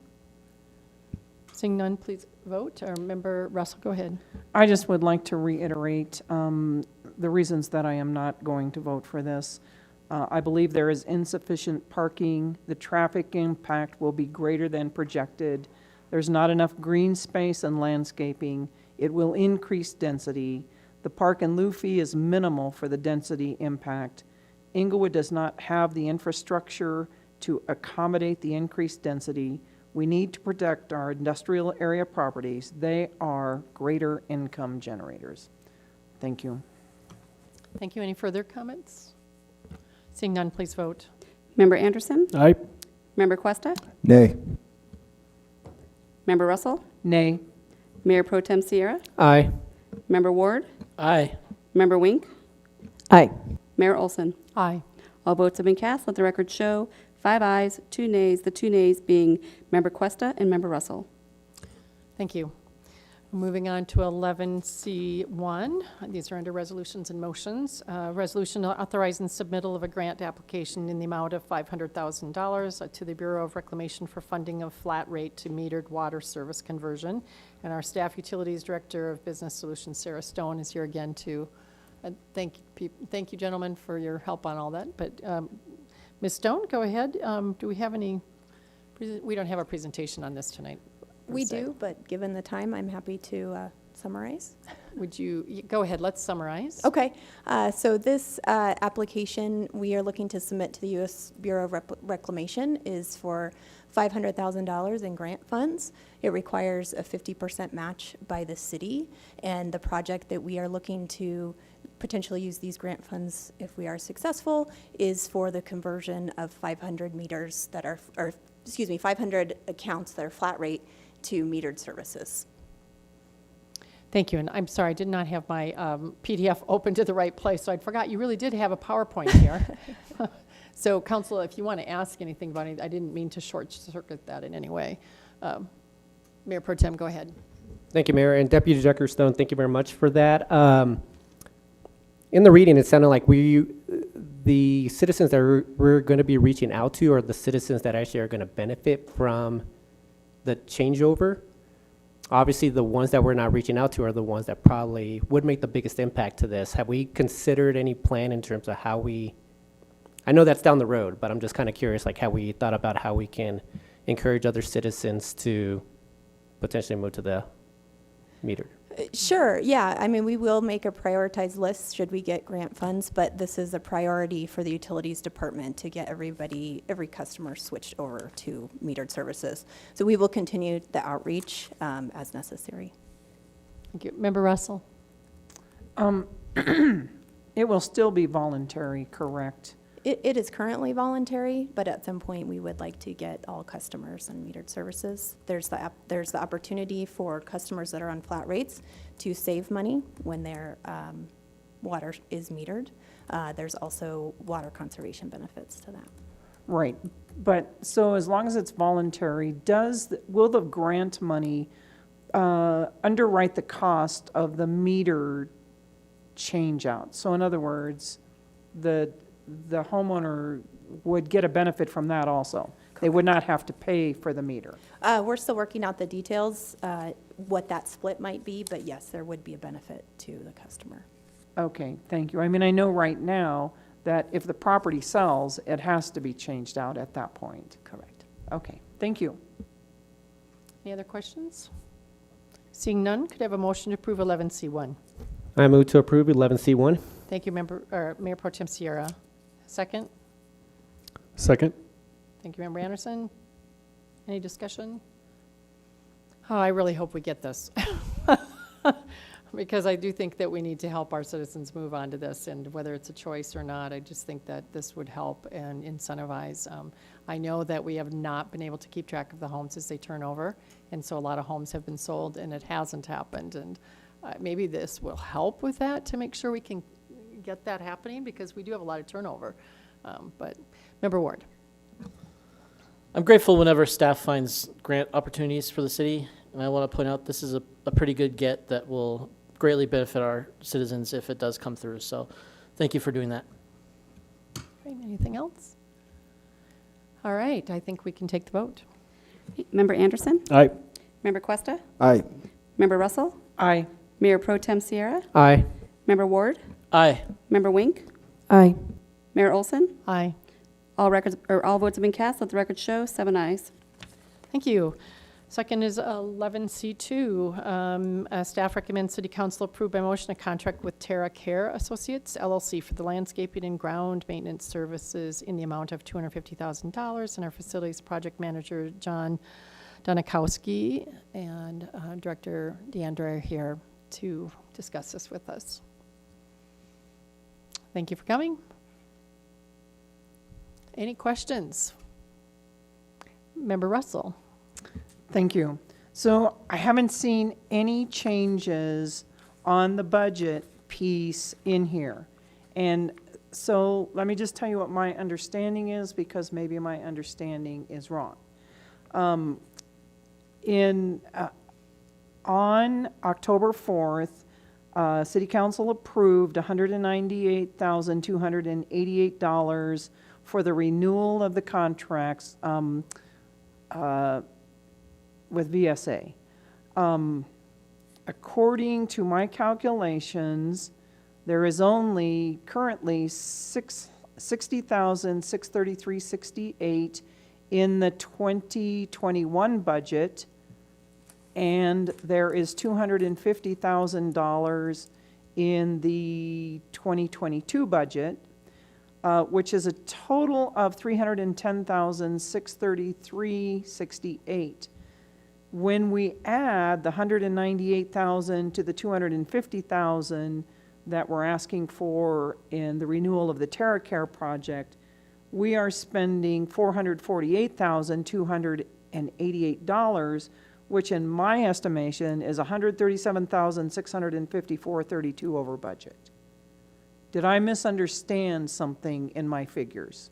Seeing none, please vote. Member Russell, go ahead. I just would like to reiterate the reasons that I am not going to vote for this. I believe there is insufficient parking. The traffic impact will be greater than projected. There's not enough green space and landscaping. It will increase density. The park and lieu fee is minimal for the density impact. Englewood does not have the infrastructure to accommodate the increased density. We need to protect our industrial area properties. They are greater income generators. Thank you. Thank you. Any further comments? Seeing none, please vote. Member Anderson? Aye. Member Cuesta? Nay. Member Russell? Nay. Mayor Pro Tem Sierra? Aye. Member Ward? Aye. Member Wink? Aye. Mayor Olson? Aye. All votes have been cast. Let the record show 5 ayes, 2 nays, the 2 nays being Member Cuesta and Member Russell. Thank you. Moving on to 11C1. These are under resolutions and motions. Resolution authorizing submittal of a grant application in the amount of $500,000 to the Bureau of Reclamation for funding of flat rate to metered water service conversion. And our Staff Utilities Director of Business Solutions, Sarah Stone, is here again to thank you, gentlemen, for your help on all that. But Ms. Stone, go ahead. Do we have any? We don't have a presentation on this tonight. We do, but given the time, I'm happy to summarize. Would you go ahead? Let's summarize. Okay. So this application we are looking to submit to the U.S. Bureau of Reclamation is for $500,000 in grant funds. It requires a 50% match by the city, and the project that we are looking to potentially use these grant funds, if we are successful, is for the conversion of 500 meters that are, 500 accounts that are flat rate to metered services. Thank you, and I'm sorry, I did not have my PDF open to the right place, so I forgot you really did have a PowerPoint here. So, Council, if you want to ask anything about it, I didn't mean to short-circuit that in any way. Mayor Pro Tem, go ahead. Thank you, Mayor. And Deputy Director Stone, thank you very much for that. In the reading, it sounded like the citizens that we're going to be reaching out to are the citizens that actually are going to benefit from the changeover. Obviously, the ones that we're not reaching out to are the ones that probably would make the biggest impact to this. Have we considered any plan in terms of how I know that's down the road, but I'm just kind of curious, like, have we thought about how we can encourage other citizens to potentially move to the meter? Sure, yeah. I mean, we will make a prioritized list should we get grant funds, but this is a priority for the utilities department to get every customer switched over to metered services. So we will continue the outreach as necessary. Thank you. Member Russell? It will still be voluntary, correct? It is currently voluntary, but at some point we would like to get all customers on metered services. There's the opportunity for customers that are on flat rates to save money when their water is metered. There's also water conservation benefits to that. Right, but so as long as it's voluntary, will the grant money underwrite the cost of the meter change out? So in other words, the homeowner would get a benefit from that also. Correct. They would not have to pay for the meter. We're still working out the details, what that split might be, but yes, there would be a benefit to the customer. Okay, thank you. I mean, I know right now that if the property sells, it has to be changed out at that point. Correct. Okay, thank you. Any other questions? Seeing none, could I have a motion to approve 11C1? I move to approve 11C1. Thank you, Mayor Pro Tem Sierra. Second? Second. Thank you, Member Anderson. Any discussion? Oh, I really hope we get this. Because I do think that we need to help our citizens move on to this, and whether it's a choice or not, I just think that this would help and incentivize. I know that we have not been able to keep track of the homes as they turn over, and so a lot of homes have been sold and it hasn't happened, and maybe this will help with that to make sure we can get that happening, because we do have a lot of turnover. But Member Ward. I'm grateful whenever staff finds grant opportunities for the city, and I want to point out this is a pretty good get that will greatly benefit our citizens if it does come through. So thank you for doing that. Okay, anything else? All right, I think we can take the vote. Member Anderson? Aye. Member Cuesta? Aye. Member Russell? Aye. Mayor Pro Tem Sierra? Aye. Member Ward? Aye. Member Wink? Aye. Mayor Olson? Aye. All votes have been cast. Let the record show 7 ayes. Thank you. Second is 11C2. Staff recommends City Council approve by motion a contract with Terra Care Associates, LLC, for the landscaping and ground maintenance services in the amount of $250,000. And our facilities project manager, John Donikowski, and Director DeAndre are here to discuss this with us. Thank you for coming. Any questions? Member Russell. Thank you. So I haven't seen any changes on the budget piece in here. And so let me just tell you what my understanding is, because maybe my understanding is wrong. On October 4th, City Council approved $198,288 for the renewal of the contracts with VSA. According to my calculations, there is only currently $60,633.68 in the 2021 budget, and there is $250,000 in the 2022 budget, which is a total of $310,633.68. When we add the $198,000 to the $250,000 that we're asking for in the renewal of the TerraCare project, we are spending $448,288, which in my estimation is $137,654.32 over budget. Did I misunderstand something in my figures?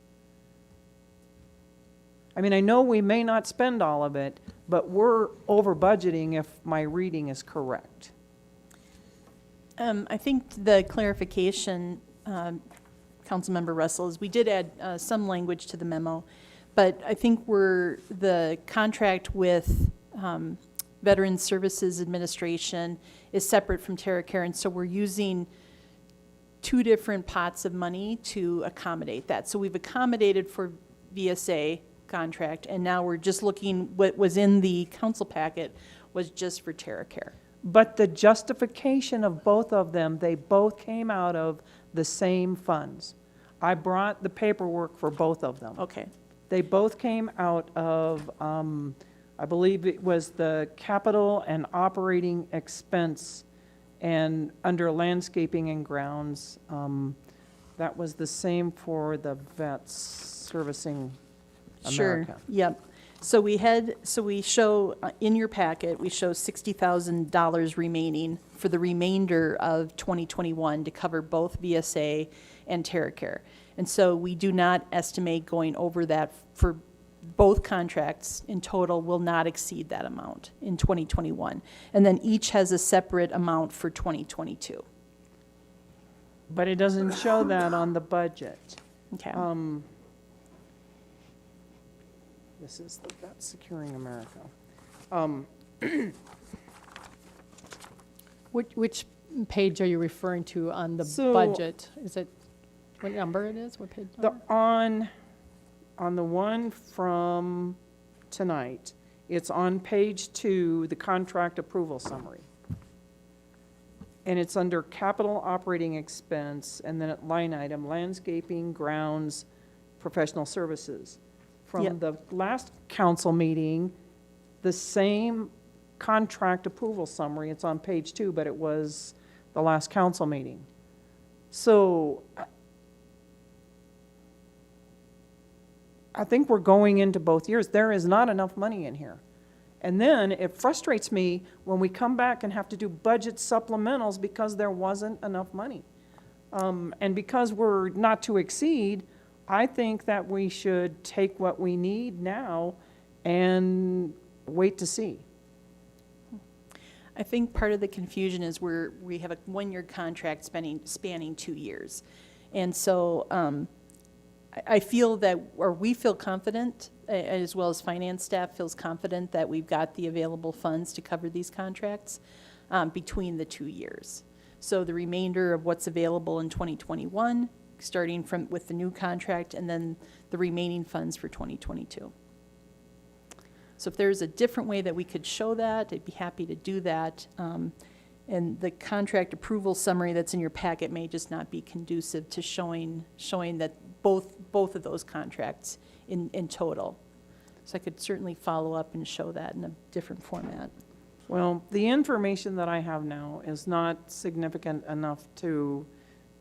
I mean, I know we may not spend all of it, but we're over budgeting if my reading is correct. I think the clarification, Councilmember Russell, is we did add some language to the memo, but I think the contract with Veterans Services Administration is separate from TerraCare, and so we're using two different pots of money to accommodate that. So we've accommodated for VSA contract, and now we're just looking, what was in the council packet was just for TerraCare. But the justification of both of them, they both came out of the same funds. I brought the paperwork for both of them. Okay. They both came out of, I believe it was the capital and operating expense, and under landscaping and grounds, that was the same for the vets servicing America. Sure, yep. So we show, in your packet, we show $60,000 remaining for the remainder of 2021 to cover both VSA and TerraCare. And so we do not estimate going over that for both contracts in total will not exceed that amount in 2021. And then each has a separate amount for 2022. But it doesn't show that on the budget. Okay. This is the Vet Securing America. Which page are you referring to on the So- budget? Is it, what number it is? What page number? On the one from tonight, it's on page 2, the contract approval summary. And it's under capital operating expense, and then at line item, landscaping, grounds, professional services. From Yep. the last council meeting, the same contract approval summary, it's on page 2, but it was the last council meeting. So I think we're going into both years. There is not enough money in here. And then it frustrates me when we come back and have to do budget supplementals because there wasn't enough money. And because we're not to exceed, I think that we should take what we need now and wait to see. I think part of the confusion is we have a one-year contract spanning 2 years. And so I feel that, or we feel confident, as well as finance staff feels confident that we've got the available funds to cover these contracts between the 2 years. So the remainder of what's available in 2021, starting with the new contract, and then the remaining funds for 2022. So if there's a different way that we could show that, I'd be happy to do that. And the contract approval summary that's in your packet may just not be conducive to showing that both of those contracts in total. So I could certainly follow up and show that in a different format. Well, the information that I have now is not significant enough to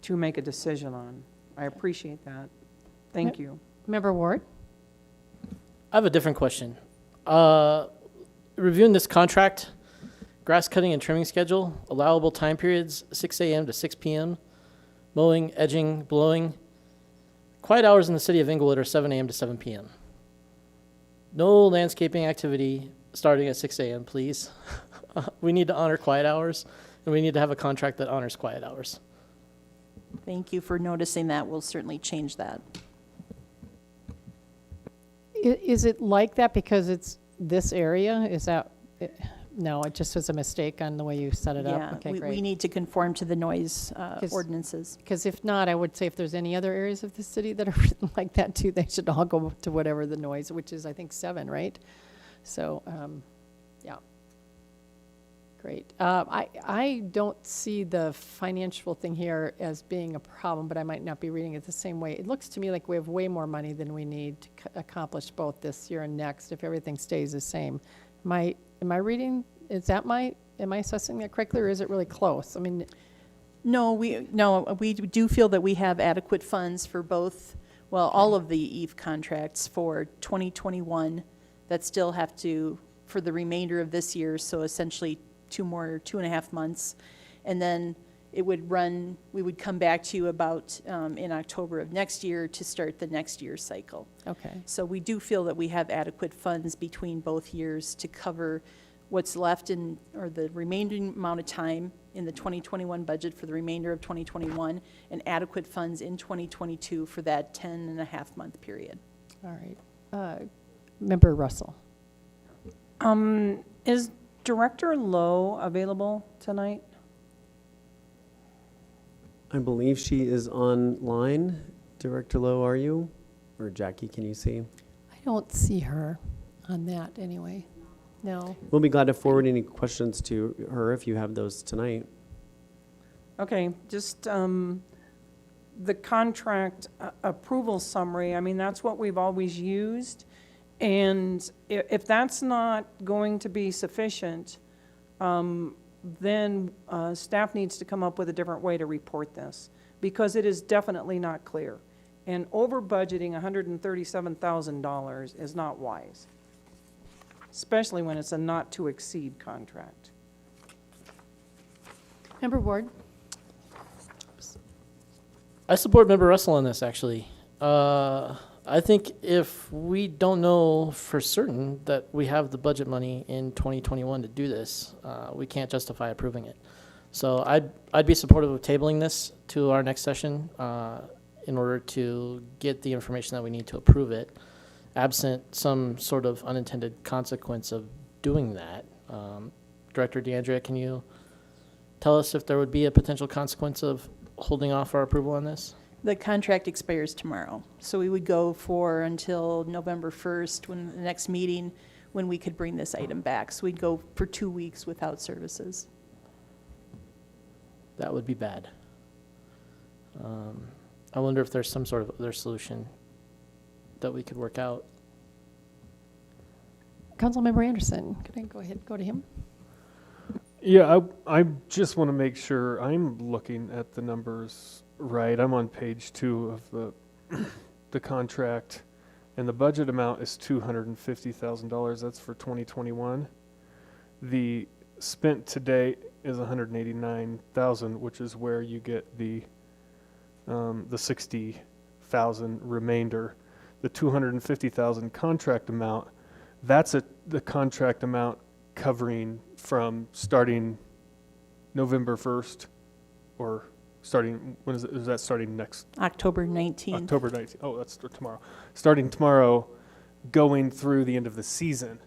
make a decision on. I appreciate that. Thank you. Member Ward? I have a different question. Reviewing this contract, grass cutting and trimming schedule, allowable time periods, 6 a.m. to 6 p.m., mowing, edging, blowing. Quiet hours in the city of Englewood are 7 a.m. to 7 p.m. No landscaping activity starting at 6 a.m., please. We need to honor quiet hours, and we need to have a contract that honors quiet hours. Thank you for noticing that. We'll certainly change that. Is it like that because it's this area? Is that, no, it just was a mistake on the way you set it up? Okay, we great. need to conform to the noise ordinances. Because if not, I would say if there's any other areas of the city that are written like that too, they should all go to whatever the noise, which is I think 7, right? So, yeah. Great. I don't see the financial thing here as being a problem, but I might not be reading it the same way. It looks to me like we have way more money than we need to accomplish both this year and next if everything stays the same. Am I reading, am I assessing that correctly, or is it really close? I mean, No, we do feel that we have adequate funds for both, well, all of the EVE contracts for 2021 that still have to, for the remainder of this year, so essentially 2.5 months. And then it would run, we would come back to you about in October of next year to start the next year's cycle. okay. So we do feel that we have adequate funds between both years to cover what's left in, or the remaining amount of time in the 2021 budget for the remainder of 2021, and adequate funds in 2022 for that 10.5-month period. All right. Member Russell. Is Director Lowe available tonight? I believe she is online. Director Lowe, are you? Or Jackie, can you see? I don't see her on that anyway. No. We'll be glad to forward any questions to her if you have those tonight. Okay, just the contract approval summary, I mean, that's what we've always used. And if that's not going to be sufficient, then staff needs to come up with a different way to report this, because it is definitely not clear. And over budgeting $137,000 is not wise, especially when it's a not to exceed contract. Member Ward. I support Member Russell on this, actually. I think if we don't know for certain that we have the budget money in 2021 to do this, we can't justify approving it. So I'd be supportive of tabling this to our next session in order to get the information that we need to approve it, absent some sort of unintended consequence of doing that. Director DeAndrea, can you tell us if there would be a potential consequence of holding off our approval on this? The contract expires tomorrow, so we would go for until November 1st, when the next meeting, when we could bring this item back. So we'd go for 2 weeks without services. That would be bad. I wonder if there's some sort of other solution that we could work out. Councilmember Anderson, can I go to him? Yeah, I just want to make sure I'm looking at the numbers right. I'm on page 2 of the contract, and the budget amount is $250,000. That's for 2021. The spent to date is $189,000, which is where you get the $60,000 remainder. The $250,000 contract amount, that's the contract amount covering from starting November 1st, or starting, when is it? Is that starting next? October 19th. October 19th. Oh, that's tomorrow. Starting tomorrow, going through the end of the season.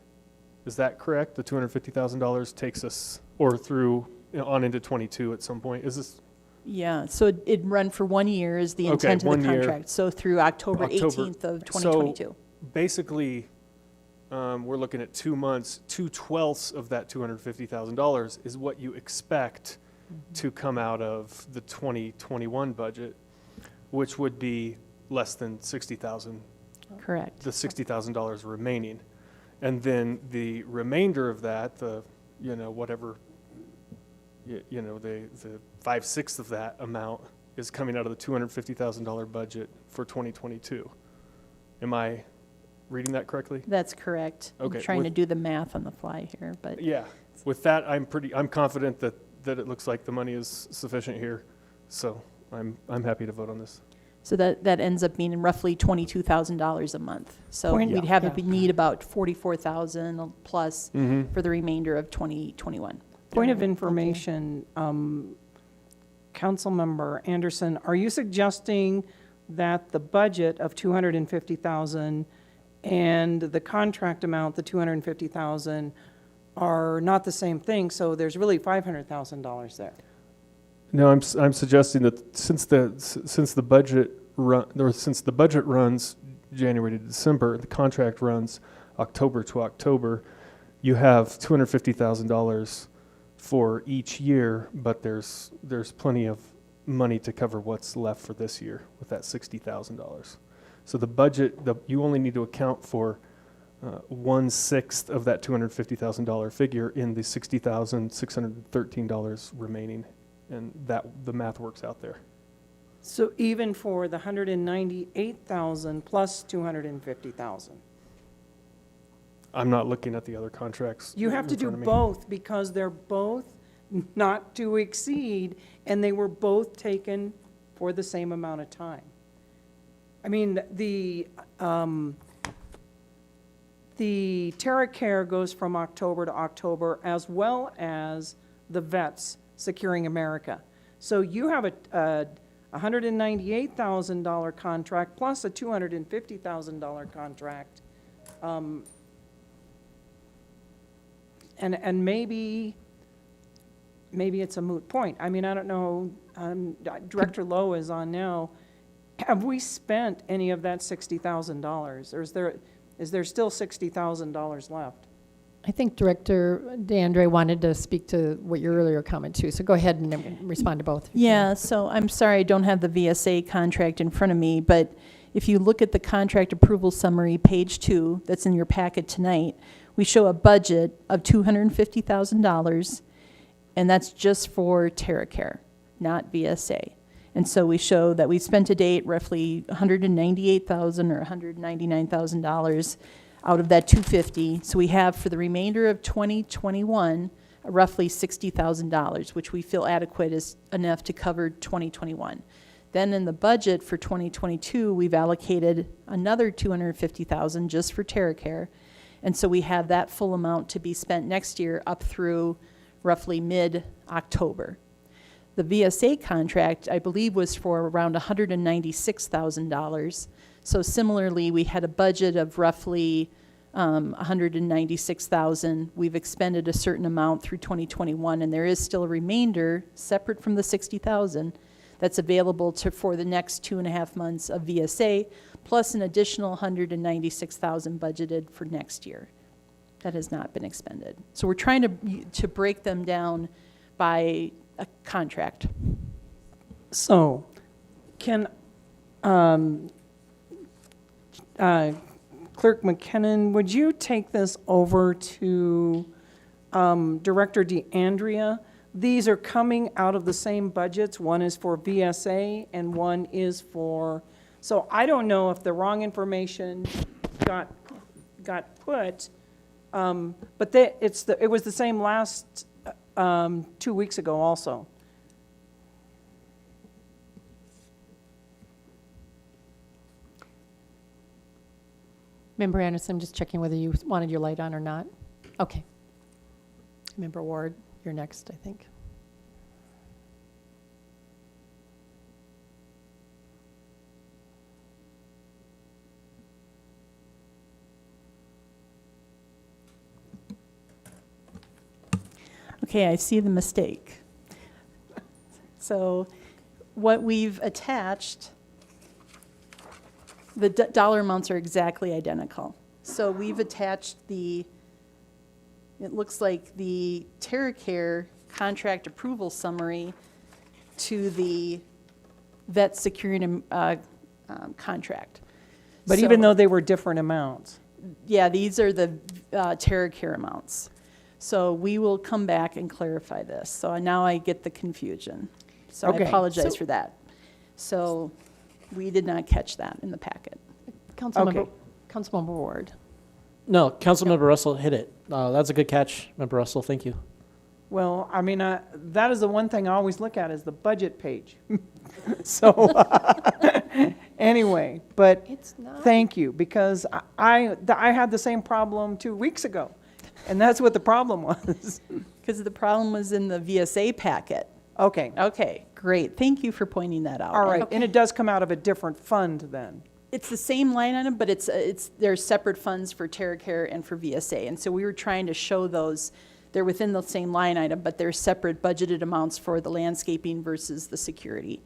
Is that correct? The $250,000 takes us, or through, on into 22 at some point. Is this? Yeah, so it'd run for 1 year is the intent of the contract. So through October 18th of 2022. So basically, we're looking at 2 months. 2/12 of that $250,000 is what you expect to come out of the 2021 budget, which would be less than $60,000. Correct. The $60,000 remaining, and then the remainder of that, the whatever, the 5/6 of that amount is coming out of the $250,000 budget for 2022. Am I reading that correctly? That's correct. Okay, I'm trying to with- do the math on the fly here, but. Yeah, with that, I'm confident that it looks like the money is sufficient here, so I'm happy to vote on this. So that ends up being roughly $22,000 a month. So Point- we'd have to need about $44,000 plus Mhm. for the remainder of 2021. Point of information, Councilmember Anderson, are you suggesting that the budget of $250,000 and the contract amount, the $250,000, are not the same thing, so there's really $500,000 there? No, I'm suggesting that since the budget runs January to December, the contract runs October to October, you have $250,000 for each year, but there's plenty of money to cover what's left for this year with that $60,000. So the budget, you only need to account for 1/6 of that $250,000 figure in the $60,613 remaining, and that the math works out there. So even for the $198,000 plus $250,000? I'm not looking at the other contracts. You have to in do front of me. both because they're both not to exceed, and they were both taken for the same amount of time. I mean, the TerraCare goes from October to October, as well as the vets Securing America. So you have a $198,000 contract plus a $250,000 contract. And maybe it's a moot point. I mean, I don't know, Director Lowe is on now. Have we spent any of that $60,000, or is there still $60,000 left? I think Director DeAndre wanted to speak to what your earlier comment too, so go ahead and then respond to both. Yeah, so I'm sorry I don't have the VSA contract in front of me, but if you look at the contract approval summary, page 2, that's in your packet tonight, we show a budget of $250,000, and that's just for TerraCare, not VSA. And so we show that we spent to date roughly $198,000 or $199,000 out of that $250. So we have for the remainder of 2021 roughly $60,000, which we feel adequate is enough to cover 2021. Then in the budget for 2022, we've allocated another $250,000 just for TerraCare. And so we have that full amount to be spent next year up through roughly mid-October. The VSA contract, I believe, was for around $196,000. So similarly, we had a budget of roughly $196,000. We've expended a certain amount through 2021, and there is still a remainder, separate from the $60,000, that's available for the next 2.5 months of VSA, plus an additional $196,000 budgeted for next year. That has not been expended. So we're trying to break them down by a contract. So, can Clerk McKinnon, would you take this over to Director DeAndrea? These are coming out of the same budgets. One is for VSA and one is for, so I don't know if the wrong information got put, but it was the same last 2 weeks ago also. Member Anderson, I'm just checking whether you wanted your light on or not. Okay. Member Ward, you're next, I think. Okay, I see the mistake. So what we've attached, the dollar amounts are exactly identical. So we've attached it looks like the TerraCare contract approval summary to the vet security contract. But even though they were different amounts? Yeah, these are the TerraCare amounts. So we will come back and clarify this. So now I get the confusion. So Okay. I apologize for that. So we did not catch that in the packet. Councilmember Councilmember Ward. No, Councilmember Russell hit it. That's a good catch, Member Russell. Thank you. Well, I mean, that is the one thing I always look at is the budget page. So, anyway, but thank you, because I had the same problem 2 weeks ago, and that's what the problem was. Because the problem was in the VSA packet. Okay. Okay, great. Thank you for pointing that out. All right, and it does come out of a different fund then? It's the same line item, but there's separate funds for TerraCare and for VSA. And so we were trying to show those, they're within the same line item, but they're separate budgeted amounts for the landscaping versus the security.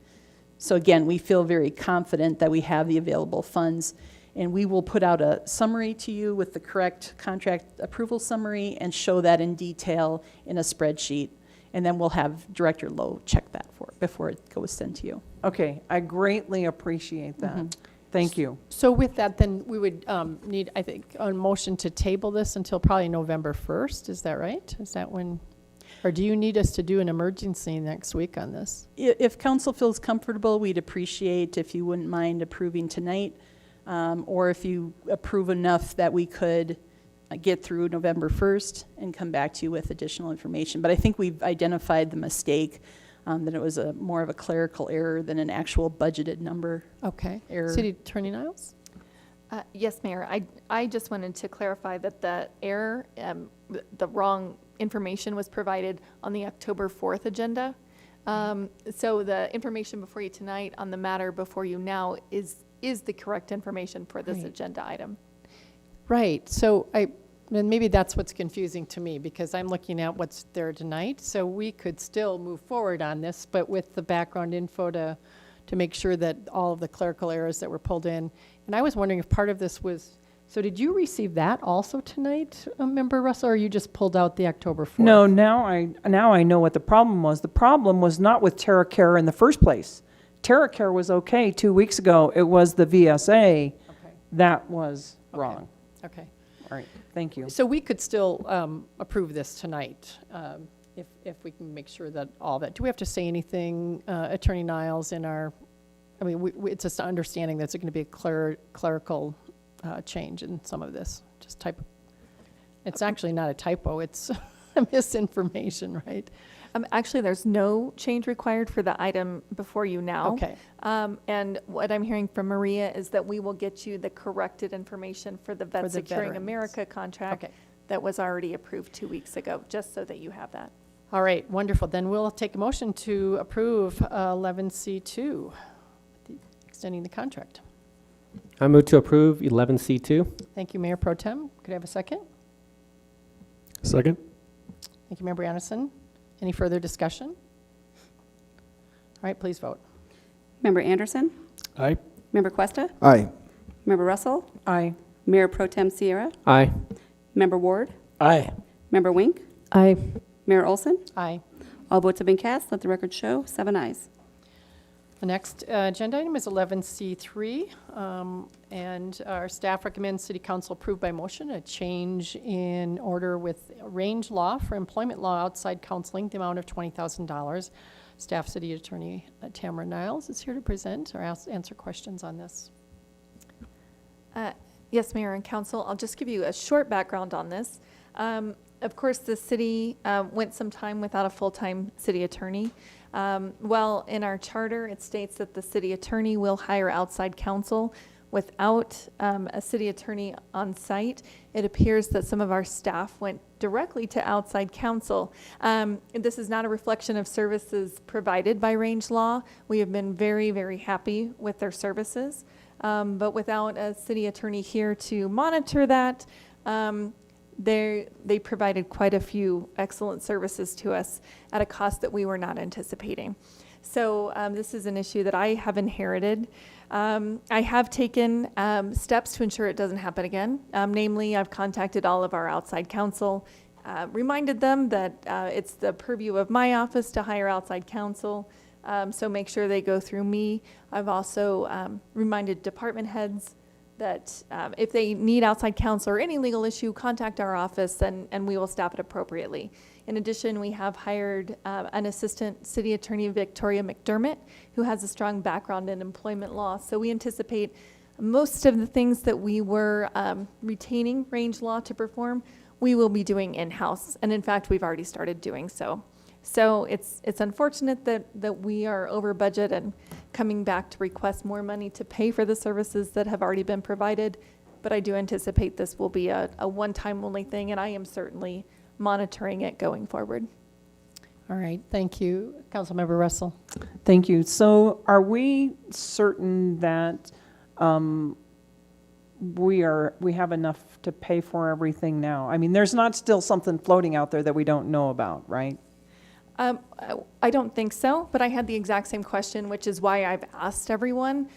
So again, we feel very confident that we have the available funds, and we will put out a summary to you with the correct contract approval summary and show that in detail in a spreadsheet. And then we'll have Director Lowe check that before it goes sent to you. Okay, I greatly appreciate that. Thank you. So with that, then we would need, I think, a motion to table this until probably November 1st. Is that right? Is that when, or do you need us to do an emergency next week on this? If council feels comfortable, we'd appreciate if you wouldn't mind approving tonight, or if you approve enough that we could get through November 1st and come back to you with additional information. But I think we've identified the mistake, that it was more of a clerical error than an actual budgeted number. Okay. Error. City Attorney Niles? Yes, Mayor. I just wanted to clarify that the error, the wrong information was provided on the October 4th agenda. So the information before you tonight on the matter before you now is the correct information for this agenda item. Right. So and maybe that's what's confusing to me, because I'm looking at what's there tonight. So we could still move forward on this, but with the background info to make sure that all of the clerical errors that were pulled in. And I was wondering if part of this was, so did you receive that also tonight, Member Russell, or you just pulled out the October 4th? No, now I know what the problem was. The problem was not with TerraCare in the first place. TerraCare was okay 2 weeks ago. It was the VSA that was wrong. Okay. All right, thank you. So we could still approve this tonight, if we can make sure that all that. Do we have to say anything, Attorney Niles, in our, I mean, it's just understanding that it's going to be a clerical change in some of this, just type. It's actually not a typo, it's a misinformation, right? Actually, there's no change required for the item before you now. Okay. And what I'm hearing from Maria is that we will get you the corrected information for the Vet Securing veterans. America contract that was already approved 2 weeks ago, just so that you have that. All right, wonderful. Then we'll take a motion to approve 11C2, extending the contract. I move to approve 11C2. Thank you, Mayor Pro Tem. Could I have a second? Second. Thank you, Member Anderson. Any further discussion? All right, please vote. Member Anderson? Aye. Member Cuesta? Aye. Member Russell? Aye. Mayor Pro Tem Sierra? Aye. Member Ward? Aye. Member Wink? Aye. Mayor Olson? Aye. All votes have been cast. Let the record show 7 ayes. The next agenda item is 11C3, and our staff recommends City Council approve by motion a change in order with range law for employment law outside counseling, the amount of $20,000. Staff City Attorney Tamara Niles is here to present or answer questions on this. Yes, Mayor and Council, I'll just give you a short background on this. Of course, the city went some time without a full-time city attorney. Well, in our charter, it states that the city attorney will hire outside counsel. Without a city attorney on site, it appears that some of our staff went directly to outside counsel. This is not a reflection of services provided by Range Law. We have been very, very happy with their services. But without a city attorney here to monitor that, they provided quite a few excellent services to us at a cost that we were not anticipating. So this is an issue that I have inherited. I have taken steps to ensure it doesn't happen again. Namely, I've contacted all of our outside counsel, reminded them that it's the purview of my office to hire outside counsel, so make sure they go through me. I've also reminded department heads that if they need outside counsel or any legal issue, contact our office and we will staff it appropriately. In addition, we have hired an assistant city attorney, Victoria McDermott, who has a strong background in employment law. So we anticipate most of the things that we were retaining range law to perform, we will be doing in-house. And in fact, we've already started doing so. So it's unfortunate that we are over budget and coming back to request more money to pay for the services that have already been provided. But I do anticipate this will be a one-time only thing, and I am certainly monitoring it going forward. All right, thank you. Councilmember Russell. Thank you. So are we certain that we have enough to pay for everything now? I mean, there's not still something floating out there that we don't know about, right? I don't think so, but I had the exact same question, which is why I've asked everyone,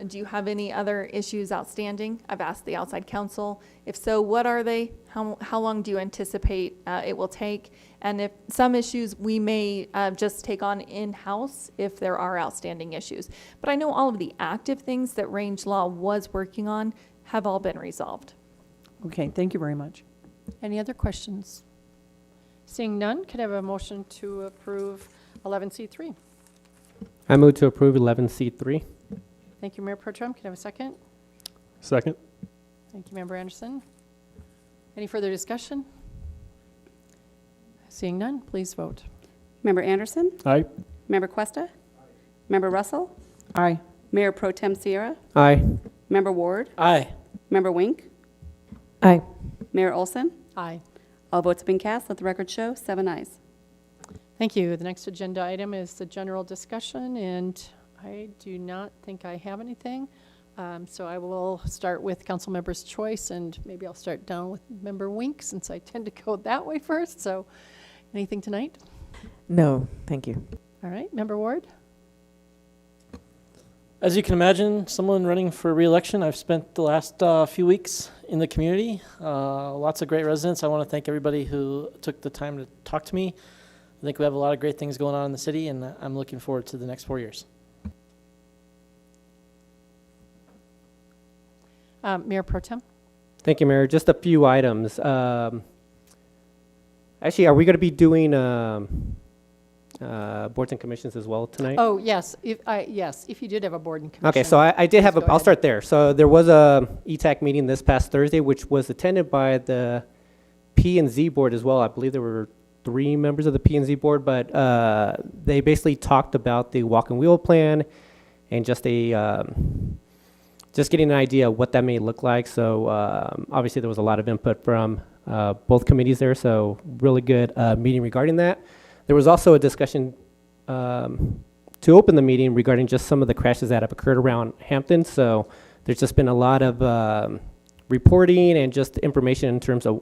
do you have any other issues outstanding? I've asked the outside counsel. If so, what are they? How long do you anticipate it will take? And if some issues we may just take on in-house if there are outstanding issues. But I know all of the active things that Range Law was working on have all been resolved. Okay, thank you very much. Any other questions? Seeing none, could I have a motion to approve 11C3? I move to approve 11C3. Thank you, Mayor Pro Tem. Can I have a second? Second. Thank you, Member Anderson. Any further discussion? Seeing none, please vote. Member Anderson? Aye. Member Cuesta? Member Russell? Aye. Mayor Pro Tem Sierra? Aye. Member Ward? Aye. Member Wink? Aye. Mayor Olson? Aye. All votes have been cast. Let the record show 7 ayes. Thank you. The next agenda item is the general discussion, and I do not think I have anything. So I will start with council members' choice, and maybe I'll start down with Member Wink since I tend to go that way first. So anything tonight? No, thank you. All right, Member Ward? As you can imagine, someone running for re-election, I've spent the last few weeks in the community. Lots of great residents. I want to thank everybody who took the time to talk to me. I think we have a lot of great things going on in the city, and I'm looking forward to the next 4 years. Mayor Pro Tem? Thank you, Mayor. Just a few items. Actually, are we going to be doing boards and commissions as well tonight? Oh, yes. If you did have a board and commission. Okay, so I did have please a, go I'll ahead. start there. So there was a ETAC meeting this past Thursday, which was attended by the P&Z board as well. I believe there were 3 members of the P&Z board, but they basically talked about the walk and wheel plan and just just getting an idea of what that may look like. So obviously there was a lot of input from both committees there, so really good meeting regarding that. There was also a discussion to open the meeting regarding just some of the crashes that have occurred around Hampton. So there's just been a lot of reporting and just information in terms of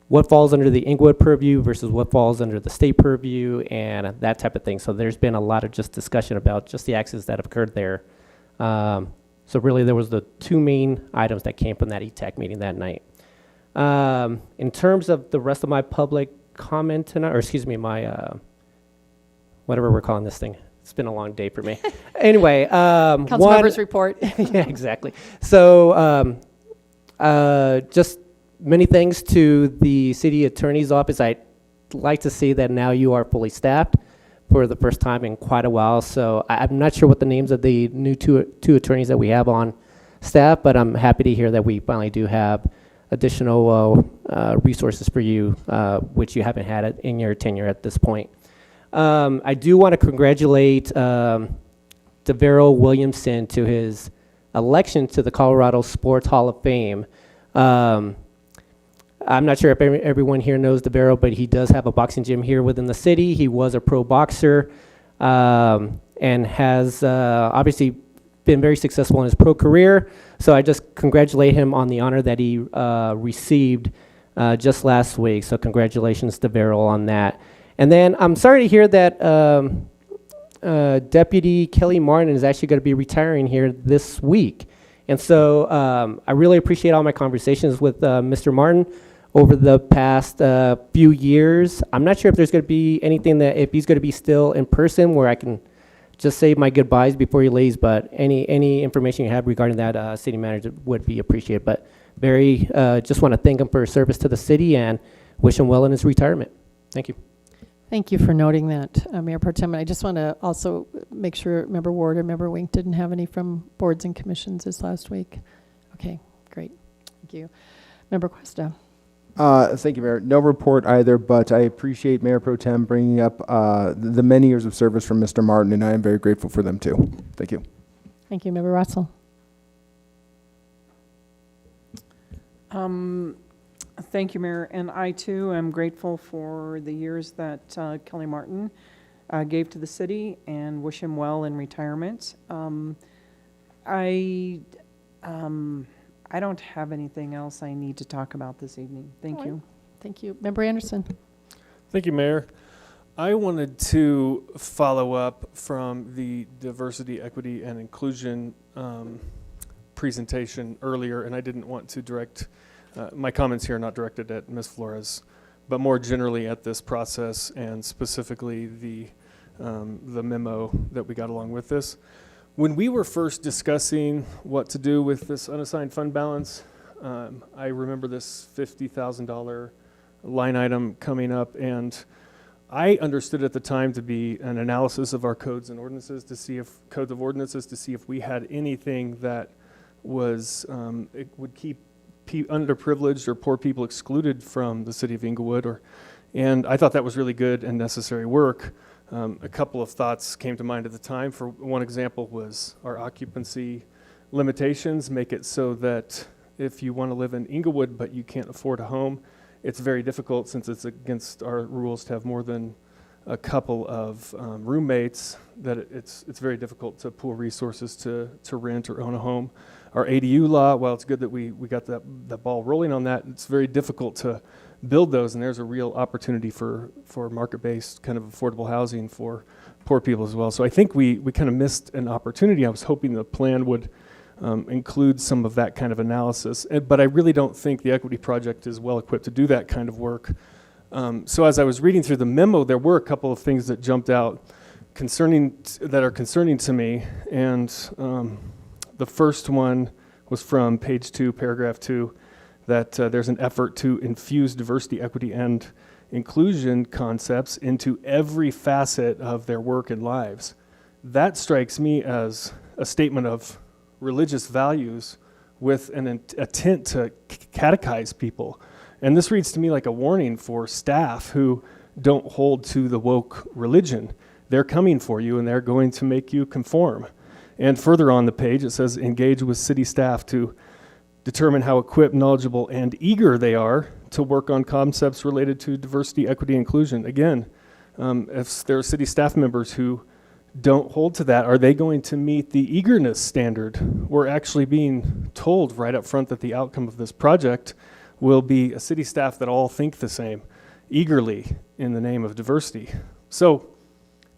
what falls under the Englewood purview versus what falls under the state purview and that type of thing. So there's been a lot of just discussion about just the accidents that have occurred there. So really there was the 2 main items that came from that ETAC meeting that night. In terms of the rest of my public comment tonight, or excuse me, my, whatever we're calling this thing. It's been a long day for me. Anyway, Council members report. Yeah, exactly. So just many thanks to the city attorney's office. I'd like to see that now you are fully staffed for the first time in quite a while. So I'm not sure what the names of the new two attorneys that we have on staff, but I'm happy to hear that we finally do have additional resources for you, which you haven't had it in your tenure at this point. I do want to congratulate DeVero Williamson to his election to the Colorado Sports Hall of Fame. I'm not sure if everyone here knows DeVero, but he does have a boxing gym here within the city. He was a pro boxer and has obviously been very successful in his pro career. So I just congratulate him on the honor that he received just last week. So congratulations, DeVero, on that. And then I'm sorry to hear that Deputy Kelly Martin is actually going to be retiring here this week. And so I really appreciate all my conversations with Mr. Martin over the past few years. I'm not sure if there's going to be anything that, if he's going to be still in person where I can just say my goodbyes before he leaves, but any information you have regarding that, city manager, would be appreciated. But just want to thank him for his service to the city and wish him well in his retirement. Thank you. Thank you for noting that, Mayor Pro Tem. And I just want to also make sure Member Ward or Member Wink didn't have any from boards and commissions this last week. Okay, great. Thank you. Member Cuesta. Thank you, Mayor. No report either, but I appreciate Mayor Pro Tem bringing up the many years of service from Mr. Martin, and I am very grateful for them too. Thank you. Thank you. Member Russell. Thank you, Mayor. And I, too, am grateful for the years that Kelly Martin gave to the city and wish him well in retirement. I don't have anything else I need to talk about this evening. Thank you. Thank you. Member Anderson. Thank you, Mayor. I wanted to follow up from the diversity, equity, and inclusion presentation earlier, and I didn't want to direct my comments here are not directed at Ms. Flores, but more generally at this process and specifically the memo that we got along with this. When we were first discussing what to do with this unassigned fund balance, I remember this $50,000 line item coming up, and I understood at the time to be an analysis of our codes and ordinances to see if we had anything that was it would keep underprivileged or poor people excluded from the City of Englewood, and I thought that was really good and necessary work. A couple of thoughts came to mind at the time. For one example was our occupancy limitations make it so that if you want to live in Englewood but you can't afford a home, it's very difficult, since it's against our rules to have more than a couple of roommates, that it's very difficult to pool resources to rent or own a home. Our ADU law, while it's good that we got that ball rolling on that, it's very difficult to build those, and there's a real opportunity for market-based kind of affordable housing for poor people as well. So I think we kind of missed an opportunity. I was hoping the plan would include some of that kind of analysis, but I really don't think the Equity Project is well equipped to do that kind of work. So as I was reading through the memo, there were a couple of things that jumped out that are concerning to me, and the first one was from page 2, paragraph 2, that there's an effort to infuse diversity, equity, and inclusion concepts into every facet of their work and lives. That strikes me as a statement of religious values with an intent to catechize people. And this reads to me like a warning for staff who don't hold to the woke religion. They're coming for you, and they're going to make you conform. And further on the page, it says, engage with city staff to determine how equipped, knowledgeable, and eager they are to work on concepts related to diversity, equity, inclusion. Again, if there are city staff members who don't hold to that, are they going to meet the eagerness standard? We're actually being told right up front that the outcome of this project will be a city staff that all think the same, eagerly, in the name of diversity. So,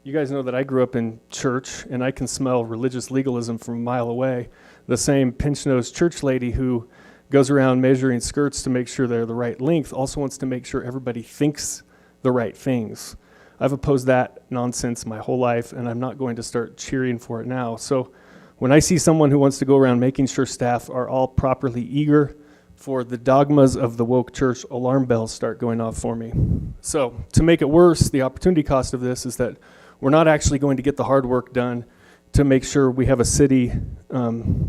you guys know that I grew up in church, and I can smell religious legalism from a mile away. The same pinch-nosed church lady who goes around measuring skirts to make sure they're the right length also wants to make sure everybody thinks the right things. I've opposed that nonsense my whole life, and I'm not going to start cheering for it now. So when I see someone who wants to go around making sure staff are all properly eager for the dogmas of the woke church, alarm bells start going off for me. So to make it worse, the opportunity cost of this is that we're not actually going to get the hard work done to make sure we have a city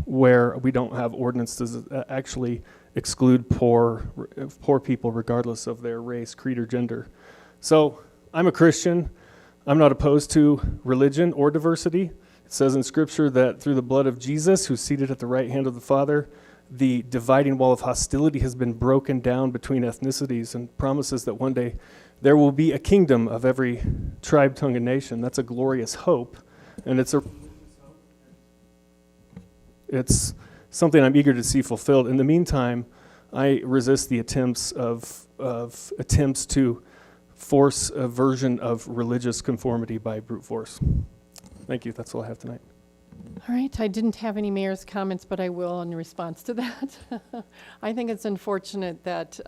where we don't have ordinances that actually exclude poor people regardless of their race, creed, or gender. So I'm a Christian. I'm not opposed to religion or diversity. It says in Scripture that through the blood of Jesus, who's seated at the right hand of the Father, the dividing wall of hostility has been broken down between ethnicities, and promises that one day there will be a kingdom of every tribe, tongue, and nation. That's a glorious hope, and it's something I'm eager to see fulfilled. In the meantime, I resist the attempts to force a version of religious conformity by brute force. Thank you. That's all I have tonight. All right. I didn't have any mayor's comments, but I will in response to that. I think it's unfortunate that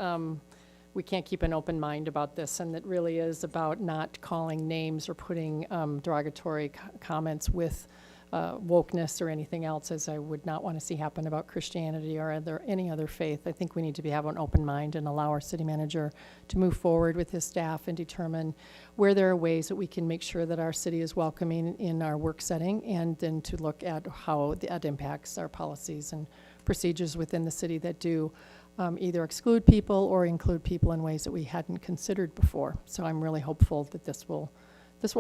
we can't keep an open mind about this, and it really is about not calling names or putting derogatory comments with wokeness or anything else, as I would not want to see happen about Christianity or any other faith. I think we need to have an open mind and allow our city manager to move forward with his staff and determine where there are ways that we can make sure that our city is welcoming in our work setting, and then to look at how that impacts our policies and procedures within the city that do either exclude people or include people in ways that we hadn't considered before. So I'm really hopeful that this will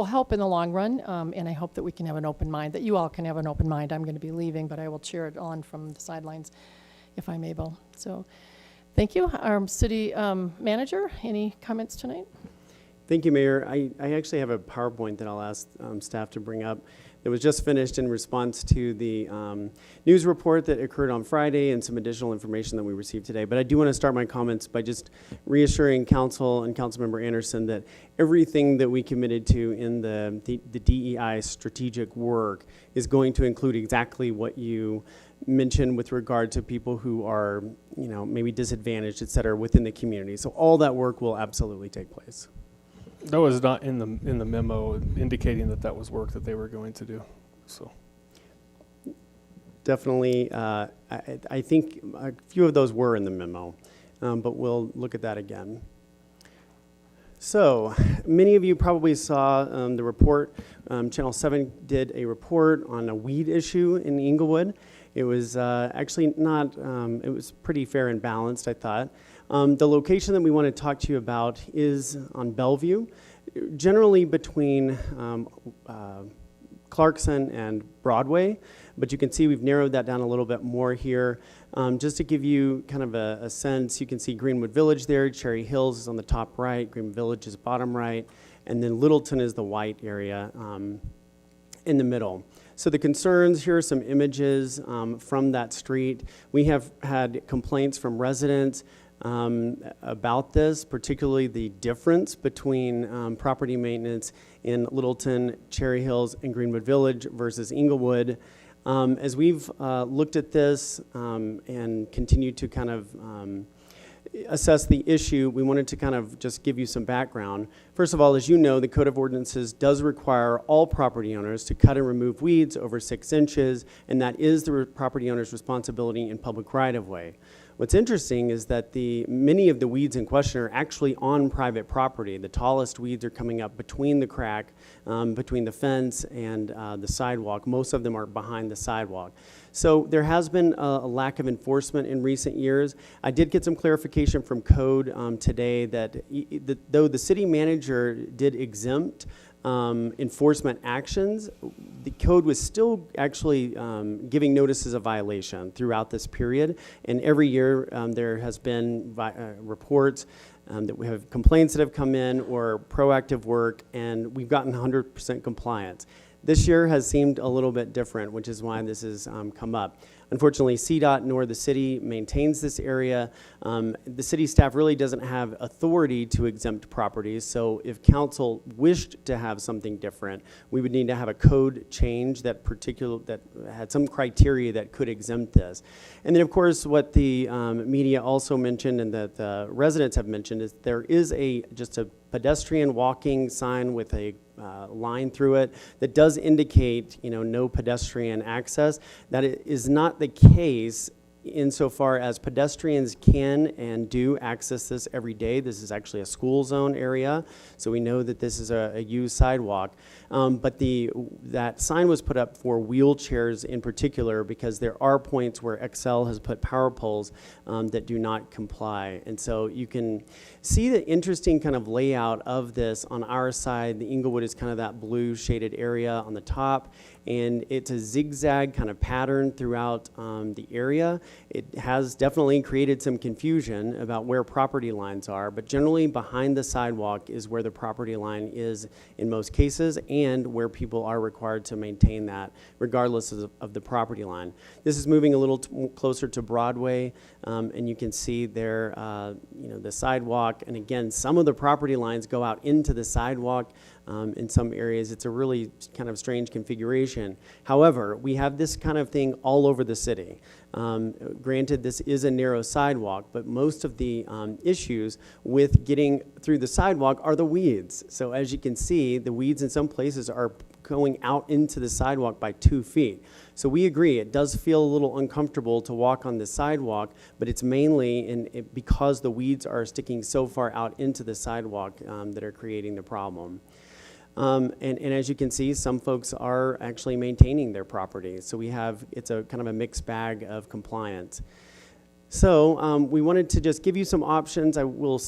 help in the long run, and I hope that we can have an open mind, that you all can have an open mind. I'm going to be leaving, but I will cheer it on from the sidelines if I'm able. So thank you. Our city manager, any comments tonight? Thank you, Mayor. I actually have a PowerPoint that I'll ask staff to bring up. It was just finished in response to the news report that occurred on Friday and some additional information that we received today. But I do want to start my comments by just reassuring council and Councilmember Anderson that everything that we committed to in the DEI strategic work is going to include exactly what you mentioned with regard to people who are, maybe disadvantaged, et cetera, within the community. So all that work will absolutely take place. That was not in the memo indicating that was work that they were going to do. So definitely, I think a few of those were in the memo, but we'll look at that again. So many of you probably saw the report. Channel 7 did a report on a weed issue in Englewood. It was actually not, it was pretty fair and balanced, I thought. The location that we want to talk to you about is on Bellevue, generally between Clarkson and Broadway, but you can see we've narrowed that down a little bit more here. Just to give you kind of a sense, you can see Greenwood Village there, Cherry Hills is on the top right, Greenwood Village is bottom right, and then Littleton is the white area in the middle. So the concerns, here are some images from that street. We have had complaints from residents about this, particularly the difference between property maintenance in Littleton, Cherry Hills, and Greenwood Village versus Englewood. As we've looked at this and continued to kind of assess the issue, we wanted to kind of just give you some background. First of all, as you know, the Code of Ordinances does require all property owners to cut and remove weeds over 6 inches, and that is the property owner's responsibility in public right-of-way. What's interesting is that many of the weeds in question are actually on private property. The tallest weeds are coming up between the crack, between the fence and the sidewalk. Most of them are behind the sidewalk. So there has been a lack of enforcement in recent years. I did get some clarification from Code today that though the city manager did exempt enforcement actions, the Code was still actually giving notices of violation throughout this period. And every year there has been reports that we have complaints that have come in or proactive work, and we've gotten 100% compliance. This year has seemed a little bit different, which is why this has come up. Unfortunately, CDOT nor the city maintains this area. The city staff really doesn't have authority to exempt properties, so if council wished to have something different, we would need to have a code change that had some criteria that could exempt this. And then, of course, what the media also mentioned and that the residents have mentioned is there is just a pedestrian walking sign with a line through it that does indicate, no pedestrian access. That is not the case insofar as pedestrians can and do access this every day. This is actually a school zone area, so we know that this is a used sidewalk. But that sign was put up for wheelchairs in particular because there are points where Excel has put power poles that do not comply. And so you can see the interesting kind of layout of this on our side. The Englewood is kind of that blue shaded area on the top, and it's a zigzag kind of pattern throughout the area. It has definitely created some confusion about where property lines are, but generally behind the sidewalk is where the property line is in most cases and where people are required to maintain that regardless of the property line. This is moving a little closer to Broadway, and you can see there the sidewalk, and again, some of the property lines go out into the sidewalk In some areas, it's a really kind of strange configuration. However, we have this kind of thing all over the city. Granted, this is a narrow sidewalk, but most of the issues with getting through the sidewalk are the weeds. So as you can see, the weeds in some places are going out into the sidewalk by 2 feet. So we agree, it does feel a little uncomfortable to walk on the sidewalk, but it's mainly because the weeds are sticking so far out into the sidewalk that are creating the problem. And as you can see, some folks are actually maintaining their property. So it's a kind of a mixed bag of compliance. So we wanted to just give you some options. I will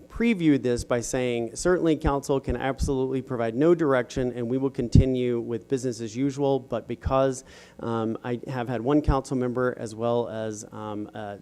preview this by saying, certainly council can absolutely provide no direction and we will continue with business as usual, but because I have had one council member as well as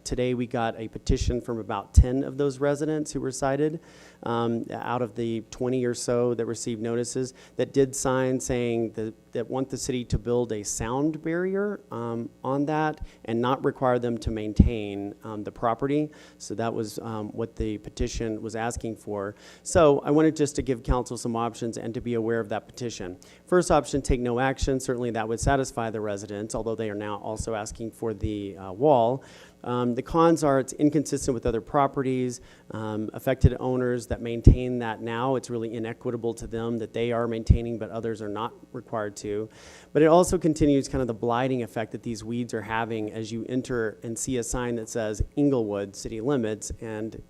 today we got a petition from about 10 of those residents who were cited out of the 20 or so that received notices that did sign saying that want the city to build a sound barrier on that and not require them to maintain the property. So that was what the petition was asking for. So I wanted just to give council some options and to be aware of that petition. First option, take no action. Certainly that would satisfy the residents, although they are now also asking for the wall. The cons are it's inconsistent with other properties, affected owners that maintain that now. It's really inequitable to them that they are maintaining, but others are not required to. But it also continues kind of the blighting effect that these weeds are having as you enter and see a sign that says Englewood city limits, and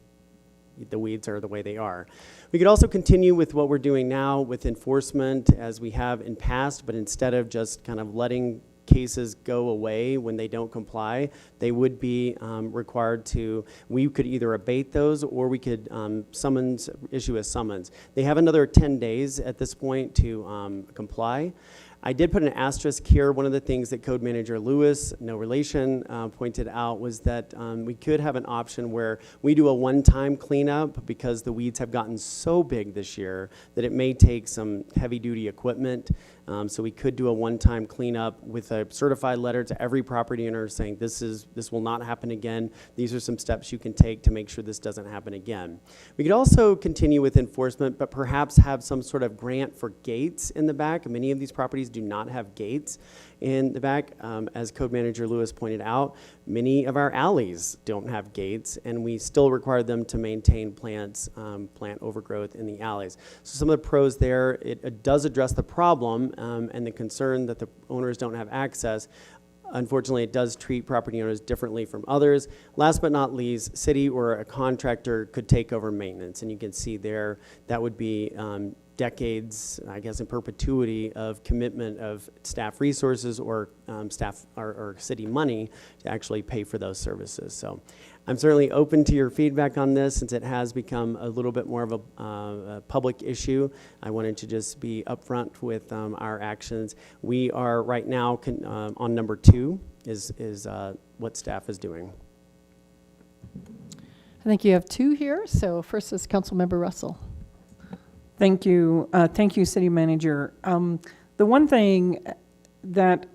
the weeds are the way they are. We could also continue with what we're doing now with enforcement as we have in past, but instead of just kind of letting cases go away when they don't comply, they would be required to, we could either abate those or we could issue a summons. They have another 10 days at this point to comply. I did put an asterisk here. One of the things that Code Manager Lewis, no relation, pointed out was that we could have an option where we do a one-time cleanup because the weeds have gotten so big this year that it may take some heavy-duty equipment. So we could do a one-time cleanup with a certified letter to every property owner saying this will not happen again. These are some steps you can take to make sure this doesn't happen again. We could also continue with enforcement, but perhaps have some sort of grant for gates in the back. Many of these properties do not have gates in the back. As Code Manager Lewis pointed out, many of our alleys don't have gates, and we still require them to maintain plants, plant overgrowth in the alleys. So some of the pros there, it does address the problem and the concern that the owners don't have access. Unfortunately, it does treat property owners differently from others. Last but not least, city or a contractor could take over maintenance, and you can see there that would be decades, I guess, in perpetuity of commitment of staff resources or staff or city money to actually pay for those services. So I'm certainly open to your feedback on this since it has become a little bit more of a public issue. I wanted to just be upfront with our actions. We are right now on number 2 is what staff is doing. I think you have 2 here. So first is Councilmember Russell. Thank you. Thank you, City Manager. The one thing that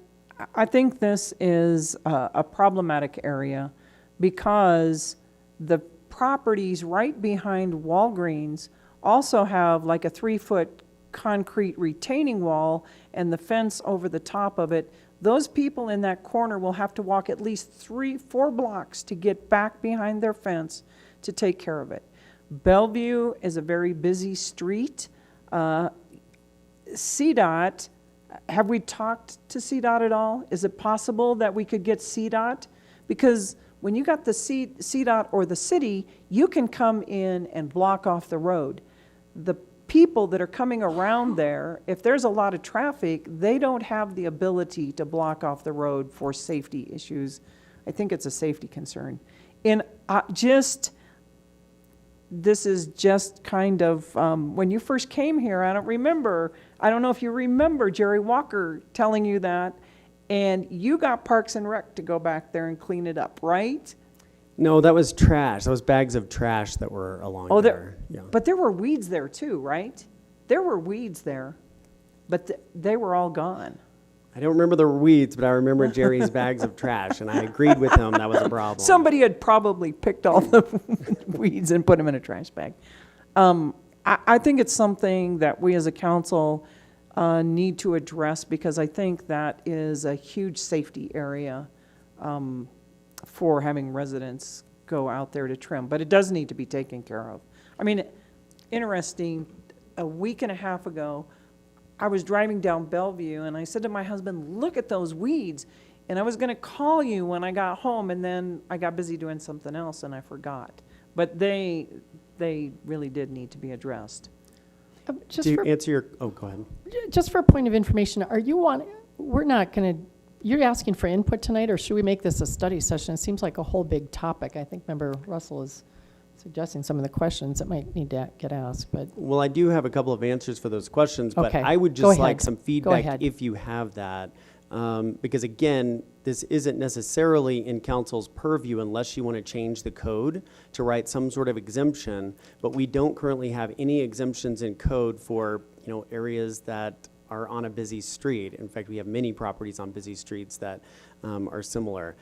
I think this is a problematic area because the properties right behind Walgreens also have like a 3-foot concrete retaining wall and the fence over the top of it. Those people in that corner will have to walk at least 3-4 blocks to get back behind their fence to take care of it. Bellevue is a very busy street. CDOT, have we talked to CDOT at all? Is it possible that we could get CDOT? Because when you got the CDOT or the city, you can come in and block off the road. The people that are coming around there, if there's a lot of traffic, they don't have the ability to block off the road for safety issues. I think it's a safety concern. And this is just kind of, when you first came here, I don't know if you remember Jerry Walker telling you that, and you got Parks and Rec to go back there and clean it up, right? No, that was trash. Those bags of trash that were along there. Yeah. But there were weeds there too, right? There were weeds there, but they were all gone. I don't remember the weeds, but I remember Jerry's bags of trash, and I agreed with him that was a problem. Somebody had probably picked all the weeds and put them in a trash bag. I think it's something that we as a council need to address, because I think that is a huge safety area for having residents go out there to trim. But it does need to be taken care of. I mean, interesting, a week and a half ago, I was driving down Bellevue, and I said to my husband, look at those weeds. And I was going to call you when I got home, and then I got busy doing something else, and I forgot. But they really did need to be addressed. To answer your, oh, go ahead. Just for a point of information, we're not going to, you're asking for input tonight, or should we make this a study session? It seems like a whole big topic. I think Member Russell is suggesting some of the questions that might need to get asked, but. Well, I do have a couple of answers for those questions, but Okay. I would Go just ahead. like some Go feedback ahead. if you have that. Because again, this isn't necessarily in council's purview unless you want to change the code to write some sort of exemption, but we don't currently have any exemptions in code for, areas that are on a busy street. In fact, we have many properties on busy streets that are similar.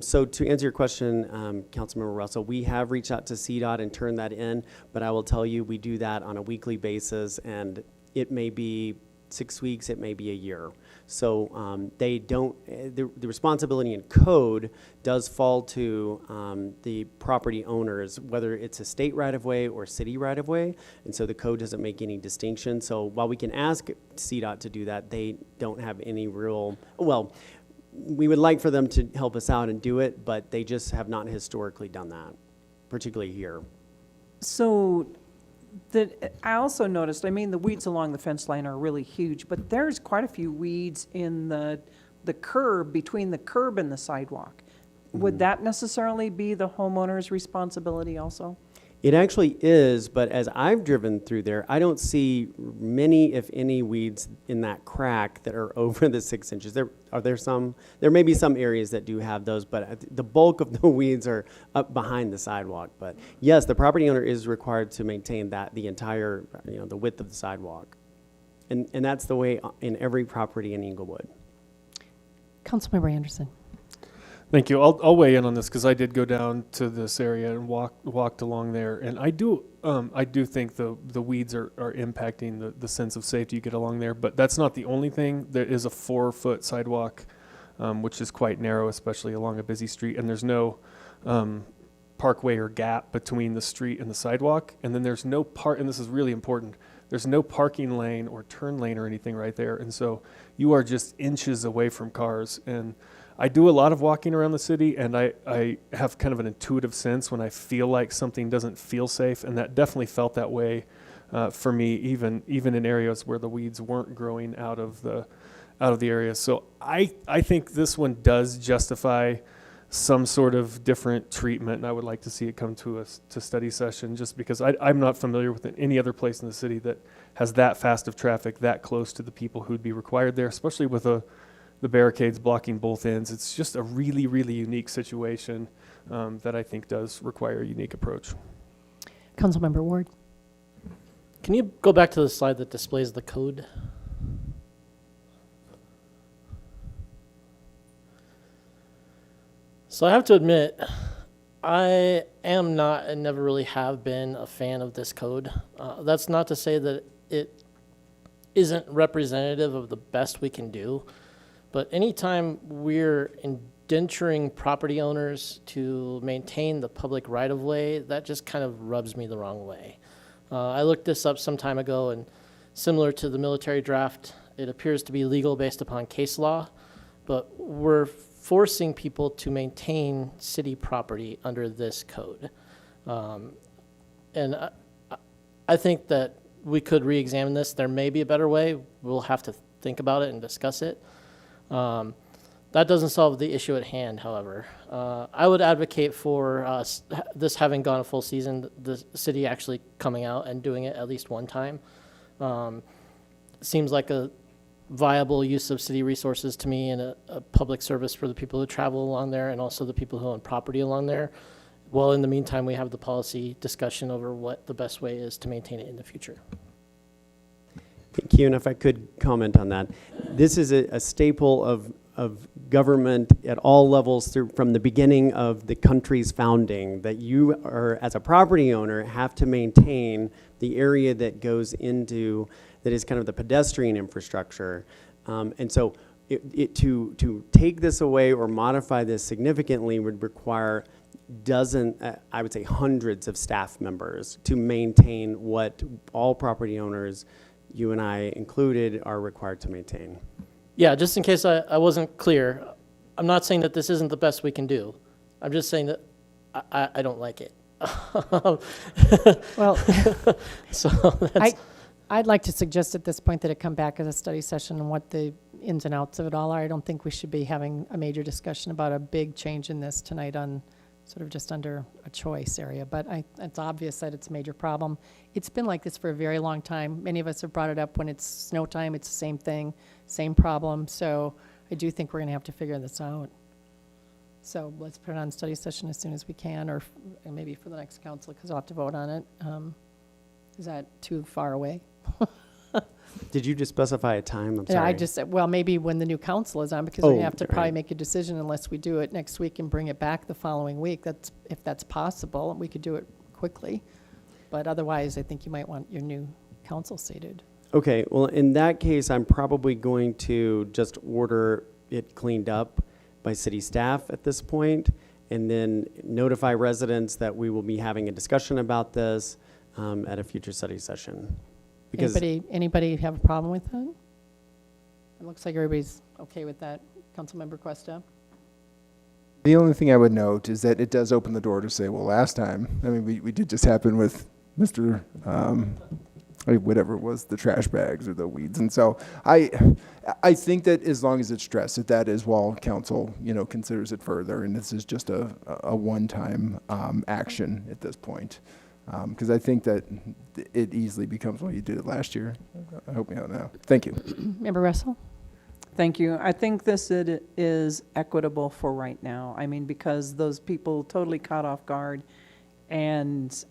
So to answer your question, Councilmember Russell, we have reached out to CDOT and turned that in, but I will tell you, we do that on a weekly basis, and it may be 6 weeks, it may be a year. So they don't, the responsibility in code does fall to the property owners, whether it's a state right-of-way or city right-of-way, and so the code doesn't make any distinction. So while we can ask CDOT to do that, they don't have any real, well, we would like for them to help us out and do it, but they just have not historically done that, particularly here. So I also noticed, the weeds along the fence line are really huge, but there's quite a few weeds in the curb, between the curb and the sidewalk. Would that necessarily be the homeowner's responsibility also? It actually is, but as I've driven through there, I don't see many, if any, weeds in that crack that are over the 6 inches. There may be some areas that do have those, but the bulk of the weeds are up behind the sidewalk. But yes, the property owner is required to maintain the entire, the width of the sidewalk. And that's the way in every property in Englewood. Councilmember Anderson. Thank you. I'll weigh in on this because I did go down to this area and walked along there, and I do think the weeds are impacting the sense of safety you get along there. But that's not the only thing. There is a 4-foot sidewalk, which is quite narrow, especially along a busy street, and there's no parkway or gap between the street and the sidewalk. And then there's no and this is really important. There's no parking lane or turn lane or anything right there, and so you are just inches away from cars. And I do a lot of walking around the city, and I have kind of an intuitive sense when I feel like something doesn't feel safe, and that definitely felt that way for me, even in areas where the weeds weren't growing out of the area. So I think this one does justify some sort of different treatment, and I would like to see it come to study session, just because I'm not familiar with any other place in the city that has that fast of traffic that close to the people who'd be required there, especially with the barricades blocking both ends. It's just a really, really unique situation that I think does require a unique approach. Councilmember Ward. Can you go back to the slide that displays the code? So I have to admit, I am not and never really have been a fan of this code. That's not to say that it isn't representative of the best we can do. But anytime we're indenturing property owners to maintain the public right-of-way, that just kind of rubs me the wrong way. I looked this up some time ago, and similar to the military draft, it appears to be legal based upon case law, but we're forcing people to maintain city property under this code. And I think that we could re-examine this. There may be a better way. We'll have to think about it and discuss it. That doesn't solve the issue at hand, however. I would advocate for this having gone a full season, the city actually coming out and doing it at least one time. Seems like a viable use of city resources to me, and a public service for the people who travel along there and also the people who own property along there. Well, in the meantime, we have the policy discussion over what the best way is to maintain it in the future. Thank you, and if I could comment on that. This is a staple of of government at all levels through, from the beginning of the country's founding, that you are, as a property owner, have to maintain the area that goes into, that is kind of the pedestrian infrastructure. And so to take this away or modify this significantly would require I would say hundreds of staff members to maintain what all property owners, you and I included, are required to maintain. Yeah, just in case I wasn't clear, I'm not saying that this isn't the best we can do. I'm just saying that I don't like it. Well, so that's, I'd like to suggest at this point that it come back as a study session and what the ins and outs of it all are. I don't think we should be having a major discussion about a big change in this tonight on sort of just under a choice area, but it's obvious that it's a major problem. It's been like this for a very long time. Many of us have brought it up when it's snow time. It's the same thing, same problem. So I do think we're going to have to figure this out. So let's put it on study session as soon as we can, or maybe for the next council, because I'll have to vote on it. Is that too far away? Did you just specify a time? I'm Yeah, sorry. I just said, well, maybe when the new council is on, because we have to probably right. make a decision unless we do it next week and bring it back the following week. That's, if that's possible, we could do it quickly. But otherwise, I think you might want your new council seated. Okay, well, in that case, I'm probably going to just order it cleaned up by city staff at this point, and then notify residents that we will be having a discussion about this at a future study session. Because Anybody have a problem with that? It looks like everybody's okay with that. Councilmember Cuesta? The only thing I would note is that it does open the door to say, well, last time, I mean, we did just happen with Mr. Whatever it was, the trash bags or the weeds. And so I think that as long as it's stressed, that is while council, considers it further, and this is just a one-time action at this point. Because I think that it easily becomes, well, you did it last year. I hope you don't know. Thank you. Member Russell? Thank you. I think this is equitable for right now. I mean, because those people totally caught off guard, and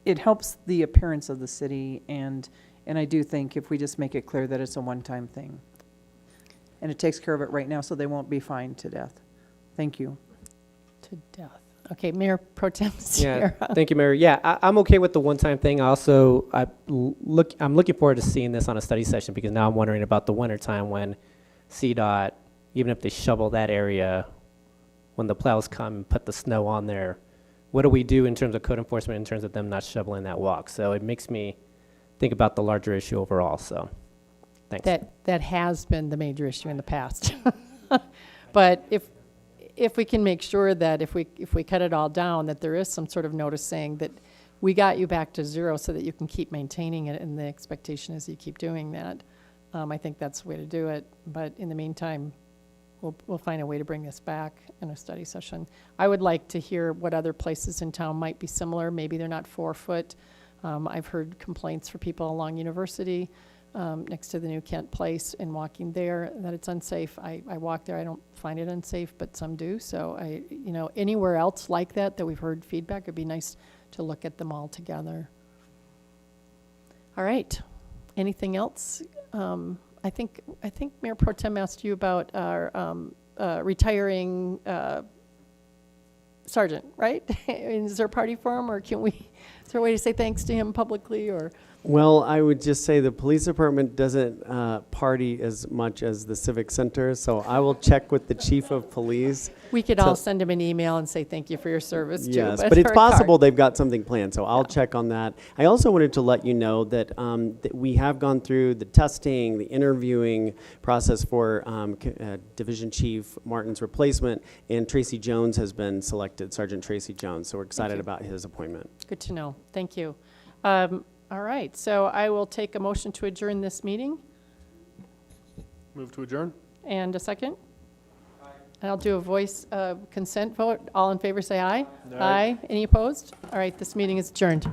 it helps the appearance of the city, and I do think if we just make it clear that it's a one-time thing, and it takes care of it right now, so they won't be fined to death. Thank you. To death. Okay, Mayor Pro Tem Sierra. Yeah, thank you, Mayor. Yeah, I'm okay with the one-time thing. Also, I'm looking forward to seeing this on a study session, because now I'm wondering about the winter time when CDOT, even if they shovel that area, when the plows come and put the snow on there, what do we do in terms of code enforcement, in terms of them not shoveling that walk? So it makes me think about the larger issue overall. So, thanks. That has been the major issue in the past. But if we can make sure that if we cut it all down, that there is some sort of notice saying that we got you back to zero so that you can keep maintaining it, and the expectation is you keep doing that. I think that's the way to do it. But in the meantime, we'll find a way to bring this back in a study session. I would like to hear what other places in town might be similar. Maybe they're not 4 foot. I've heard complaints for people along University, next to the new Kent Place, and walking there, that it's unsafe. I walk there, I don't find it unsafe, but some do. So anywhere else like that we've heard feedback, it'd be nice to look at them all together. All right, anything else? I think Mayor Pro Tem asked you about our retiring sergeant, right? Is there a party for him, or is there a way to say thanks to him publicly, or? Well, I would just say the police department doesn't party as much as the Civic Center, so I will check with the chief of police. We could all send him an email and say thank you for your service, too. Yes, but it's possible they've got something planned, so I'll check on that. I also wanted to let you know that, that we have gone through the testing, the interviewing process for Division Chief Martin's replacement, and Tracy Jones has been selected, Sergeant Tracy Jones, so we're excited about his appointment. Good to know. Thank you. All right, so I will take a motion to adjourn this meeting. Move to adjourn. And a second? Aye. And I'll do a voice consent vote. All in favor say aye. Aye. Any opposed? All right, this meeting is adjourned.